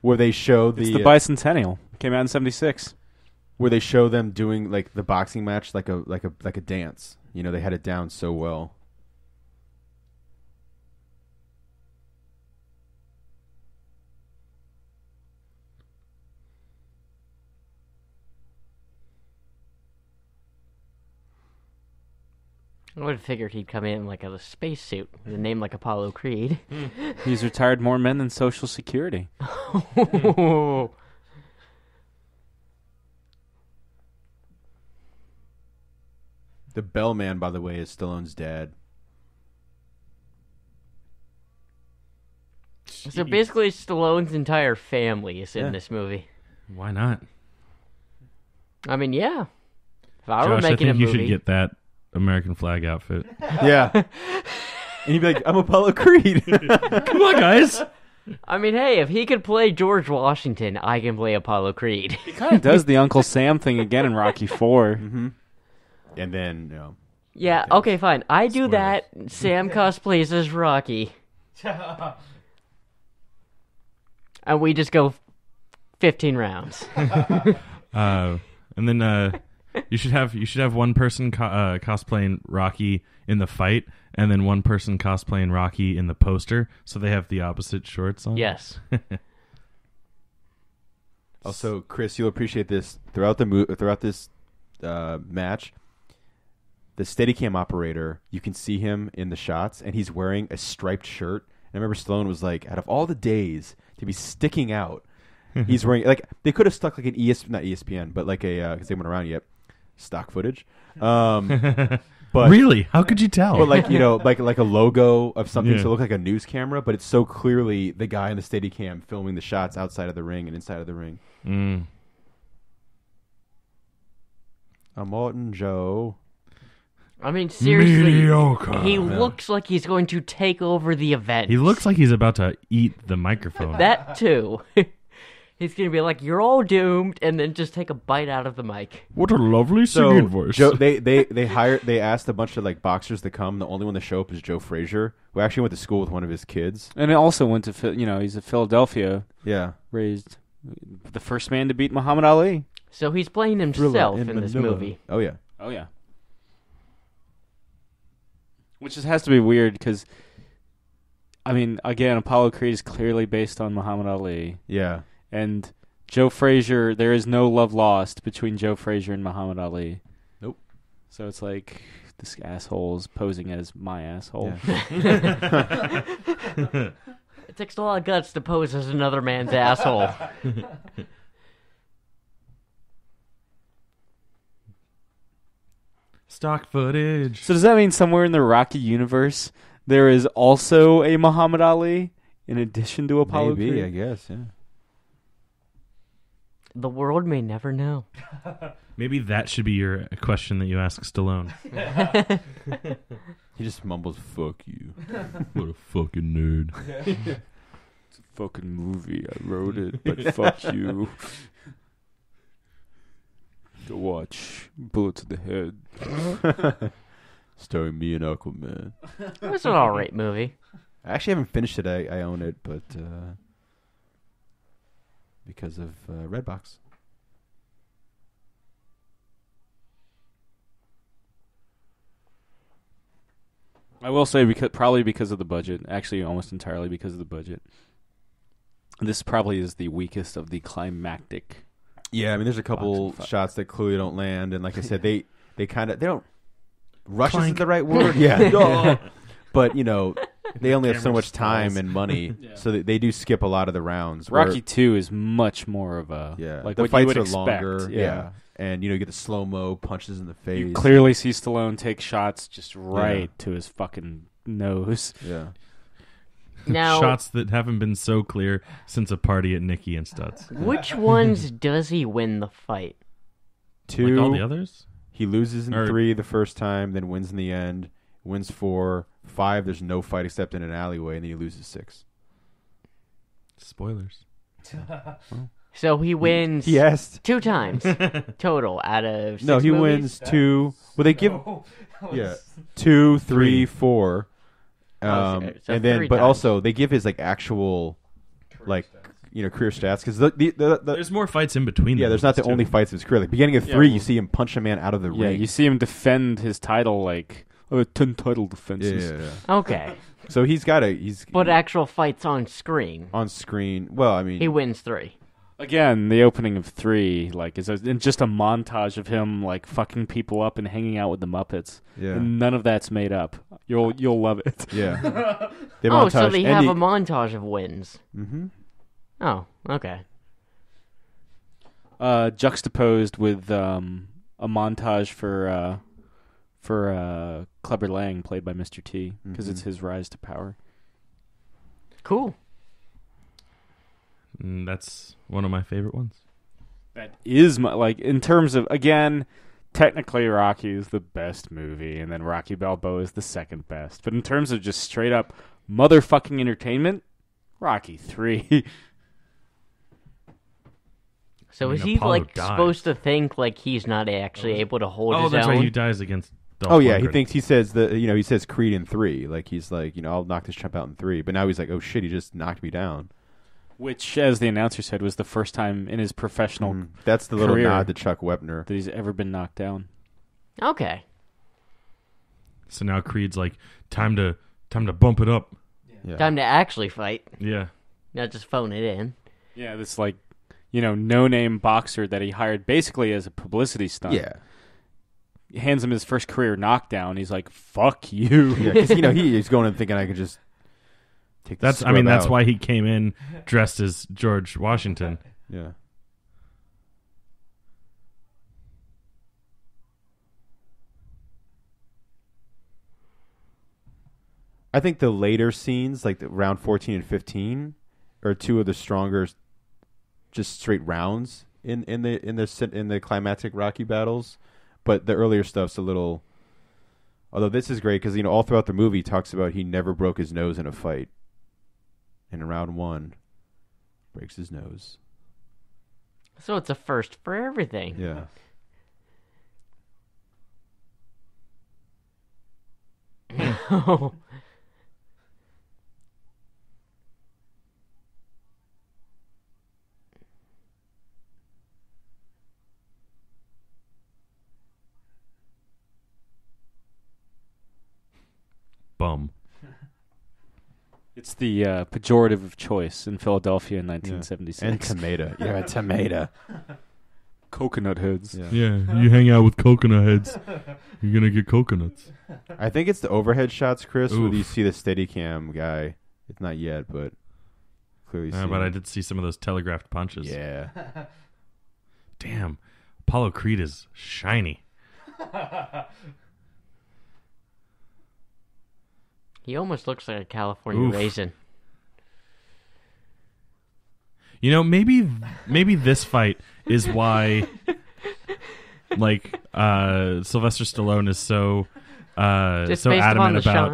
C: where they show
A: It's the bicentennial. Came out in '76.
C: where they show them doing like the boxing match like a dance. You know, they had it down so well.
D: I would have figured he'd come in like a spacesuit with a name like Apollo Creed.
A: He's retired more men than Social Security.
C: The bellman, by the way, is Stallone's dad.
D: So basically, Stallone's entire family is in
C: Yeah.
D: this movie.
B: Why not?
D: I mean, yeah. If I were
B: Josh, I
D: making a
B: think you
D: movie,
B: should get that American flag outfit.
C: Yeah. And he'd be like, I'm Apollo Creed.
B: Come on, guys.
D: I mean, hey, if he could play George Washington, I can play Apollo Creed.
A: He kind of does the Uncle Sam thing again in Rocky 4.
C: Mm-hmm. And then, you know,
D: Yeah, okay, fine. I do
B: Spoilers.
D: that. Sam cosplays as Rocky. And we just go 15 rounds.
B: And then you should have one person cosplaying Rocky in the fight, and then one person cosplaying Rocky in the poster, so they have the opposite shorts on.
D: Yes.
C: also, Chris, you'll appreciate this throughout this match. The Steadicam operator, you can see him in the shots, and he's wearing a striped shirt. And I remember Stallone was like, out of all the days to be sticking out, he's wearing, like, they could have stuck like an not ESPN, but like a, because they weren't around yet, stock footage. But
B: Really? How could you tell?
C: But like, you know, like a logo of something
B: Yeah.
C: to look like a news camera, but it's so clearly the guy in the Steadicam filming the shots outside of the ring and inside of the ring.
B: Mm.
C: Morton Joe.
D: I mean, seriously,
B: Mediocre.
D: he looks like he's going to take over the event.
B: He looks like he's about to eat the microphone.
D: That too. He's gonna be like, "You're all doomed," and then just take a bite out of the mic.
B: What a lovely
C: So
B: singing voice.
C: they asked a bunch of like boxers to come. The only one to show up is Joe Frazier, who actually went to school with one of his kids.
A: And it also went to he's a Philadelphia
C: Yeah,
A: raised, the first man to beat Muhammad Ali.
D: So he's playing himself in this movie.
C: Oh yeah.
A: Oh yeah. Which just has to be weird because, I mean, again, Apollo Creed is clearly based on Muhammad Ali.
C: Yeah.
A: And Joe Frazier, there is no love lost between Joe Frazier and Muhammad Ali.
C: Nope.
A: So it's like this asshole's posing as my asshole.
C: Yeah.
D: It takes a lot of guts to pose as another man's asshole.
B: Stock footage.
A: So does that mean somewhere in the Rocky universe there is also a Muhammad Ali in addition to Apollo
C: Maybe,
A: Creed?
C: I guess. Yeah.
D: The world may never know.
B: Maybe that should be your question that you ask Stallone.
C: He just mumbles, "Fuck you."
B: What a fucking nerd.
A: It's a fucking movie. I wrote it, but fuck you. Go watch Bullet to the Head.
C: Starring me and Aquaman.
D: It was an alright movie.
C: I actually haven't finished it. I own it, but because of Redbox.
A: I will say probably because of the budget. Actually, almost entirely because of the budget. This probably is the weakest of the climactic.
C: Yeah, I mean, there's a couple shots that clearly don't land, and like I said, they don't. Rush isn't the right word. Yeah, but they only have so much time and money, so they do skip a lot of the rounds.
A: Rocky 2 is much more of a
C: like
A: the
C: what
A: fights
C: you would
A: are
C: expect.
A: longer.
C: Yeah. And you get the slow mo punches in the face.
A: You clearly see Stallone take shots just right to his fucking nose.
C: Yeah.
D: Now,
B: shots that haven't been so clear since a party at Nicky and Stutz.
D: Which ones does he win the fight?
C: 2.
B: Like all the others?
C: He loses in 3 the first time, then wins in the end. Wins 4. 5, there's no fight except in an alleyway, and then he loses 6.
B: Spoilers.
D: So he wins
C: He asked
D: 2 times total out of 6
C: No, he
D: movies?
C: wins 2. Well, they give 2, 3, 4.
D: So
C: and then,
D: 3
C: but
D: times.
C: also they give his actual career stats because
B: There's more fights in between.
C: there's not the only fights of his career. Like beginning of 3, you see him punch a man out of the
A: Yeah,
C: ring.
A: you see him defend his title 10 title defenses.
C: Yeah.
D: Okay.
C: So he's
D: But actual fights on screen.
C: on screen. Well, I mean,
D: He wins 3.
A: Again, the opening of 3 is just a montage of him fucking people up and hanging out with the Muppets.
C: yeah,
A: And none of that's made up. You'll love it.
C: yeah. The
D: Oh, so
C: montage-
D: they
C: and
D: have
C: the-
D: a montage of wins.
C: Mm-hmm.
D: Oh, okay.
A: Juxtaposed with a montage for Clubber Lang, played by Mr. T, because it's his rise to power.
D: Cool.
B: That's one of my favorite ones.
A: That is in terms of, again, technically Rocky is the best movie, and then Rocky Balboa is the second best. But in terms of just straight up motherfucking entertainment, Rocky 3.
D: So
B: I mean,
D: is he
B: Apollo dies.
D: supposed to think he's not actually able to hold
B: Oh,
D: his
B: that's
D: own?
B: right. He dies against. Dolph
C: Oh yeah,
B: Lundgren.
C: he says he says Creed in 3. He's I'll knock this chump out in 3. But now he's like, oh shit, he just knocked me down.
A: Which, as the announcer said, was the first time in his professional
C: That's the little
A: career
C: nod to Chuck Wepner.
A: that he's ever been knocked down.
D: Okay.
B: So now Creed's like, time to bump it up.
C: Yeah.
D: Time to actually fight,
B: Yeah.
D: not just phone it in.
A: Yeah, this no-name boxer that he hired basically as a publicity stunt.
C: Yeah.
A: Hands him his first career knockdown. He's like, "Fuck you."
C: Yeah, because he's going in thinking I could just take.
B: That's
C: out.
B: why he came in dressed as George Washington.
C: Yeah. I think the later scenes, like the round 14 and 15, are 2 of the stronger, just straight rounds in the climactic Rocky battles. But the earlier stuff's a little. Although this is great because all throughout the movie he talks about he never broke his nose in a fight. And in round 1, breaks his nose.
D: So it's a first for everything.
C: Yeah.
B: Bum.
A: It's the pejorative of choice in Philadelphia in
C: Yeah.
A: 1976.
C: And tomato. You're a tomato.
A: Coconut heads.
C: Yeah.
B: Yeah, you hang out with coconut heads, you're gonna get coconuts.
C: I think it's the overhead shots, Chris, where
B: Oof.
C: you see the Steadicam guy. It's not yet, but clearly see
B: But I
C: him.
B: did see some of those telegraphed punches.
C: Yeah.
B: Damn, Apollo Creed is shiny.
D: He almost looks like a California
B: Oof.
D: raisin.
B: You know, maybe this fight is why, like, Sylvester Stallone is so
D: Just
B: so
D: based upon
B: adamant
D: the
B: about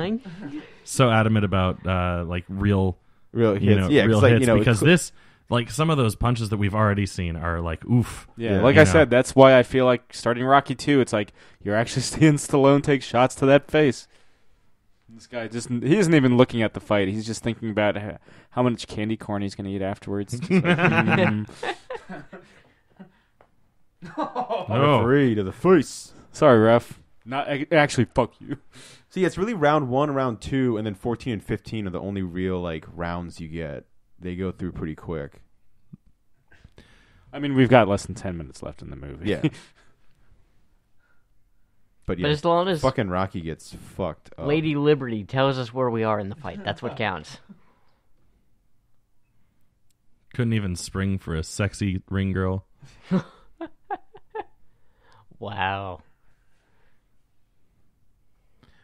D: shine.
B: like real
C: Real hits.
B: you know
C: yeah,
B: real
C: 'cause, like,
B: hits
C: you know,
B: because this like some of those punches that we've already seen are like oof.
A: Yeah,
C: Yeah.
A: like
B: You
A: I
B: know.
A: said, that's why I feel like starting Rocky 2, it's like you're actually seeing Stallone take shots to that face. This guy he isn't even looking at the fight. He's just thinking about how much candy corn he's going to eat afterwards. Just like,
B: Oh.
C: Referee to the face.
A: Sorry, ref. Not actually, fuck you.
C: See, it's really round 1, round 2, and then 14 and 15 are the only real like rounds you get. They go through pretty quick.
A: I mean, we've got less than 10 minutes left in the movie.
C: Yeah. But yeah,
D: But as long as
C: fucking Rocky gets fucked up.
D: Lady Liberty tells us where we are in the fight, that's what counts.
B: Couldn't even spring for a sexy ring girl.
D: Wow.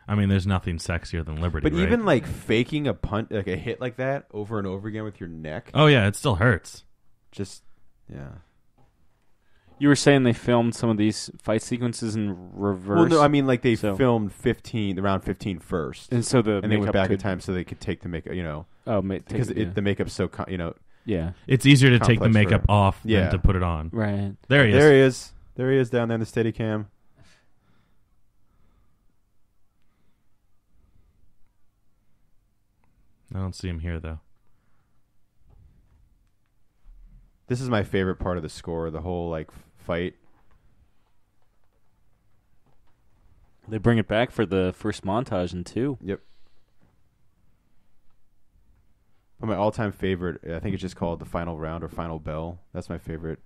B: I mean, there's nothing sexier than Liberty.
C: But
B: right?
C: even like faking a punt, like a hit like that over and over again with your neck,
B: oh yeah, it still hurts.
C: just yeah.
A: You were saying they filmed some of these fight sequences in reverse.
C: Well, no, I mean like they
A: So-
C: filmed round 15 first,
A: and so the
C: and they went
A: makeup
C: back in
A: could,
C: time so they could take the makeup, because the makeup's so
A: yeah,
B: It's easier to take the
C: Complex
B: makeup
C: for-
B: off
C: Yeah.
B: than to put it on.
A: right.
B: There he is.
C: There he is. There he is down there in the Steadicam.
B: I don't see him here though.
C: This is my favorite part of the score, the whole like fight.
A: They bring it back for the first montage in 2.
C: Yep. But my all-time favorite, I think it's just called The Final Round or Final Bell. That's my favorite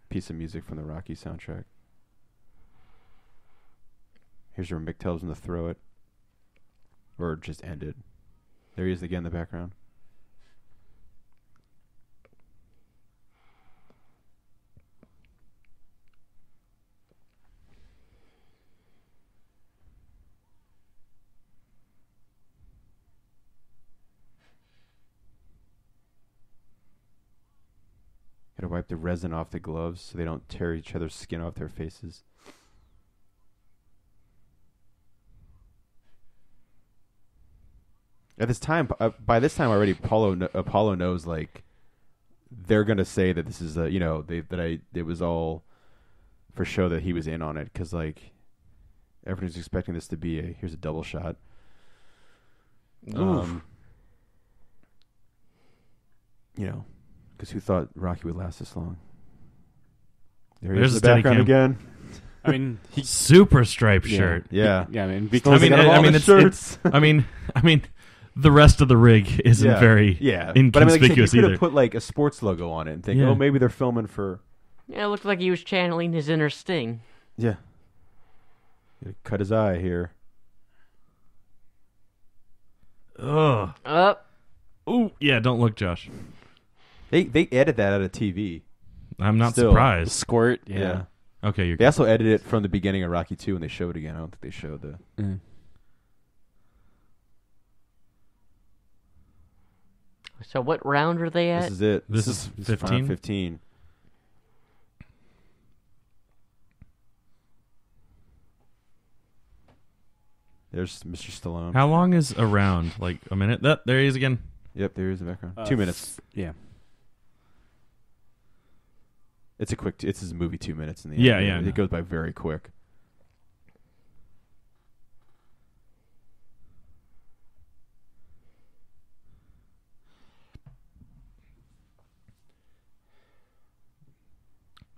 C: piece of music from the Rocky soundtrack. Here's where Mick tells him to throw it. Or just end it. There he is again in the background. Gotta wipe the resin off the gloves so they don't tear each other's skin off their faces. At this time, by this time already, Apollo knows like they're gonna say that this is it was all for show that he was in on it because like everyone's expecting this to be here's a double shot. Because who thought Rocky would last this long?
B: There's
C: the
B: a
C: background
B: Steadicam.
C: again.
A: I mean,
B: Super striped shirt.
C: Yeah.
A: Yeah, I mean,
B: I
A: because
B: mean,
C: They got all the
B: it's
C: shirts.
B: I mean, the rest of the rig isn't very
C: But I mean, like,
B: inconspicuous
C: you could
B: either.
C: have put like a sports logo on it and think,
B: Yeah.
C: oh, maybe they're filming for
D: Yeah, it looked like he was channeling his inner Sting.
C: yeah. Gotta cut his eye here.
B: Ugh.
D: Up.
B: Ooh, yeah. Don't look, Josh.
C: They edit that out of TV.
B: I'm not
C: Still.
B: surprised.
A: squirt.
C: Yeah.
A: Yeah.
B: Okay, you're
C: They also edited it from the beginning of Rocky 2 and they showed it again. I don't think they showed the.
A: Mm.
D: So what round are they at?
C: This is it.
B: This is
C: round
B: 15?
C: 15. There's Mr. Stallone.
B: How long is a round? Like a minute? There he is again.
C: Yep, there is the background. 2 minutes.
A: Yeah.
C: It's a quick. It's a movie 2 minutes in the
B: Yeah,
C: end.
B: yeah, I know.
C: It goes by very quick.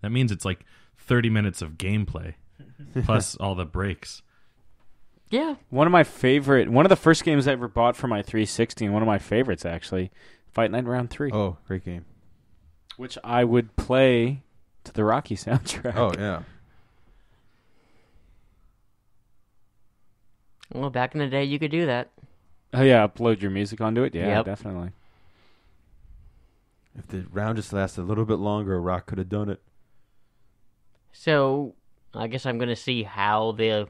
B: That means it's like 30 minutes of gameplay plus all the breaks.
D: Yeah.
A: One of the first games I ever bought for my 360, and one of my favorites actually, Fight Night Round 3.
C: Oh, great game.
A: Which I would play to the Rocky soundtrack.
C: Oh yeah.
D: Well, back in the day, you could do that.
A: Oh yeah, upload your music onto it. Yeah,
D: Yep.
A: definitely.
C: If the round just lasted a little bit longer, Rock could have done it.
D: So, I guess I'm going to see how the...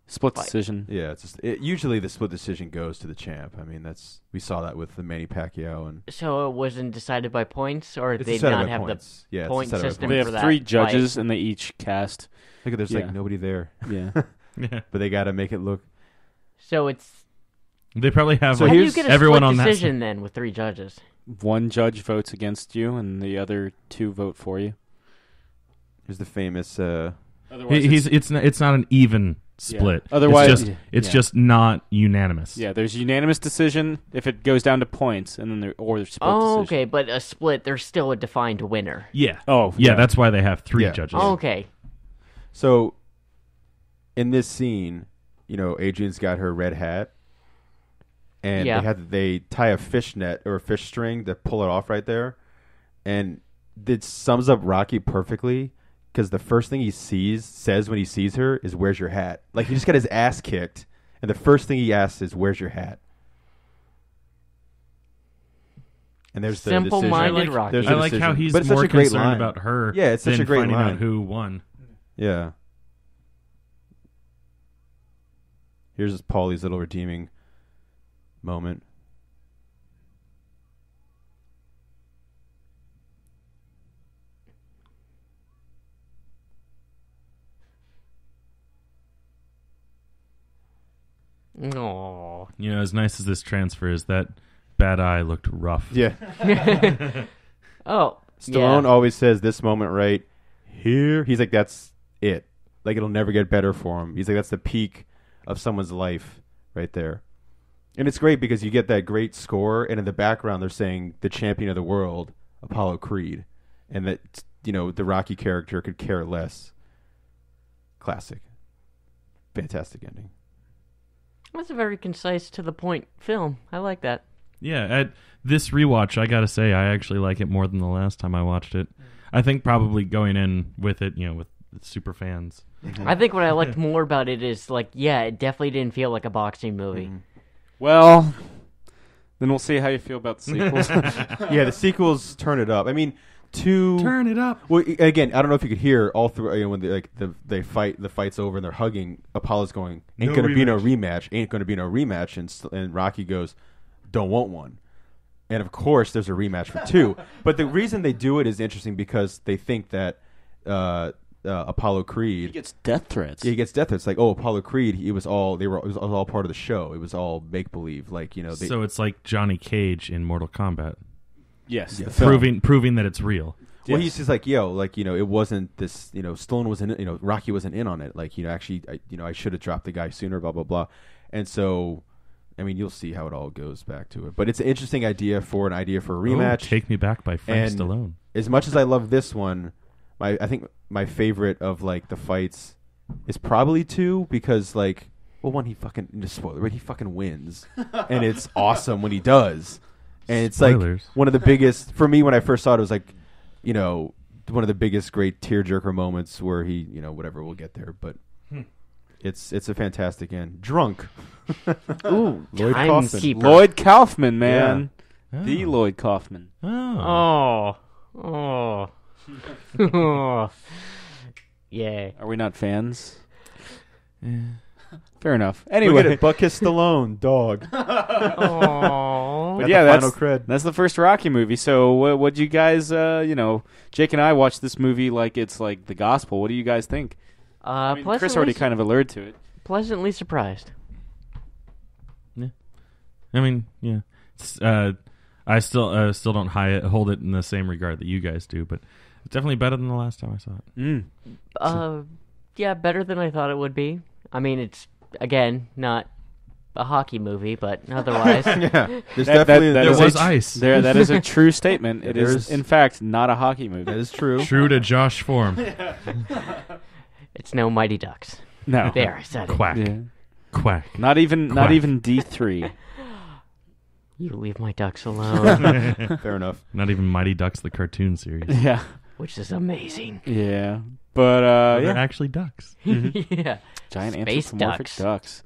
A: Split
D: Fight.
A: decision.
C: Yeah, it's just usually the split decision goes to the champ. I mean, we saw that with the Manny Pacquiao and
D: So it wasn't decided by points, or
C: it's
D: they
C: decided
D: not
C: by
D: have
C: points. Yeah, it's
D: point
C: decided by
D: system
A: They
C: points.
D: for
A: have
D: that
A: 3 judges, and they each cast.
C: Look, there's
A: Yeah.
C: like nobody there,
A: Yeah.
B: Yeah.
C: but they got to make it look.
D: So it's...
B: They probably have
C: So
D: how do you
C: here's
D: get a
B: everyone
D: split
B: on that
D: decision then with 3 judges?
A: One judge votes against you, and the other 2 vote for you.
C: Here's the famous.
A: Otherwise,
B: It's not an even split.
A: Otherwise-
B: it's
A: yeah.
B: just not unanimous.
A: yeah, there's unanimous decision if it goes down to points, and then there's split
D: Oh,
A: decision.
D: okay, but a split, there's still a defined winner.
B: Yeah.
A: Oh,
B: Yeah,
A: yeah.
B: that's why they have 3
C: Yeah.
B: judges.
D: Oh, okay.
C: So, in this scene, Adrian's got her red hat, and
D: Yeah.
C: they tie a fish net or a fish string to pull it off right there, and it sums up Rocky perfectly. Because the first thing he says when he sees her is, "Where's your hat?" Like, he just got his ass kicked, and the first thing he asks is, "Where's your hat?" And there's the
D: Simple-minded
C: decision.
D: Rocky.
C: There's
B: I
C: the
B: like how
C: decision.
B: he's
C: But it's
B: more
C: such a great
B: concerned
C: line.
B: about her
C: Yeah, it's such
B: than
C: a great
B: finding
C: line.
B: out who won.
C: Yeah. Here's Paulie's little redeeming moment.
D: Aww.
B: As nice as this transfer is, that bad eye looked rough.
C: Yeah.
D: Oh,
C: Stallone
D: yeah.
C: always says this moment right here. He's like, that's it. Like, it'll never get better for him. He's like, that's the peak of someone's life right there. And it's great because you get that great score, and in the background they're saying the champion of the world, Apollo Creed, and that the Rocky character could care less. Classic. Fantastic ending.
D: That's a very concise, to the point film. I like that.
B: Yeah, at this rewatch, I gotta say, I actually like it more than the last time I watched it. I think probably going in with it, with super fans.
D: I think what I liked more about it is, it definitely didn't feel like a boxing movie.
A: Well, then we'll see how you feel about the sequels.
C: Yeah, the sequels turn it up. I mean,
B: Turn it up.
C: Well, again, I don't know if you could hear all through when they fight, the fight's over and they're hugging. Apollo's going, "Ain't
B: No
C: gonna be no
B: rematch.
C: rematch. Ain't gonna be no rematch." And Rocky goes, "Don't want one." And of course, there's a rematch for 2. But the reason they do it is interesting because they think that Apollo Creed
A: He gets death threats.
C: he gets death threats. Like, oh, Apollo Creed, it was all part of the show. It was all make believe. Like,
B: So it's like Johnny Cage in Mortal Kombat,
A: Yes.
C: Yeah.
A: the film.
B: proving that it's real.
C: Well,
A: Yes.
C: he's just like, it wasn't this, Stallone wasn't, Rocky wasn't in on it. Like, actually, I should have dropped the guy sooner, blah, blah, blah. And so, I mean, you'll see how it all goes back to it. But it's an interesting idea for a rematch.
B: Oh, Take Me Back by Frank
C: And
B: Stallone.
C: As much as I love this one, I think my favorite of, the fights is probably 2 because, one, he fucking, just spoiler, right? He fucking wins. And it's awesome when he does. And it's
B: Spoilers.
C: one of the biggest, for me when I first saw it, it was one of the biggest great tearjerker moments where he, whatever, we'll get there. But it's a fantastic end. Drunk.
D: Ooh,
C: Lloyd Kaufman.
D: timekeeper.
A: Lloyd Kaufman, man.
B: Oh.
A: The Lloyd Kaufman.
B: Oh.
D: Oh. Oh. Yeah.
A: Are we not fans?
B: Yeah.
A: Fair enough.
C: Look at
A: Anyway,
C: it, Buckus Stallone, dog.
D: Oh.
A: but
C: Got
A: yeah,
C: the
A: that's
C: final cred.
A: that's the first Rocky movie. So, what you guys? Jake and I watched this movie like it's like the gospel. What do you guys think? I mean, Chris already kind of alluded to it.
D: pleasantly surprised.
B: I mean, yeah. It's, I still don't hold it in the same regard that you guys do, but it's definitely better than the last time I saw it.
D: Yeah, better than I thought it would be. I mean, it's again not a hockey movie, but otherwise,
C: Yeah, there's
A: That-
C: definitely
A: that
B: There
A: is
B: was
A: a
B: ice.
A: That is a true statement. It
C: There's-
A: is, in fact, not a hockey movie.
C: that is true.
B: True to Josh form.
D: it's no Mighty Ducks.
A: No.
D: There, I said it.
B: Quack.
A: Yeah.
B: Quack.
A: Not even
B: Quack.
A: D3.
D: You leave my ducks alone,
C: Fair enough.
B: Not even Mighty Ducks, the cartoon series.
A: Yeah.
D: which is amazing.
A: Yeah. But
B: They're
A: yeah.
B: actually ducks.
D: Yeah,
A: Giant
D: Space
A: anthropomorphic
D: ducks.
A: ducks.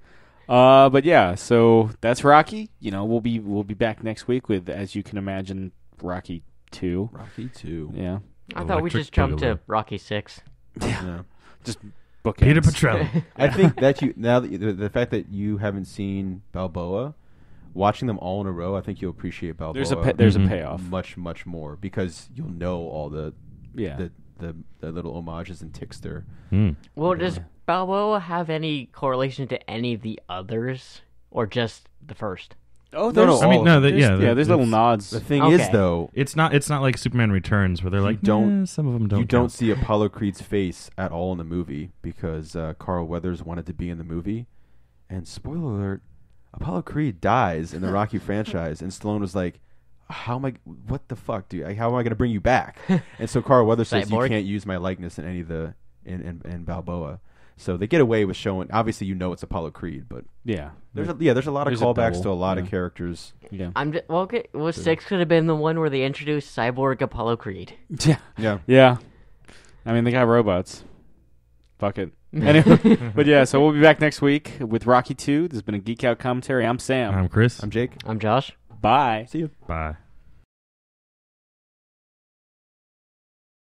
A: But yeah, so that's Rocky. We'll be back next week with, as you can imagine, Rocky 2.
C: Rocky 2.
A: Yeah.
D: I thought we
B: Electric
D: just jumped
B: Boogaloo.
D: to Rocky 6.
C: Yeah.
A: Just bookends.
B: Peter Petrelli.
C: I think that the fact that you haven't seen Balboa, watching them all in a row, I think you'll appreciate Balboa.
A: There's
B: Mhm.
A: a payoff.
C: much more because you'll know all the
A: Yeah.
C: the little homages and ticks there.
D: Well, does
A: Yeah.
D: Balboa have any correlation to any of the others, or just the first?
A: Oh,
C: No,
A: there's
C: no, I mean,
B: no,
A: there's,
B: yeah,
A: there's little
B: that's-
A: nods.
C: The thing is,
D: Okay.
C: though,
B: It's not like Superman Returns where they're like,
C: don't-
B: some of them don't.
C: you don't
B: count."
C: see Apollo Creed's face at all in the movie because Carl Weathers wanted to be in the movie, and spoiler alert, Apollo Creed dies in the Rocky franchise, and Stallone was like, "How am I? What the fuck, dude? How am I going to bring you back?" And so Carl Weathers says, "You
D: Cyborg?
C: can't use my likeness in any of the in Balboa." So they get away with showing. Obviously, it's Apollo Creed, but
A: Yeah.
C: there's a lot of
A: There's a
C: callbacks
A: double,
C: to a lot of
A: yeah.
C: characters.
A: Yeah.
D: Okay. Well, 6 could have been the one where they introduced Cyborg Apollo Creed.
A: Yeah.
C: Yeah.
A: Yeah. I mean, they got robots. Fuck it. Anyway, but yeah, so we'll be back next week with Rocky 2. This has been a Geek Out commentary. I'm Sam.
B: I'm Chris.
C: I'm Jake.
D: I'm Josh.
A: Bye.
C: See you.
B: Bye.